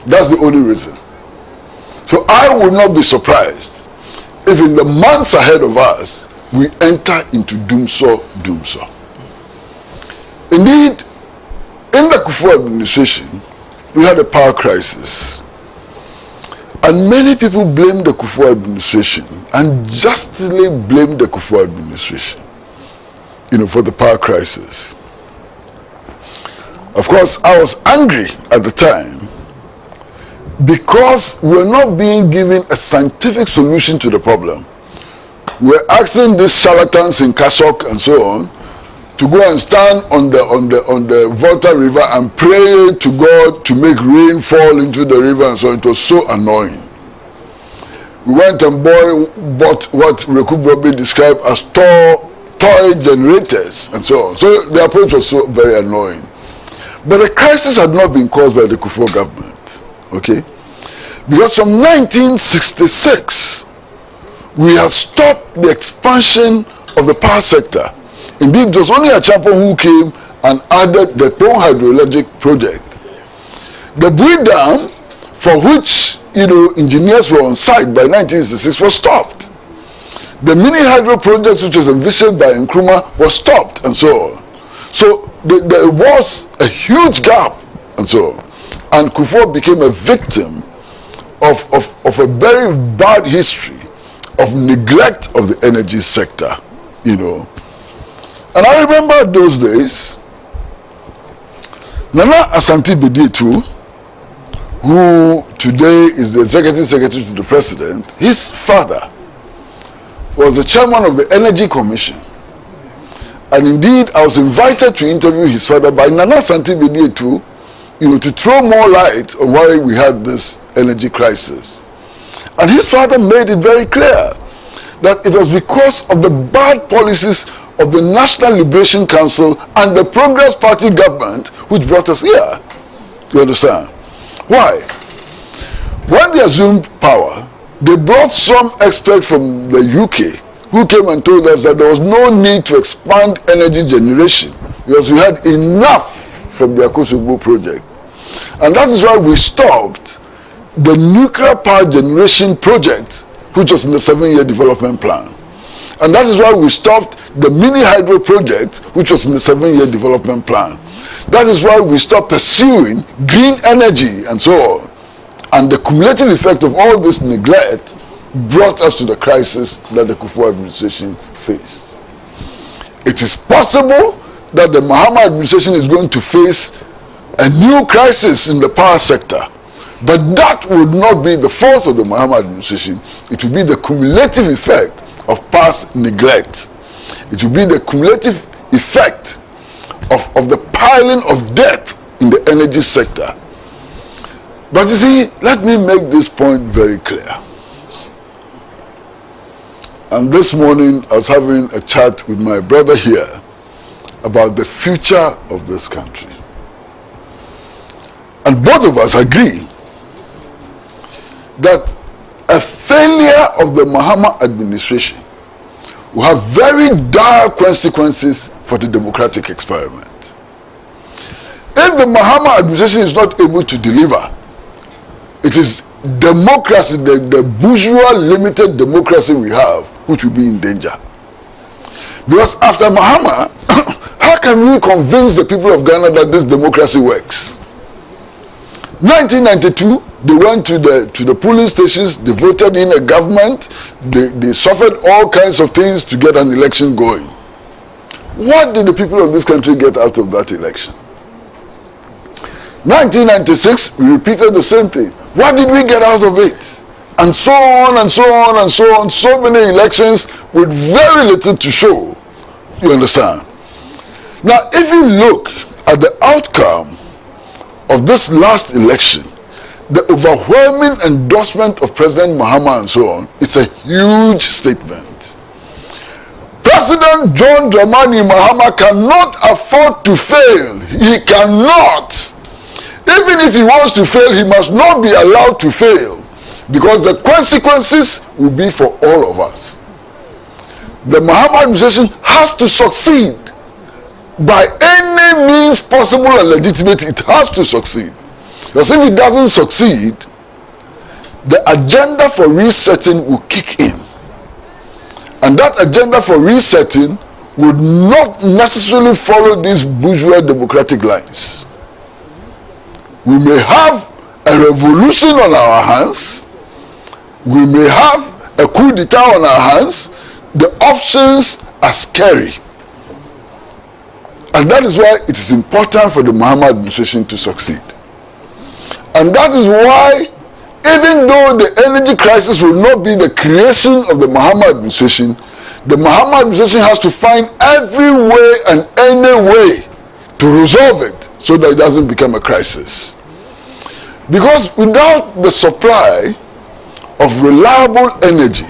Speaker 14: That's the only reason. So I would not be surprised if in the months ahead of us, we enter into doomso. Indeed, in the Kufuor administration, we had a power crisis. And many people blame the Kufuor administration, and justly blame the Kufuor administration, for the power crisis. Of course, I was angry at the time because we were not being given a scientific solution to the problem. We were asking these charlatans in Kasok and so on to go and stand on the Volta River and pray to God to make rain fall into the river, and so it was so annoying. We went and bought what Reku Brobe described as toy generators and so on. So the approach was so very annoying. But the crisis had not been caused by the Kufuor government, okay? Because from 1966, we had stopped the expansion of the power sector. Indeed, it was only Achapo who came and added the Pong hydroelectric project. The Bui Dam, for which engineers were on site by 1966, was stopped. The mini hydro project, which was envisioned by Nkrumah, was stopped, and so on. So there was a huge gap, and so on. And Kufuor became a victim of a very bad history of neglect of the energy sector, And I remember those days, Nana Asante Bedietu, who today is the executive secretary to the president, his father was the chairman of the Energy Commission. And indeed, I was invited to interview his father by Nana Asante Bedietu, to throw more light on why we had this energy crisis. And his father made it very clear that it was because of the bad policies of the National Liberation Council and the Progress Party government which brought us here. You understand? Why? When they assumed power, they brought some expert from the UK who came and told us that there was no need to expand energy generation because we had enough from the Akosombo project. And that is why we stopped the nuclear power generation project, which was in the 7-year development plan. And that is why we stopped the mini hydro project, which was in the 7-year development plan. That is why we stopped pursuing green energy and so on. And the cumulative effect of all this neglect brought us to the crisis that the Kufuor administration faced. It is possible that the Mahama administration is going to face a new crisis in the power sector, but that would not be the fault of the Mahama administration. It will be the cumulative effect of past neglect. It will be the cumulative effect of the piling of debt in the energy sector. But you see, let me make this point very clear. And this morning I was having a chat with my brother here about the future of this country. And both of us agree that a failure of the Mahama administration will have very dire consequences for the democratic experiment. If the Mahama administration is not able to deliver, it is democracy, the bourgeois limited democracy we have, which will be in danger. Because after Mahama, how can we convince the people of Ghana that this democracy works? 1992, they went to the polling stations, they voted in a government, they suffered all kinds of things to get an election going. What did the people of this country get out of that election? 1996, we repeated the same thing. What did we get out of it? And so on and so on and so on, so many elections with very little to show. You understand? Now, if you look at the outcome of this last election, the overwhelming endorsement of President Mahama and so on, it's a huge statement. President John Dramani Mahama cannot afford to fail. He cannot. Even if he wants to fail, he must not be allowed to fail, because the consequences will be for all of us. The Mahama administration has to succeed. By any means possible and legitimate, it has to succeed. Because if it doesn't succeed, the agenda for resetting will kick in. And that agenda for resetting would not necessarily follow these bourgeois democratic lines. We may have a revolution on our hands. We may have a coup d'etat on our hands. The options are scary. And that is why it is important for the Mahama administration to succeed. And that is why, even though the energy crisis will not be the creation of the Mahama administration, the Mahama administration has to find every way and any way to resolve it so that it doesn't become a crisis. Because without the supply of reliable energy,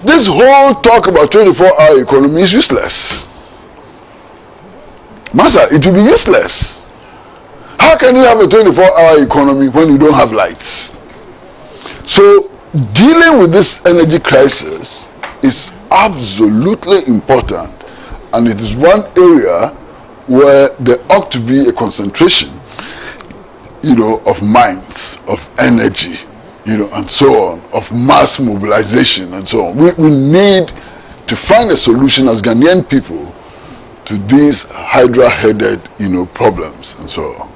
Speaker 14: this whole talk about 24-hour economy is useless. Master, it will be useless. How can you have a 24-hour economy when you don't have lights? So, dealing with this energy crisis is absolutely important, and it is one area where there ought to be a concentration, of minds, of energy, and so on, of mass mobilization and so on. We need to find a solution as Ghanaian people to these hydra-headed, problems and so on.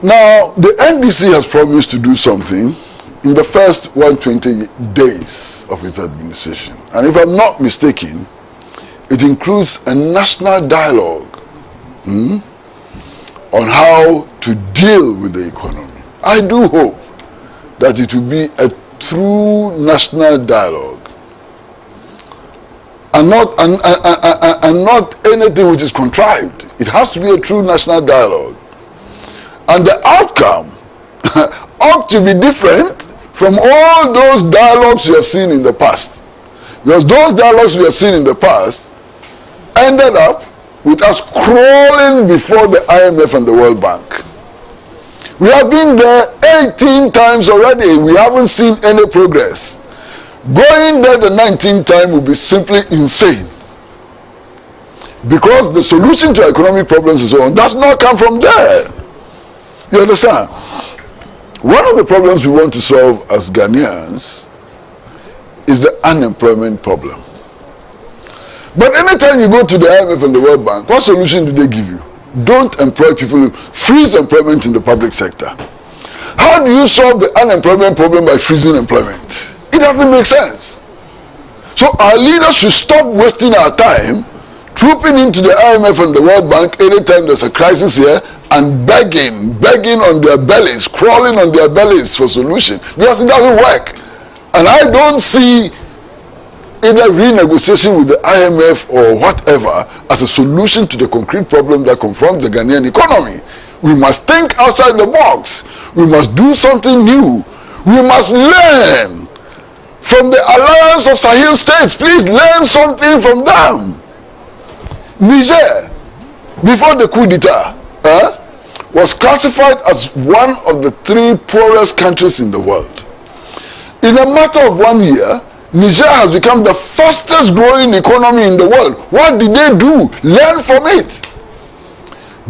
Speaker 14: Now, the NDC has promised to do something in the first 120 days of its administration. And if I'm not mistaken, it includes a national dialogue on how to deal with the economy. I do hope that it will be a true national dialogue and not anything which is contrived. It has to be a true national dialogue. And the outcome ought to be different from all those dialogues you have seen in the past. Because those dialogues we have seen in the past ended up with us crawling before the IMF and the World Bank. We have been there 18 times already. We haven't seen any progress. Going there the 19th time will be simply insane. Because the solution to economic problems and so on does not come from there. You understand? One of the problems we want to solve as Ghanaians is the unemployment problem. But anytime you go to the IMF and the World Bank, what solution do they give you? Don't employ people, freeze employment in the public sector. How do you solve the unemployment problem by freezing employment? It doesn't make sense. So our leaders should stop wasting our time trooping into the IMF and the World Bank anytime there's a crisis here and begging on their bellies, crawling on their bellies for solution, because it doesn't work. And I don't see either renegotiation with the IMF or whatever as a solution to the concrete problem that confronts the Ghanaian economy. We must think outside the box. We must do something new. We must learn from the alliance of Sahel states. Please learn something from them. Niger, before the coup d'etat, was classified as one of the 3 poorest countries in the world. In a matter of 1 year, Niger has become the fastest growing economy in the world. What did they do? Learn from it.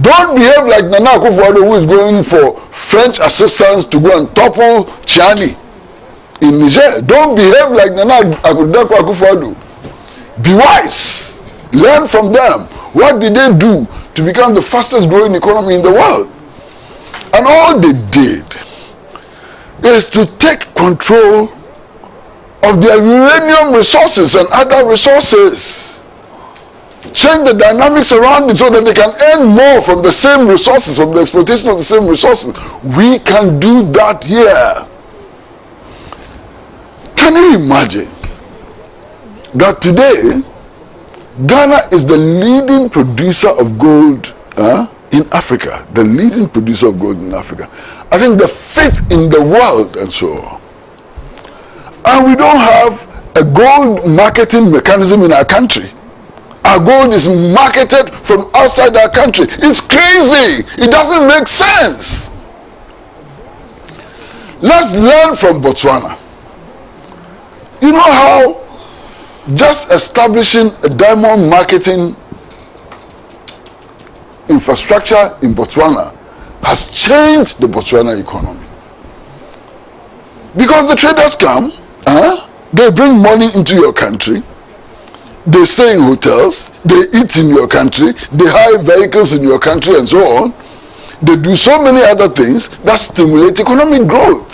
Speaker 14: Don't behave like Nana Akufo-Addo, who is going for French assistance to go and topple Chiani in Niger. Don't behave like Nana Akufo-Addo. Be wise. Learn from them. What did they do to become the fastest growing economy in the world? And all they did is to take control of their uranium resources and other resources. Change the dynamics around it so that they can earn more from the same resources, from the exploitation of the same resources. We can do that here. Can you imagine that today Ghana is the leading producer of gold in Africa? The leading producer of gold in Africa. I think the 5th in the world and so on. And we don't have a gold marketing mechanism in our country. Our gold is marketed from outside our country. It's crazy. It doesn't make sense. Let's learn from Botswana. You know how just establishing a diamond marketing infrastructure in Botswana has changed the Botswana economy. Because the traders come, they bring money into your country, They stay in hotels, they eat in your country, they hire vehicles in your country and so on. They do so many other things that stimulate economic growth.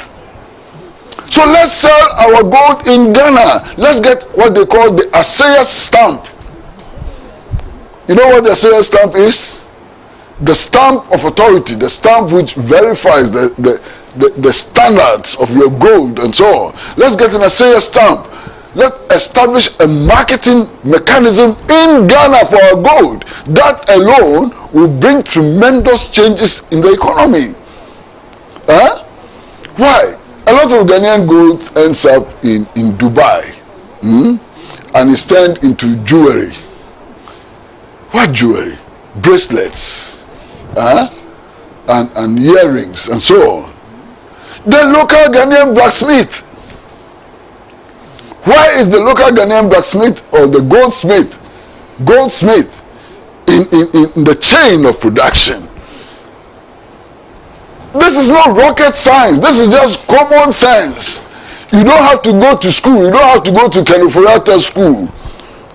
Speaker 14: So let's sell our gold in Ghana. Let's get what they call the ASEA stamp. You know what the ASEA stamp is? The stamp of authority, the stamp which verifies the standards of your gold and so on. Let's get an ASEA stamp. Let's establish a marketing mechanism in Ghana for our gold. That alone will bring tremendous changes in the economy. Why? A lot of Ghanaian gold ends up in Dubai and is turned into jewelry. What jewelry? Bracelets and earrings and so on. The local Ghanaian blacksmith. Why is the local Ghanaian blacksmith or the goldsmith in the chain of production? This is not rocket science. This is just common sense. You don't have to go to school. You don't have to go to Kenufurata school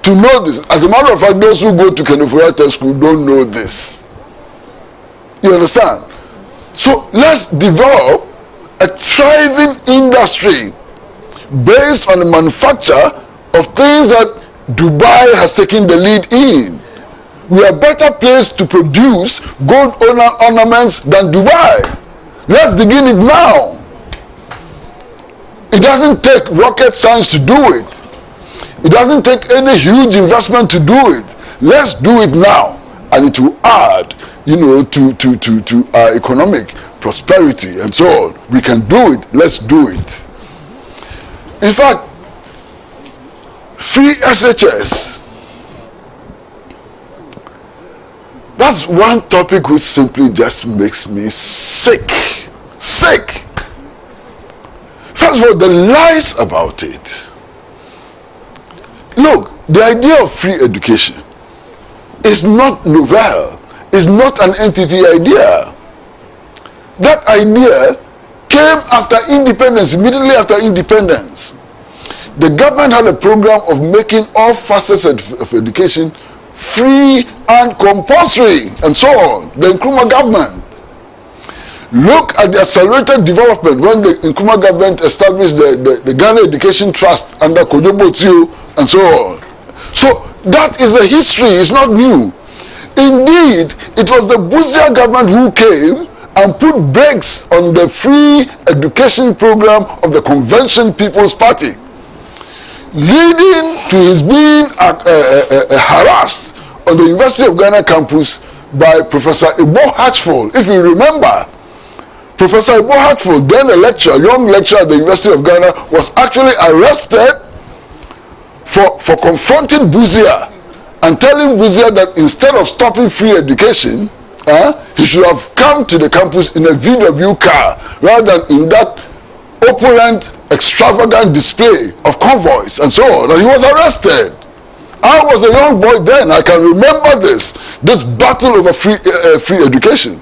Speaker 14: to know this. As a matter of fact, those who go to Kenufurata school don't know this. You understand? So let's develop a thriving industry based on the manufacture of things that Dubai has taken the lead in. We are better placed to produce gold ornaments than Dubai. Let's begin it now. It doesn't take rocket science to do it. It doesn't take any huge investment to do it. Let's do it now, and it will add, to our economic prosperity and so on. We can do it. Let's do it. In fact, free SHS, that's one topic which simply just makes me sick. Sick. First of all, the lies about it. Look, the idea of free education is not novel. It's not an NPP idea. That idea came after independence, immediately after independence. The government had a program of making all facets of education free and compulsory and so on. The Nkrumah government. Look at the accelerated development when the Nkrumah government established the Ghana Education Trust under Kojobo Tio and so on. So that is the history, it's not new. Indeed, it was the Buzia government who came and put brakes on the free education program of the Convention People's Party, leading to his being harassed on the University of Ghana campus by Professor Ibo Hatchful. If you remember, Professor Ibo Hatchful, then a young lecturer at the University of Ghana, was actually arrested for confronting Buzia and telling Buzia that instead of stopping free education, he should have come to the campus in a VW car rather than in that opulent, extravagant display of convoys and so on. And he was arrested. I was a young boy then. I can remember this battle over free education.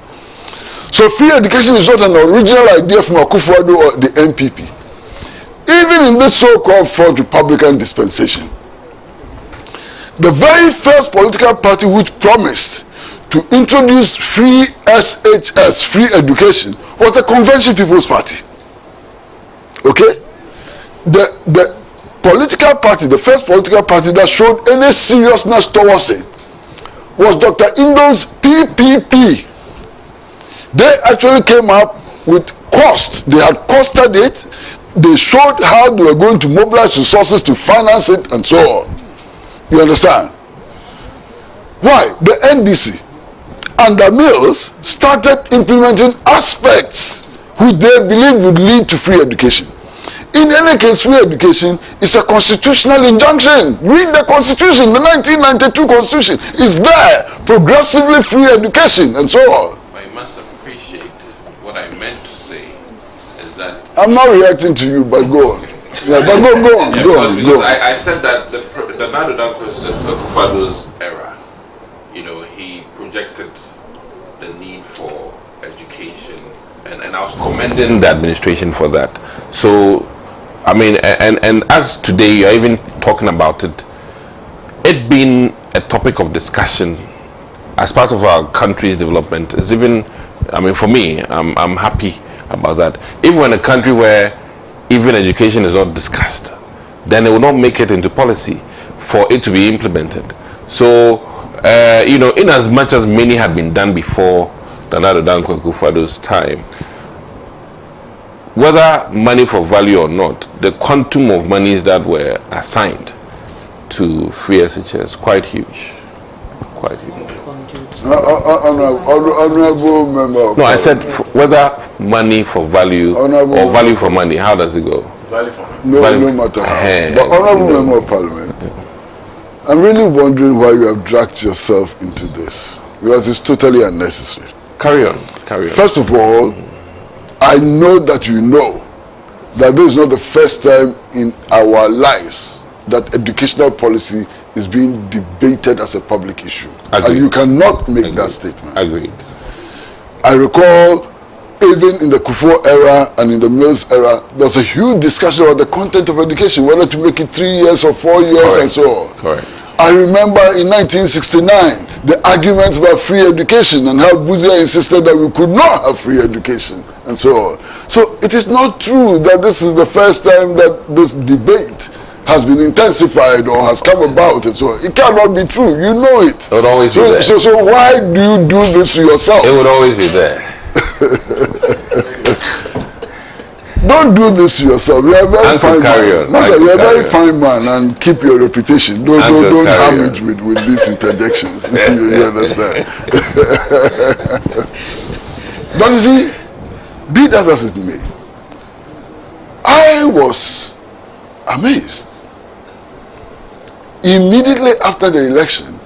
Speaker 14: So free education is not an original idea from Akufo-Addo or the NPP. Even in this so-called Fourth Republican dispensation, the very first political party which promised to introduce free SHS, free education, was the Convention People's Party. Okay? The political party, the first political party that showed any seriousness towards it was Dr. Indo's PPP. They actually came up with cost. They had costed it. They showed how they were going to mobilize resources to finance it and so on. You understand? Why? The NDC under Mills started implementing aspects which they believed would lead to free education. In any case, free education is a constitutional injunction. Read the Constitution, the 1992 Constitution. It's there. Progressively free education and so on.
Speaker 13: I must appreciate what I meant to say is that...
Speaker 14: I'm not reacting to you, but go on. Yeah, but go on.
Speaker 13: I said that the Nana Akufo-Addo's era, he projected the need for education, and I was commending the administration for that. So, I mean, and as today you're even talking about it, it being a topic of discussion as part of our country's development is even, I mean, for me, I'm happy about that. If we're in a country where even education is not discussed, then it will not make it into policy for it to be implemented. So, you know, in as much as many had been done before Nana Addo Dankwa Akufo-Addo's time, whether money for value or not, the quantum of monies that were assigned to free SHS quite huge. Quite huge.
Speaker 14: Honorable member.
Speaker 13: No, I said whether money for value or value for money. How does it go?
Speaker 14: Value for money. No matter how. But honorable member of parliament, I'm really wondering why you have dragged yourself into this, because it's totally unnecessary.
Speaker 13: Carry on. Carry on.
Speaker 14: First of all, I know that you know that this is not the first time in our lives that educational policy is being debated as a public issue. Agreed. And you cannot make that statement.
Speaker 13: Agreed.
Speaker 14: I recall even in the Kufuor era and in the Mills era, there was a huge discussion about the content of education, whether to make it 3 years or 4 years. Correct. And so on.
Speaker 13: Correct.
Speaker 14: I remember in 1969, the arguments about free education and how Buzia insisted that we could not have free education and so on. So it is not true that this is the first time that this debate has been intensified or has come about and so on. It cannot be true. You know it.
Speaker 13: It would always be there.
Speaker 14: So why do you do this to yourself?
Speaker 13: It would always be there.
Speaker 14: Don't do this to yourself. You are a very fine man. Master, you are a very fine man, and keep your reputation. Don't harm it with these interjections. You understand? But you see, be that as it may, I was amazed immediately after the election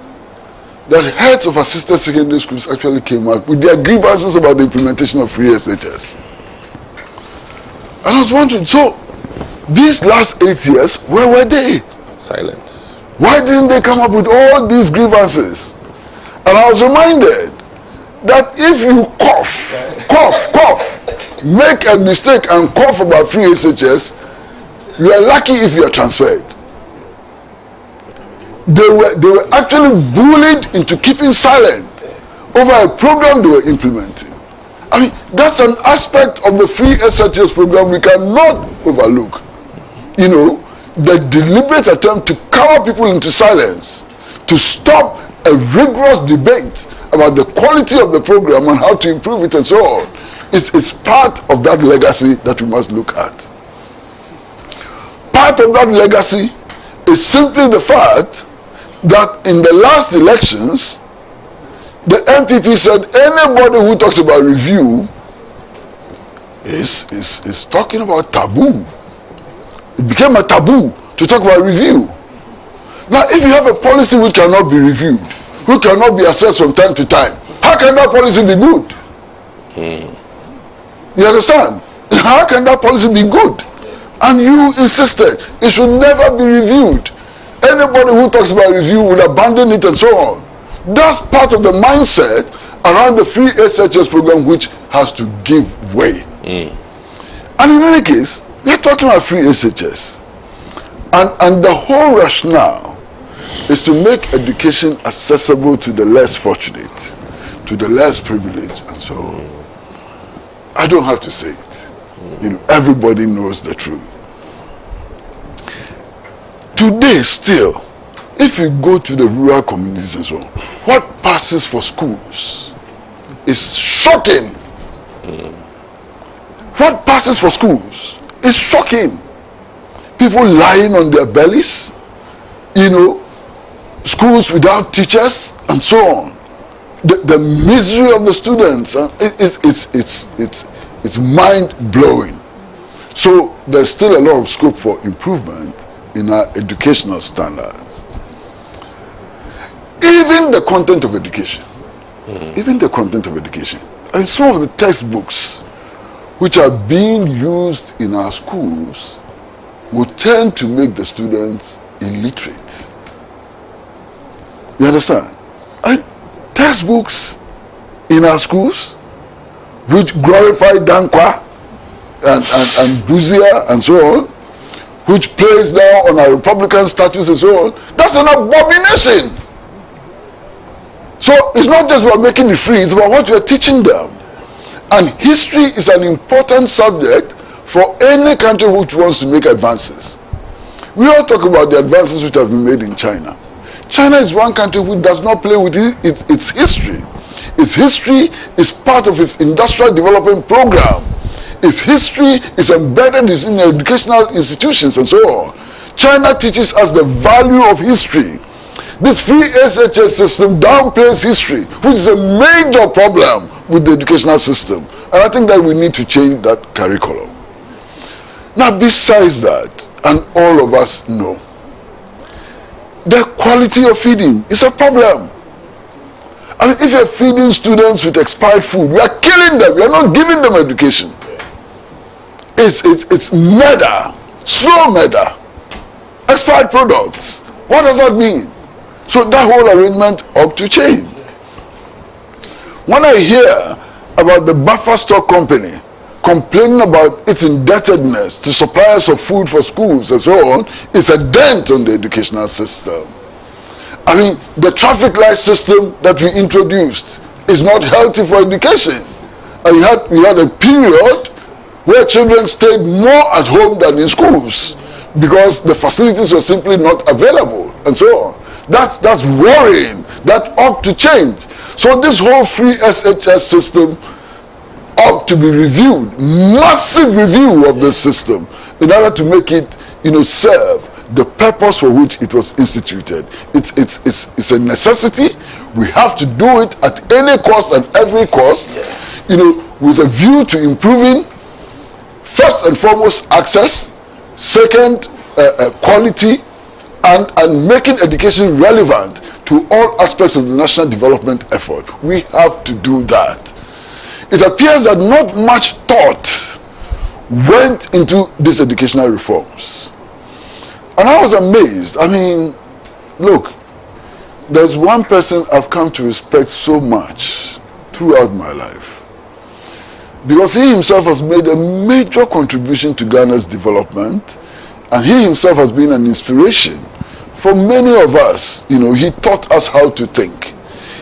Speaker 14: that heads of assisted secondary schools actually came out with their grievances about the implementation of free SHS. And I was wondering, so these last 8 years, where were they?
Speaker 13: Silence.
Speaker 14: Why didn't they come up with all these grievances? And I was reminded that if you cough, make a mistake and cough about free SHS, you are lucky if you are transferred. They were actually bullied into keeping silent over a program they were implementing. I mean, that's an aspect of the free SHS program we cannot overlook. You know, the deliberate attempt to cower people into silence, to stop a rigorous debate about the quality of the program and how to improve it and so on. It's part of that legacy that we must look at. Part of that legacy is simply the fact that in the last elections, the MPP said anybody who talks about review is talking about taboo. It became a taboo to talk about review. Now, if you have a policy which cannot be reviewed, which cannot be assessed from time to time, how can that policy be good? You understand? How can that policy be good? And you insisted it should never be reviewed. Anybody who talks about review will abandon it and so on. That's part of the mindset around the free SHS program, which has to give way. And in any case, we're talking about free SHS. And the whole rationale is to make education accessible to the less fortunate, to the less privileged, and so on. I don't have to say it. You know, everybody knows the truth. Today, still, if you go to the rural communities and so on, what passes for schools is shocking. What passes for schools is shocking. People lying on their bellies, you know, schools without teachers, and so on. The misery of the students, it's mind-blowing. So there's still a lot of scope for improvement in our educational standards. Even the content of education. Even the content of education. And some of the textbooks which are being used in our schools will tend to make the students illiterate. You understand? Textbooks in our schools which glorify Dankwa and Buzia and so on, which plays down on our Republican status and so on, that's an abomination. So it's not just about making it free, it's about what we are teaching them. And history is an important subject for any country which wants to make advances. We all talk about the advances which have been made in China. China is one country which does not play with its history. Its history is part of its industrial development program. Its history is embedded in educational institutions and so on. China teaches us the value of history. This free SHS system downplays history, which is a major problem with the educational system. And I think that we need to change that curriculum. Now, besides that, and all of us know, the quality of feeding is a problem. I mean, if you're feeding students with expired food, we are killing them. We are not giving them education. It's murder, slow murder, expired products. What does that mean? So that whole arrangement ought to change. When I hear about the buffer stock company complaining about its indebtedness to suppliers of food for schools and so on, it's a dent on the educational system. I mean, the traffic light system that we introduced is not healthy for education. And we had a period where children stayed more at home than in schools because the facilities were simply not available and so on. That's worrying. That ought to change. So this whole free SHS system ought to be reviewed. Massive review of the system in order to make it, serve the purpose for which it was instituted. It's a necessity. We have to do it at any cost and every cost, with a view to improving, first and foremost, access, second, quality, and making education relevant to all aspects of the national development effort. We have to do that. It appears that not much thought went into these educational reforms. And I was amazed. I mean, look, there's one person I've come to respect so much throughout my life, because he himself has made a major contribution to Ghana's development, and he himself has been an inspiration for many of us. He taught us how to think.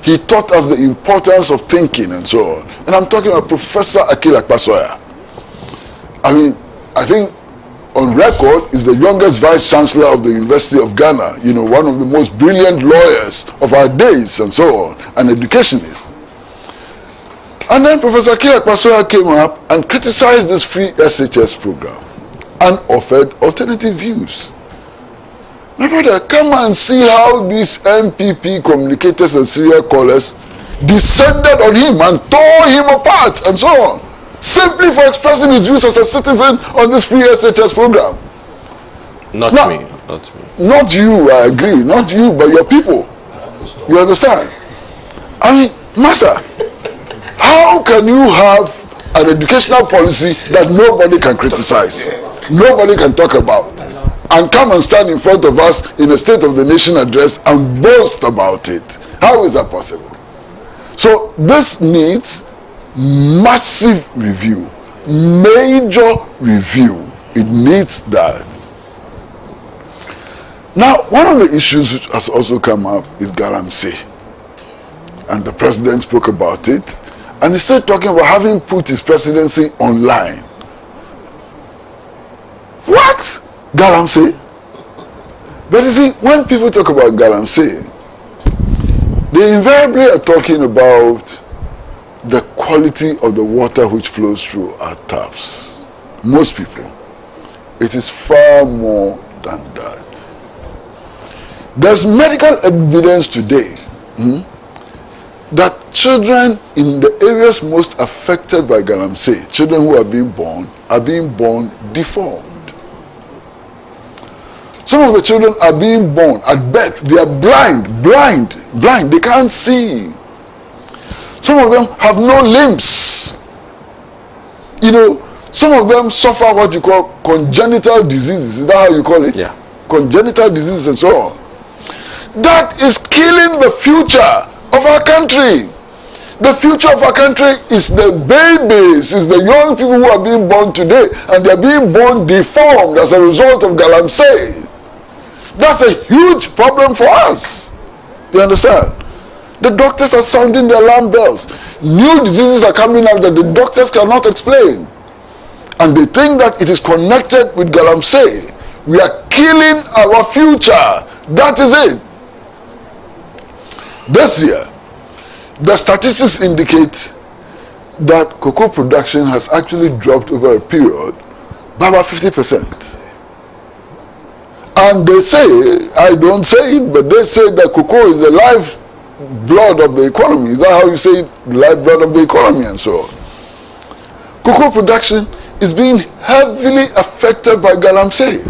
Speaker 14: He taught us the importance of thinking and so on. And I'm talking about Professor Akil Akpasoya. I mean, I think on record is the youngest vice chancellor of the University of Ghana, one of the most brilliant lawyers of our days and so on, an educationist. And then Professor Akil Akpasoya came up and criticized this free SHS program and offered alternative views. My brother, come and see how these MPP communicators and serial callers descended on him and tore him apart and so on, simply for expressing his views as a citizen on this free SHS program.
Speaker 13: Not me.
Speaker 14: Not you, I agree. Not you, but your people. You understand? I mean, Master, how can you have an educational policy that nobody can criticize, nobody can talk about, and come and stand in front of us in a State of the Nation address and boast about it? How is that possible? So this needs massive review, major review. It needs that. Now, one of the issues which has also come up is Galamsey. And the president spoke about it. And he started talking about having put his presidency online. What? Galamsey? But you see, when people talk about Galamsey, they invariably are talking about the quality of the water which flows through our taps. Most people. It is far more than that. There's medical evidence today that children in the areas most affected by Galamsey, children who are being born deformed. Some of the children are being born at birth. They are blind. They can't see. Some of them have no limbs. Some of them suffer what you call congenital diseases. Is that how you call it?
Speaker 13: Yeah.
Speaker 14: Congenital diseases and so on. That is killing the future of our country. The future of our country is the babies, is the young people who are being born today, and they are being born deformed as a result of galamsey. That's a huge problem for us. You understand? The doctors are sounding the alarm bells. New diseases are coming out that the doctors cannot explain. And they think that it is connected with galamsey. We are killing our future. That is it. This year, the statistics indicate that cocoa production has actually dropped over a period by about 50%. And they say, I don't say it, but they say that cocoa is the lifeblood of the economy. Is that how you say it? The lifeblood of the economy and so on. Cocoa production is being heavily affected by galamsey.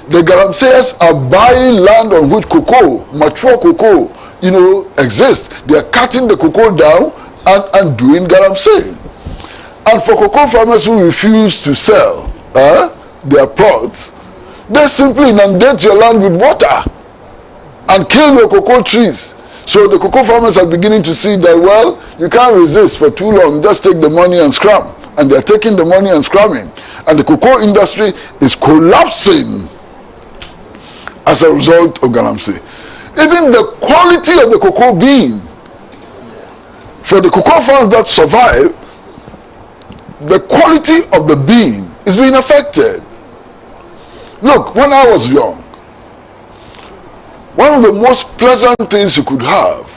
Speaker 14: The galamseyers are buying land on which cocoa, mature cocoa, exists. They are cutting the cocoa down and doing galamsey. And for cocoa farmers who refuse to sell their plots, they simply inundate your land with water and kill your cocoa trees. So the cocoa farmers are beginning to see that, well, you can't resist for too long, just take the money and scram. And they're taking the money and scramming. And the cocoa industry is collapsing as a result of galamsey. Even the quality of the cocoa bean, for the cocoa farms that survive, the quality of the bean is being affected. Look, when I was young, one of the most pleasant things you could have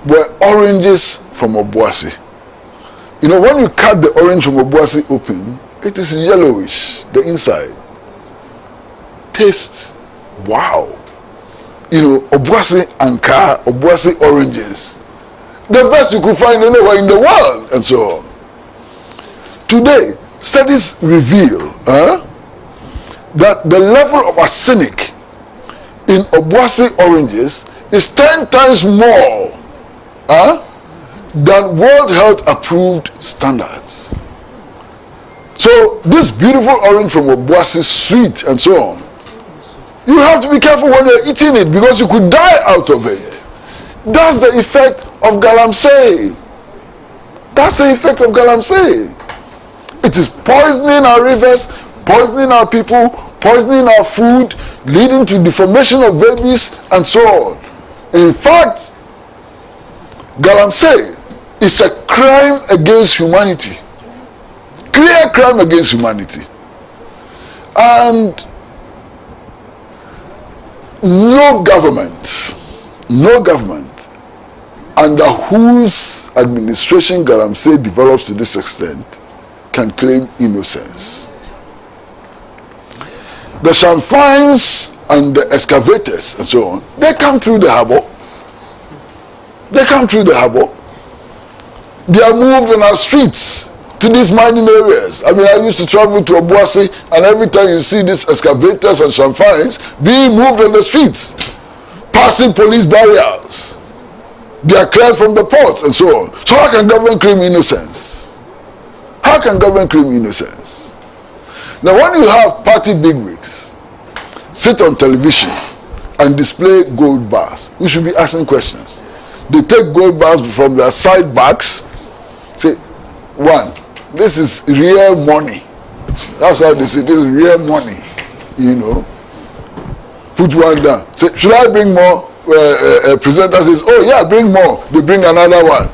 Speaker 14: were oranges from Obuasi. When you cut the orange from Obuasi open, it is yellowish, the inside. Taste, wow. Obuasi Anka, Obuasi oranges. The best you could find anywhere in the world, and so on. Today, studies reveal that the level of arsenic in Obuasi oranges is 10 times more than World Health approved standards. So this beautiful orange from Obuasi, sweet and so on, you have to be careful when you're eating it because you could die out of it. That's the effect of galamsey. That's the effect of galamsey. It is poisoning our rivers, poisoning our people, poisoning our food, leading to deformation of babies and so on. In fact, galamsey is a crime against humanity. Clear crime against humanity. And no government under whose administration galamsey develops to this extent can claim innocence. The Shamfines and the excavators and so on, they come through the harbor. They come through the harbor. They are moved on our streets to these mining areas. I used to travel to Obuasi, and every time you see these excavators and Shamfines being moved on the streets, passing police barriers. They are cleared from the ports and so on. So how can government claim innocence? How can government claim innocence? Now when you have party bigwigs sit on television and display gold bars, we should be asking questions. They take gold bars from their side bags, say, one, this is real money. That's how they say, this is real money. Put one down. Say, should I bring more? Presenter says, oh yeah, bring more. They bring another one.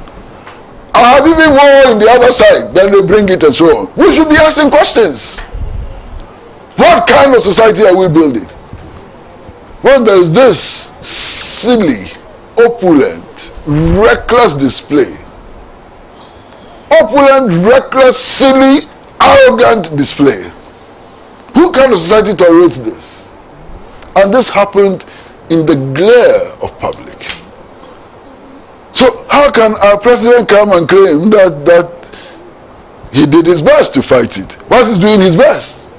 Speaker 14: I have even more in the other side. Then they bring it and so on. We should be asking questions. What kind of society are we building? When there is this silly, opulent, reckless display. Opulent, reckless, silly, arrogant display. Who kind of society tolerates this? And this happened in the glare of public. So how can our president come and claim that he did his best to fight it? What is doing his best?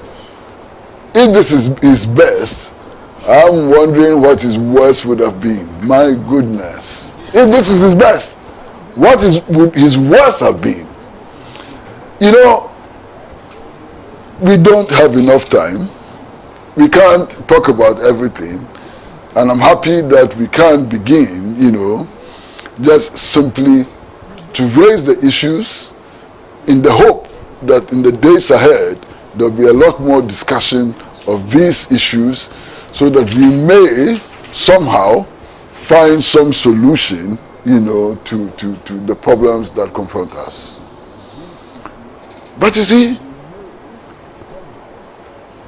Speaker 14: If this is his best, I'm wondering what his worst would have been. My goodness. If this is his best, what would his worst have been? We don't have enough time. We can't talk about everything. And I'm happy that we can begin, just simply to raise the issues in the hope that in the days ahead there'll be a lot more discussion of these issues so that we may somehow find some solution, you know, to the problems that confront us. But you see,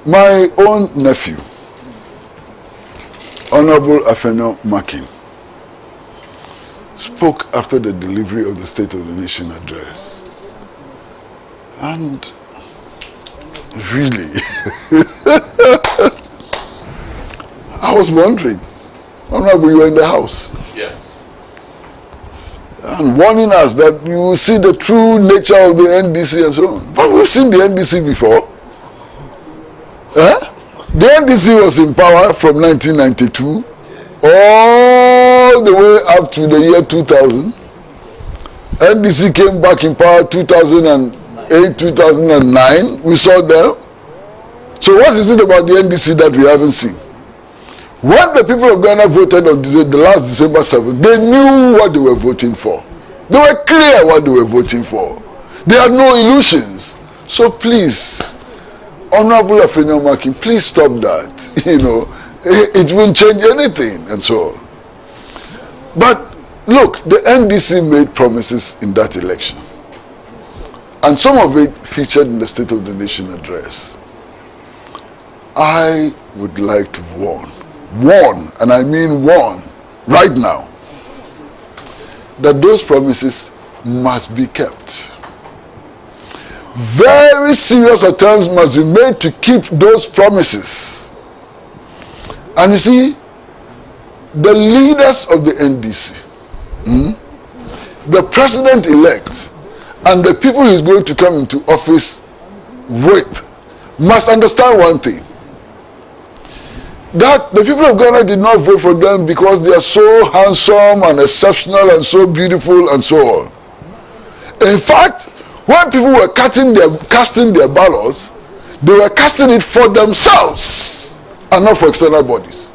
Speaker 14: my own nephew, Honorable Afenyo Makin, spoke after the delivery of the State of the Nation address. And really, I was wondering, Honorable, you were in the House.
Speaker 13: Yes.
Speaker 14: And warning us that you will see the true nature of the NDC and so on. But we've seen the NDC before. The NDC was in power from 1992 all the way up to the year 2000. NDC came back in power 2008, 2009. We saw them. So what is it about the NDC that we haven't seen? When the people of Ghana voted on the last December 7th, they knew what they were voting for. They were clear what they were voting for. They had no illusions. So please, Honorable Afenyo Makin, please stop that. You know, it won't change anything and so on. But look, the NDC made promises in that election. And some of it featured in the State of the Nation address. I would like to warn, and I mean warn, right now, that those promises must be kept. Very serious attempts must be made to keep those promises. And you see, the leaders of the NDC, the president-elect, and the people he's going to come into office with must understand one thing. That the people of Ghana did not vote for them because they are so handsome and exceptional and so beautiful and so on. In fact, when people were casting their ballots, they were casting it for themselves and not for external bodies.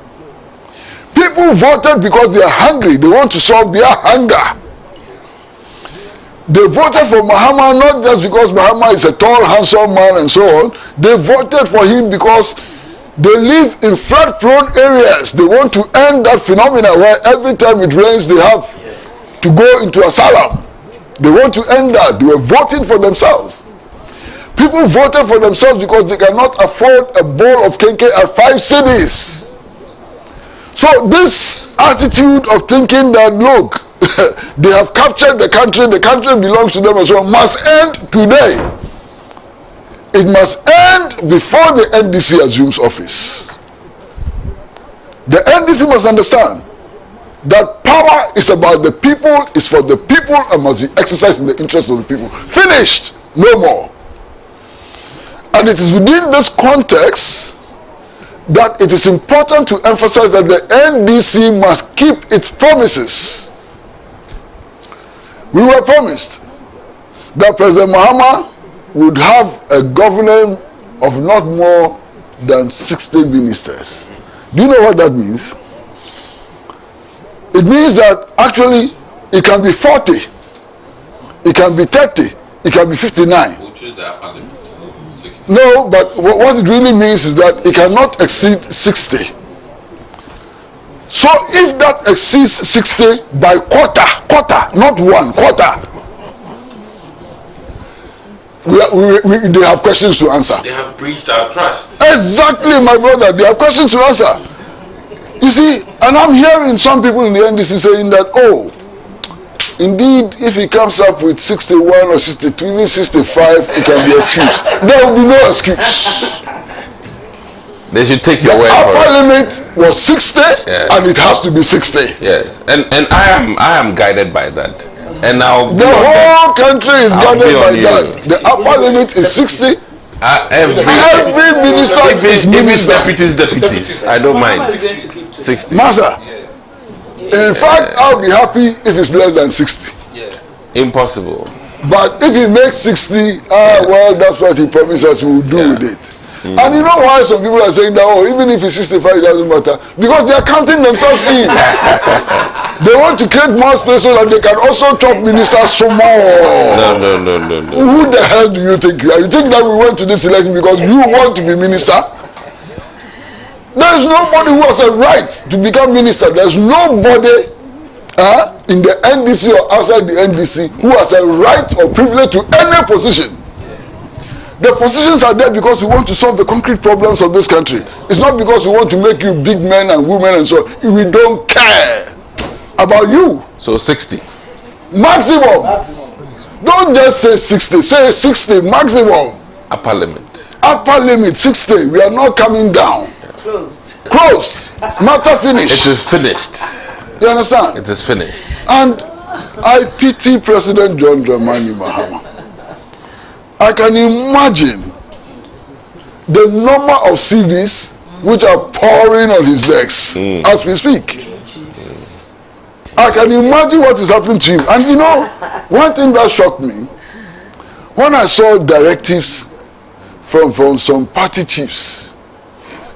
Speaker 14: People voted because they are hungry. They want to solve their hunger. They voted for Mahama not just because Mahama is a tall, handsome man and so on. They voted for him because they live in flood-prone areas. They want to end that phenomenon where every time it rains, they have to go into asylum. They want to end that. They were voting for themselves. People voted for themselves because they cannot afford a bowl of kenke at 5 cities. So this attitude of thinking that, look, they have captured the country belongs to them and so on, must end today. It must end before the NDC assumes office. The NDC must understand that power is about the people, is for the people, and must be exercised in the interest of the people. Finished. No more. And it is within this context that it is important to emphasize that the NDC must keep its promises. We were promised that President Mahama would have a government of not more than 60 ministers. Do you know what that means? It means that actually it can be 40, it can be 30, it can be 59.
Speaker 13: Which is the parliament?
Speaker 14: No, but what it really means is that it cannot exceed 60. So if that exceeds 60 by quarter, not one, quarter, they have questions to answer.
Speaker 13: They have breached our trust.
Speaker 14: Exactly, my brother. They have questions to answer. You see, and I'm hearing some people in the NDC saying that, oh, indeed, if he comes up with 61 or 62, even 65, it can be excused. There will be no excuse.
Speaker 13: They should take your word for it.
Speaker 14: Our limit was 60, and it has to be 60.
Speaker 13: Yes, and I am guided by that. And now
Speaker 14: the whole country is guided by that. The upper limit is 60. Every minister is minister.
Speaker 13: Deputies. I don't mind. 60.
Speaker 14: Master, in fact, I'll be happy if it's less than 60.
Speaker 13: Impossible.
Speaker 14: But if he makes 60, well, that's what he promised us we will do with it. And you know why some people are saying that, oh, even if it's 65, it doesn't matter? Because they are counting themselves in. They want to create more space so that they can also top ministers some more.
Speaker 13: No.
Speaker 14: Who the hell do you think you are? You think that we went to this election because you want to be minister? There is nobody who has a right to become minister. There is nobody in the NDC or outside the NDC who has a right or privilege to any position. The positions are there because we want to solve the concrete problems of this country. It's not because we want to make you big men and women and so on. We don't care about you.
Speaker 13: So 60.
Speaker 14: Maximum. Don't just say 60. Say 60 maximum.
Speaker 13: Upper limit.
Speaker 14: Upper limit 60. We are not coming down.
Speaker 10: Closed.
Speaker 14: Matter finished.
Speaker 13: It is finished.
Speaker 14: You understand?
Speaker 13: It is finished.
Speaker 14: And I pity President John Dramani Mahama. I can imagine the number of CVs which are pouring on his decks as we speak. I can imagine what is happening to him. And you know, one thing that shocked me, when I saw directives from some party chiefs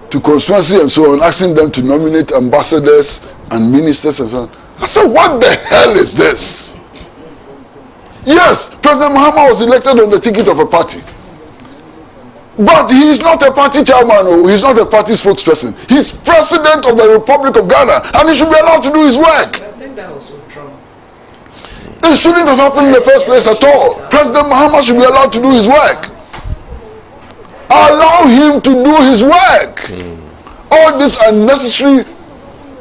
Speaker 14: to constituency and so on, asking them to nominate ambassadors and ministers and so on, I said, what the hell is this? Yes, President Mahama was elected on the ticket of a party. But he is not a party chairman or he's not a party spokesperson. He's president of the Republic of Ghana and he should be allowed to do his work.
Speaker 10: I think that was with Trump.
Speaker 14: It shouldn't have happened in the first place at all. President Mahama should be allowed to do his work. Allow him to do his work. All this unnecessary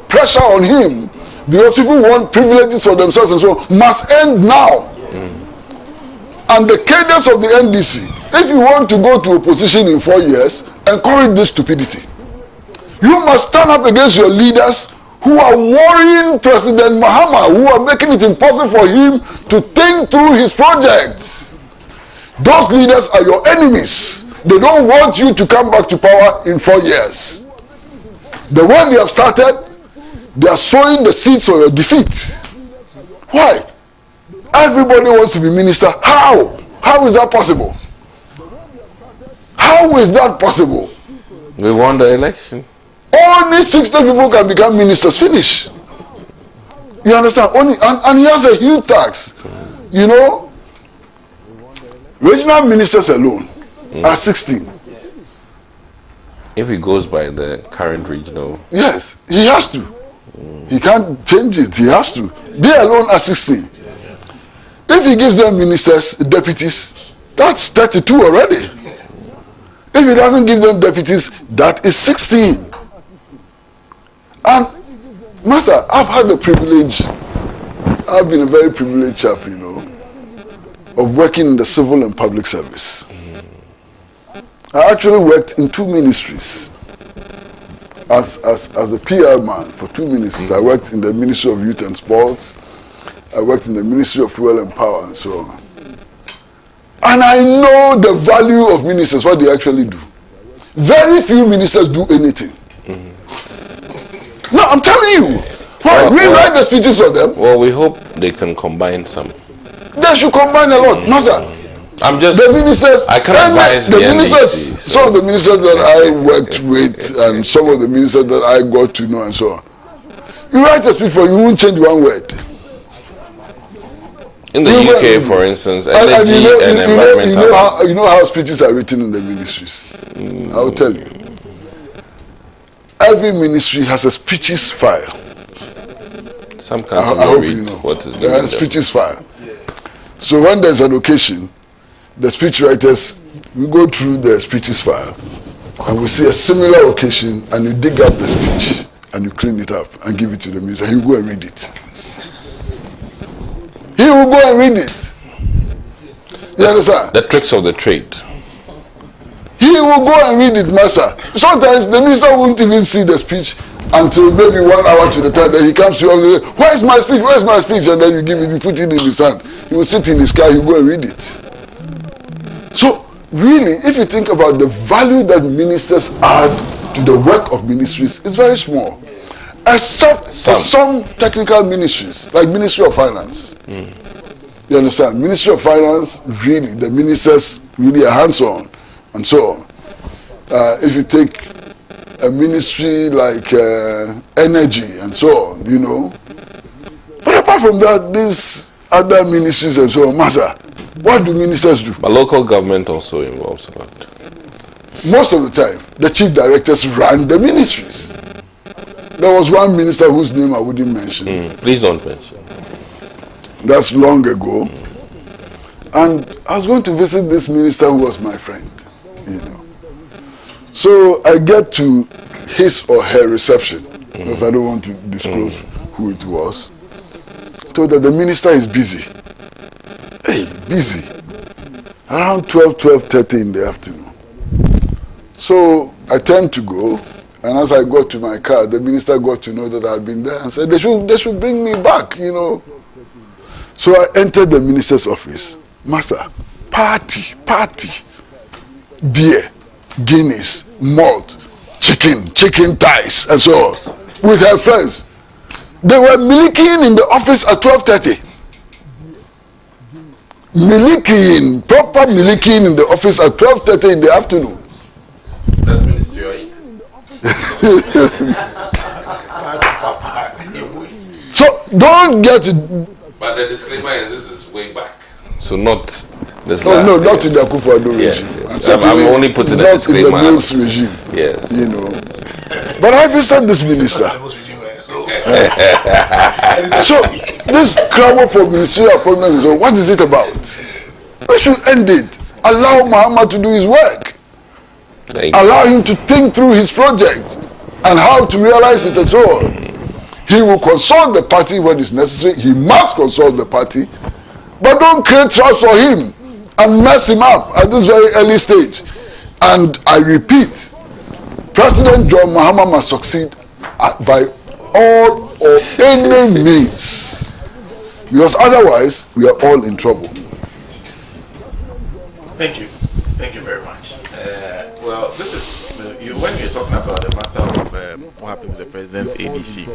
Speaker 14: pressure on him because people want privileges for themselves and so on must end now. And the cadence of the NDC, if you want to go to opposition in 4 years, encourage this stupidity. You must stand up against your leaders who are worrying President Mahama, who are making it impossible for him to think through his project. Those leaders are your enemies. They don't want you to come back to power in 4 years. The way they have started, they are sowing the seeds for your defeat. Why? Everybody wants to be minister. How? How is that possible? How is that possible?
Speaker 13: We won the election.
Speaker 14: Only 60 people can become ministers. Finish. You understand? Only, and he has a huge tax. You know, regional ministers alone are 16.
Speaker 13: If he goes by the current regional.
Speaker 14: Yes, he has to. He can't change it. He has to. They alone are 16. If he gives them ministers, deputies, that's 32 already. If he doesn't give them deputies, that is 16. And, Master, I've had the privilege, I've been a very privileged chap, you know, of working in the civil and public service. I actually worked in 2 ministries. As a PR man for 2 ministries. I worked in the Ministry of Youth and Sports. I worked in the Ministry of Fuel and Power and so on. And I know the value of ministers, what they actually do. Very few ministers do anything. No, I'm telling you. We write the speeches for them.
Speaker 13: Well, we hope they can combine some.
Speaker 14: They should combine a lot. Master,
Speaker 13: I'm just.
Speaker 14: the ministers.
Speaker 13: I can advise the
Speaker 14: ministers.
Speaker 13: NDC, so.
Speaker 14: Some of the ministers that I worked with, and some of the ministers that I got to know, and so on. You write a speech for you won't change one word.
Speaker 13: In the UK, for instance, energy and environmental.
Speaker 14: You know how speeches are written in the ministries. I will tell you. Every ministry has a speeches file.
Speaker 13: Some can't read what is given them.
Speaker 14: Speeches file. So when there's an occasion, the speech writers we go through the speeches file and we see a similar occasion and you dig up the speech and you clean it up and give it to the minister. He will go and read it. He will go and read it. You understand?
Speaker 13: The tricks of the trade.
Speaker 14: He will go and read it, master. Sometimes the minister won't even see the speech until maybe 1 hour to the time that he comes to you and say, where's my speech? Where's my speech? And then you give it, you put it in his hand. He will sit in his car, he will go and read it. So, really, if you think about the value that ministers add to the work of ministries, it's very small. Except for some technical ministries, like Ministry of Finance. You understand? Ministry of Finance, really, the ministers really are hands-on and so on. If you take a ministry like energy and so on, you know, apart from that, these other ministries and so on, Master, what do ministers do?
Speaker 13: But local government also involves a lot.
Speaker 14: Most of the time, the chief directors run the ministries. There was one minister whose name I wouldn't mention.
Speaker 13: Please don't mention.
Speaker 14: That's long ago. And I was going to visit this minister who was my friend, you know. So I get to his or her reception, because I don't want to disclose who it was. Told that the minister is busy. Hey, busy. Around 12:30 in the afternoon. So I turned to go, and as I got to my car, the minister got to know that I had been there and said, they should bring me back, you know. So I entered the minister's office. Master, party, beer, Guinness, malt, chicken thighs, and so on, with her friends. They were milking in the office at 12:30. Proper milking in the office at 12:30 in the afternoon.
Speaker 13: That ministry you're eating.
Speaker 14: So don't get it.
Speaker 13: But the disclaimer is this is way back. So not this
Speaker 14: not in the Akufo-Addo regime.
Speaker 13: Yes. I'm only putting a disclaimer.
Speaker 14: Not in the Mills regime.
Speaker 13: Yes.
Speaker 14: You know. But I visited this minister. So this clamor for ministerial appointments, so what is it about? We should end it. Allow Muhammad to do his work. Allow him to think through his project and how to realize it and so on. He will consult the party when it's necessary. He must consult the party. But don't create trust for him and mess him up at this very early stage. And I repeat, President John Mahama must succeed by all or any means. Because otherwise, we are all in trouble.
Speaker 11: Thank you. Thank you very much. Well, this is, when you're talking about the matter of what happened to the president's ADC,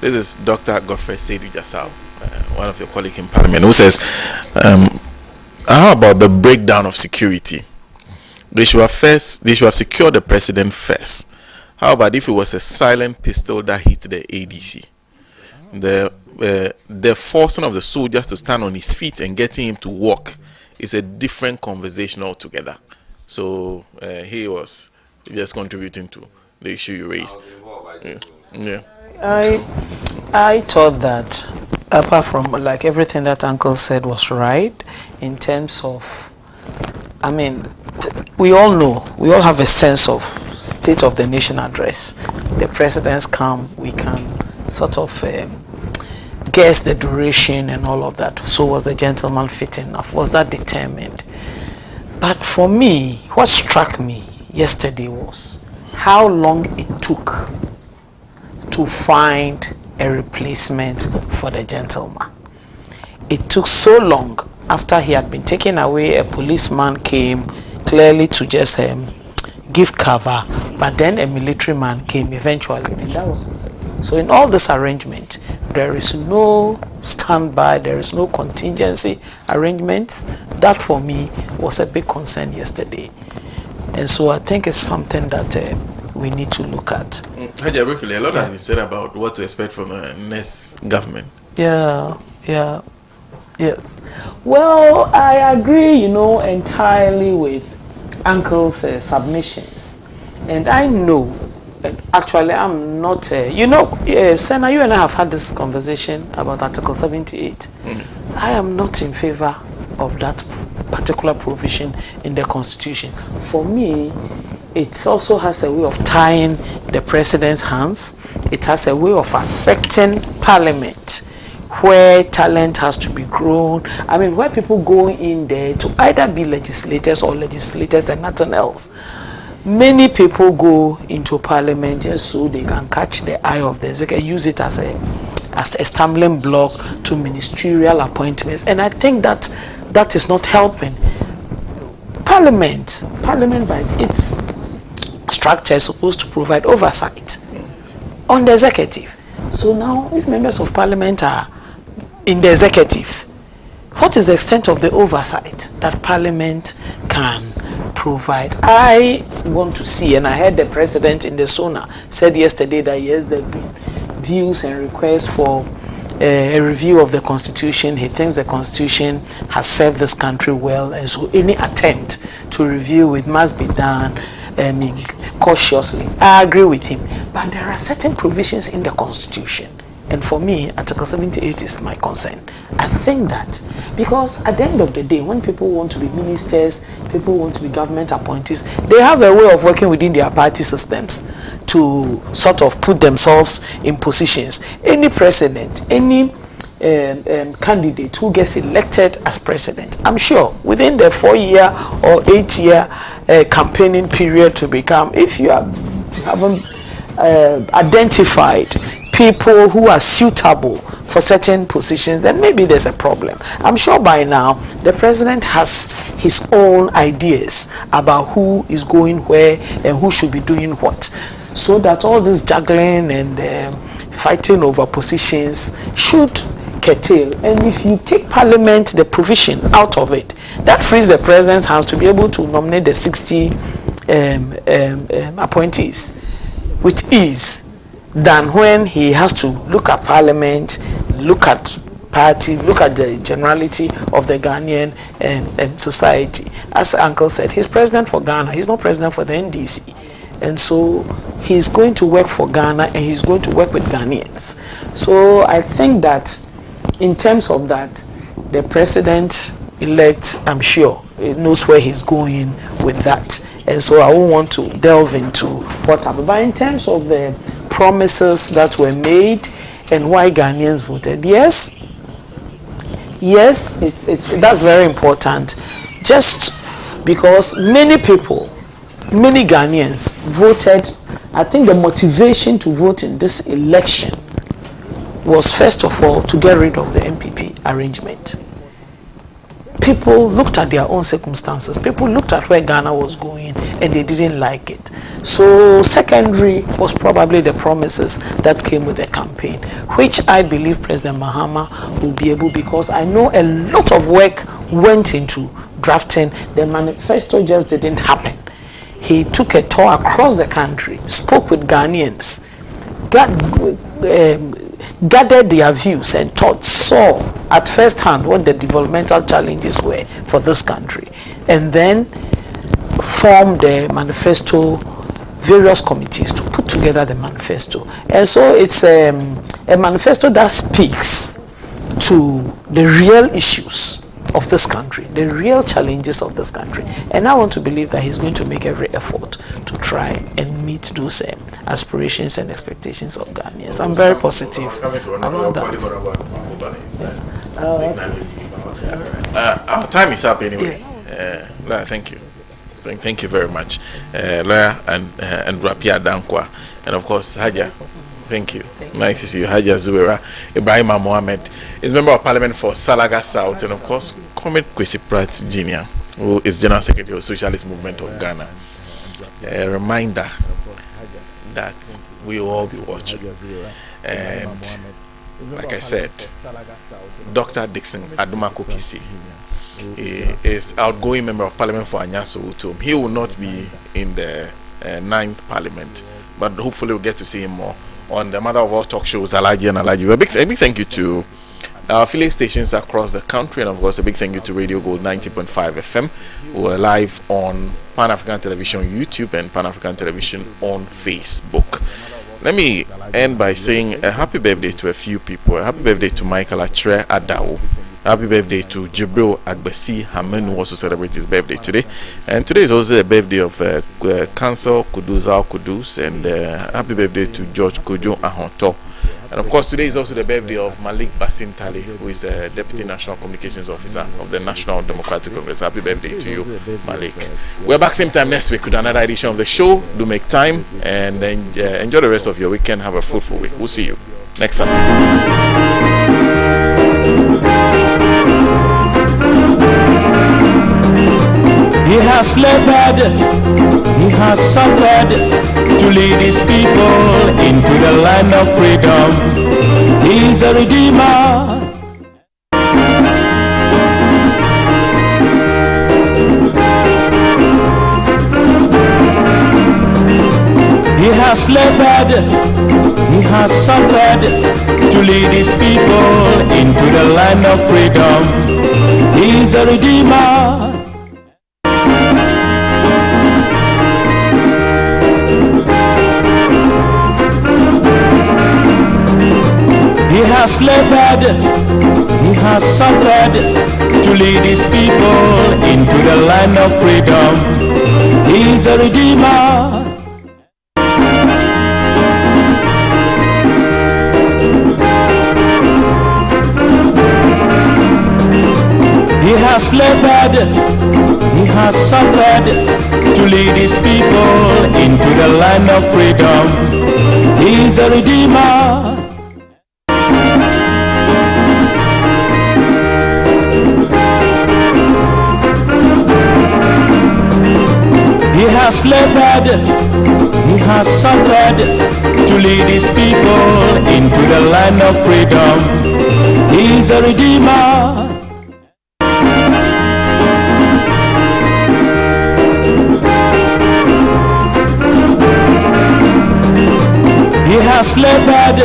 Speaker 11: this is Dr. Godfrey Seidu Jasau, one of your colleagues in Parliament, who says, how about the breakdown of security? They should have secured the president first. How about if it was a silent pistol that hit the ADC? The forcing of the soldiers to stand on his feet and getting him to walk is a different conversation altogether. So he was just contributing to the issue you raised. Yeah.
Speaker 10: I thought that, apart from like everything that Uncle said was right, in terms of, I mean, we all know, we all have a sense of State of the Nation address. The presidents come, we can sort of guess the duration and all of that. So was the gentleman fit enough? Was that determined? But for me, what struck me yesterday was how long it took to find a replacement for the gentleman. It took so long. After he had been taken away, a policeman came clearly to just give cover, but then a military man came eventually, and that was himself. So in all this arrangement, there is no standby, there is no contingency arrangements. That for me was a big concern yesterday, and so I think it's something that we need to look at.
Speaker 11: Haji, briefly, a lot has been said about what to expect from the next government.
Speaker 10: Yes. Well, I agree, entirely with Uncle's submissions. And I know, actually, I'm not, Sena, you and I have had this conversation about Article 78. I am not in favor of that particular provision in the Constitution. For me, it also has a way of tying the president's hands. It has a way of affecting Parliament, where talent has to be grown. I mean, where people go in there to either be legislators or legislators and nothing else. Many people go into Parliament just so they can catch the eye of the executive, use it as a stumbling block to ministerial appointments. And I think that is not helping. Parliament by its structure is supposed to provide oversight on the executive. So now, if members of Parliament are in the executive, what is the extent of the oversight that Parliament can provide? I want to see, and I heard the president in the Sena said yesterday that yes, there have been views and requests for a review of the constitution. He thinks the constitution has served this country well, and so any attempt to review it must be done cautiously. I agree with him, but there are certain provisions in the constitution, and for me, Article 78 is my concern. I think that because at the end of the day, when people want to be ministers, people want to be government appointees, they have a way of working within their party systems to sort of put themselves in positions. Any president, any candidate who gets elected as president, I'm sure within the 4-year or 8-year campaigning period to become, if you haven't identified people who are suitable for certain positions, then maybe there's a problem. I'm sure by now the president has his own ideas about who is going where and who should be doing what, so that all this juggling and fighting over positions should curtail. And if you take parliament, the provision out of it, that frees the president's hands to be able to nominate the 60 appointees with ease, than when he has to look at parliament, look at party, look at the generality of the Ghanaian society. As Uncle said, he's president for Ghana, he's not president for the NDC. And so he's going to work for Ghana and he's going to work with Ghanaians. So I think that in terms of that, the president-elect, I'm sure, knows where he's going with that. And so I won't want to delve into what happened. But in terms of the promises that were made and why Ghanaians voted, yes, that's very important. Just because many people, many Ghanaians voted, I think the motivation to vote in this election was first of all to get rid of the MPP arrangement. People looked at their own circumstances. People looked at where Ghana was going and they didn't like it. So secondary was probably the promises that came with the campaign, which I believe President Mahama will be able, because I know a lot of work went into drafting. The manifesto just didn't happen. He took a tour across the country, spoke with Ghanaians, gathered their views and thoughts, saw at first hand what the developmental challenges were for this country, and then formed the manifesto, various committees to put together the manifesto. And so it's a manifesto that speaks to the real issues of this country, the real challenges of this country. And I want to believe that he's going to make every effort to try and meet those aspirations and expectations of Ghanaians. I'm very positive about that.
Speaker 11: Our time is up anyway. Lawyer, thank you. Thank you very much. Lawyer and Rapia Dankwa. And of course, Haja. Thank you. Nice to see you. Haja Zuwera. Ibrahim Mohammed is member of parliament for Salaga South, and of course, Comrade Kwesi Pratt Jr., who is General Secretary of Socialist Movement of Ghana. A reminder that we will all be watching. And like I said, Dr. Dixon Adumakokisi is outgoing member of parliament for Anyaso Utum. He will not be in the 9th parliament, but hopefully we'll get to see him more on the mother of all talk shows, Alhaji and Alhaji. A big thank you to our affiliate stations across the country, and of course a big thank you to Radio Gold 90.5 FM. We're live on Pan-African Television YouTube and Pan-African Television on Facebook. Let me end by saying a happy birthday to a few people. A happy birthday to Michael Atre Adao. Happy birthday to Jibril Agbesi Hamen, who also celebrates his birthday today. And today is also the birthday of Council Kuduzal Kudus, and happy birthday to George Kojo Ahonto. And of course, today is also the birthday of Malik Basim Tali, who is the Deputy National Communications Officer of the National Democratic Congress. Happy birthday to you, Malik. We're back same time next week with another edition of the show. Do make time and enjoy the rest of your weekend. Have a fruitful week. We'll see you next Saturday.
Speaker 1: He has labored, he has suffered to lead his people into the land of freedom. He is the Redeemer. He has labored, he has suffered to to lead his people into the land of freedom. He is the Redeemer. He has labored, he has suffered to lead his people into the land of freedom. He is the Redeemer. He has labored, he has suffered to lead his people into the land of freedom. He is the Redeemer. He has labored, he has suffered to lead his people into the land of freedom. He is the Redeemer. He has labored,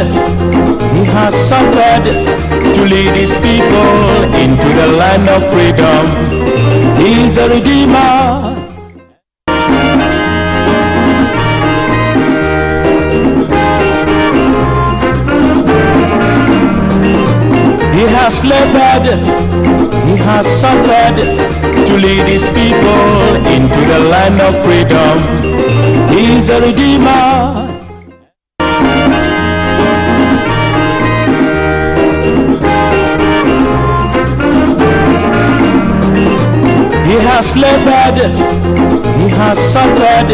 Speaker 1: he has suffered to lead his people into the land of freedom. He is the Redeemer. He has labored, he has suffered to lead his people into the land of freedom. He is the Redeemer. He has labored, he has suffered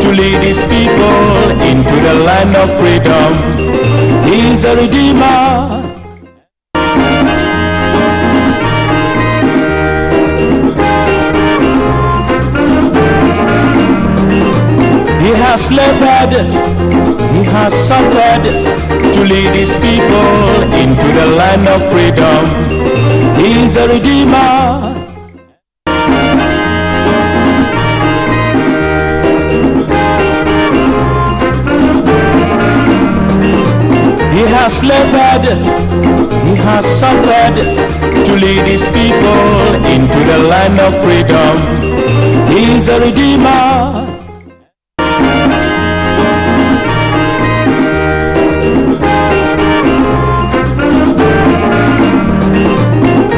Speaker 1: to lead his people into the land of freedom. He is the Redeemer. He has labored, he has suffered to lead his people into the land of freedom. He is the Redeemer. He has labored, he has suffered to lead his people into the land of freedom. He is the Redeemer.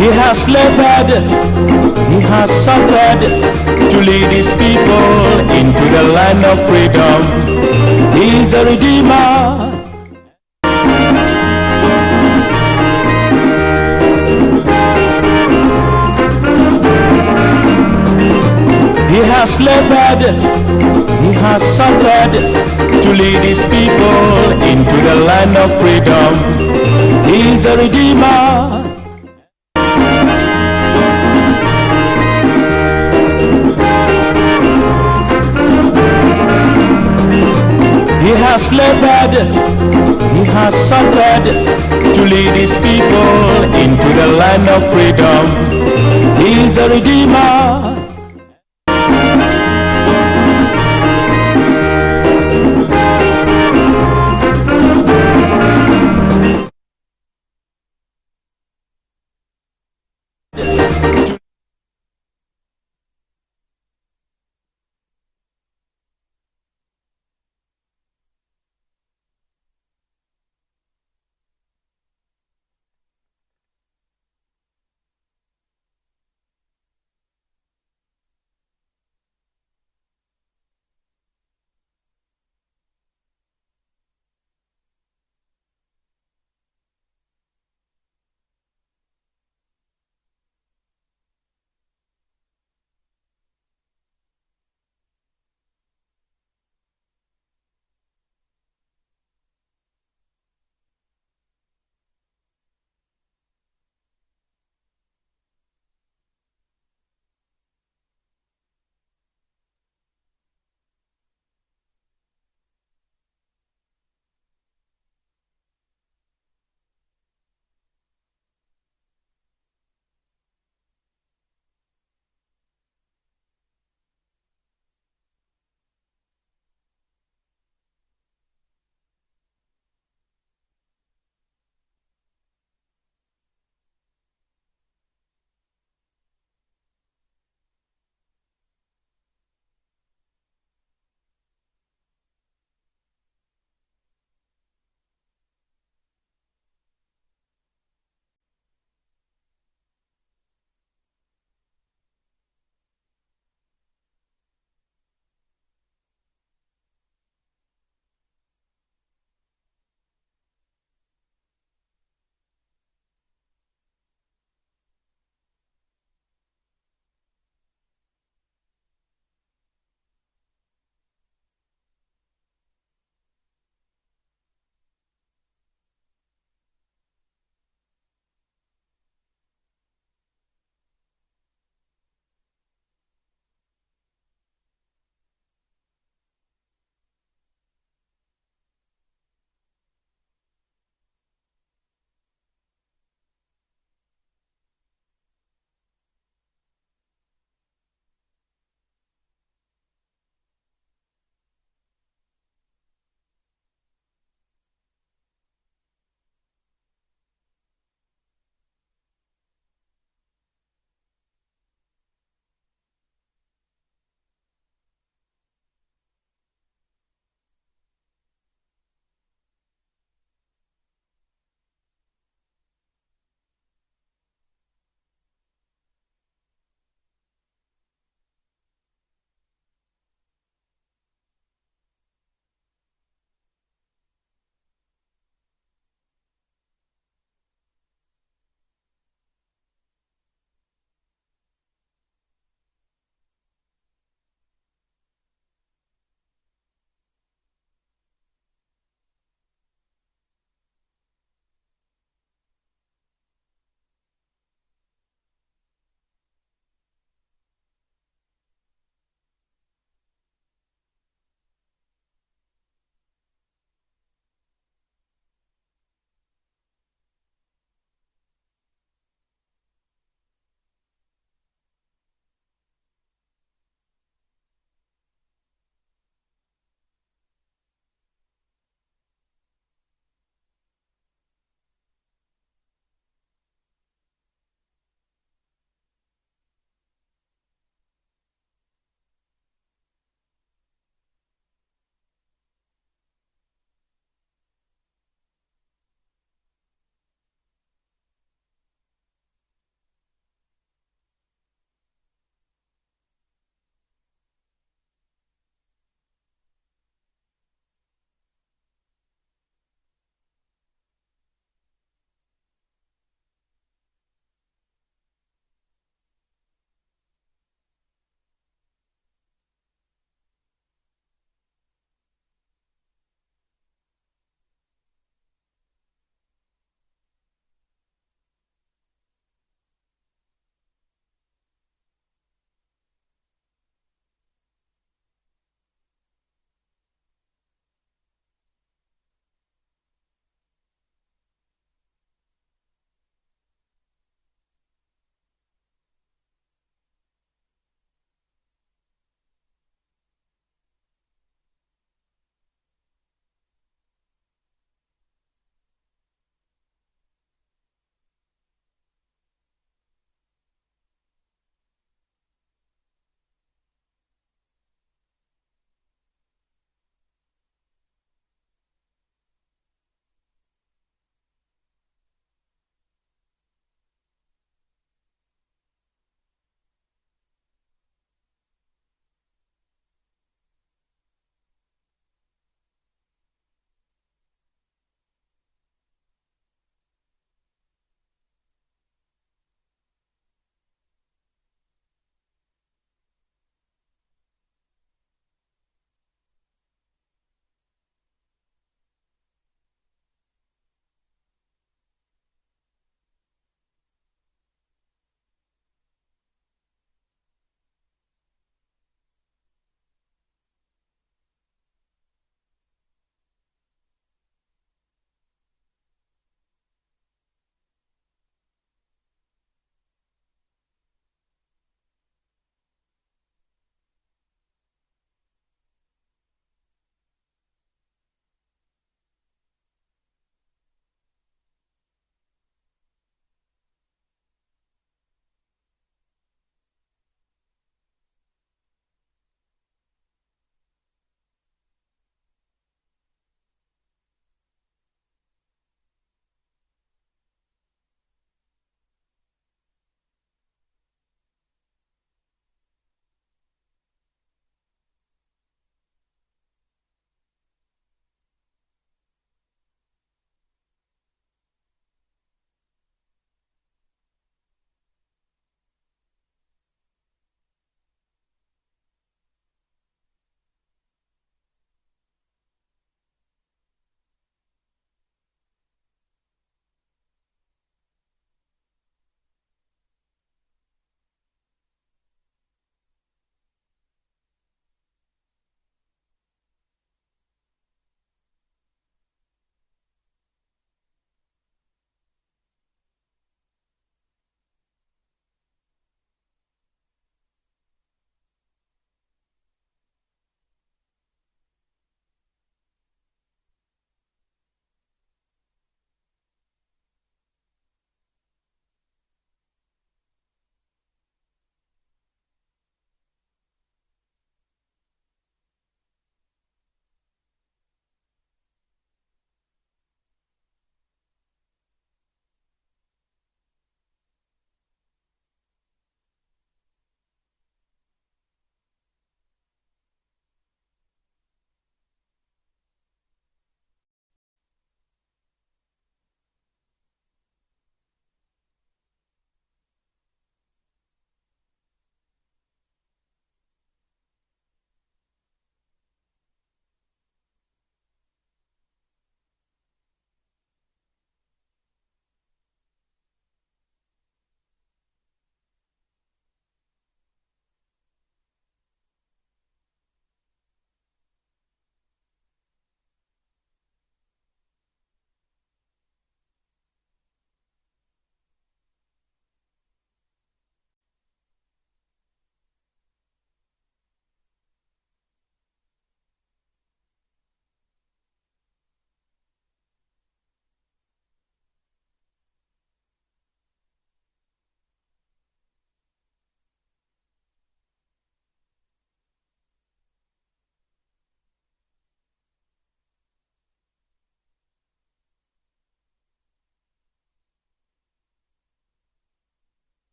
Speaker 1: He has labored, he has suffered to lead his people into the land of freedom. He is the Redeemer. He has labored, he has suffered to lead his people into the land of freedom. He is the Redeemer. He has labored, he has suffered to lead his people into the land of freedom. He is the Redeemer.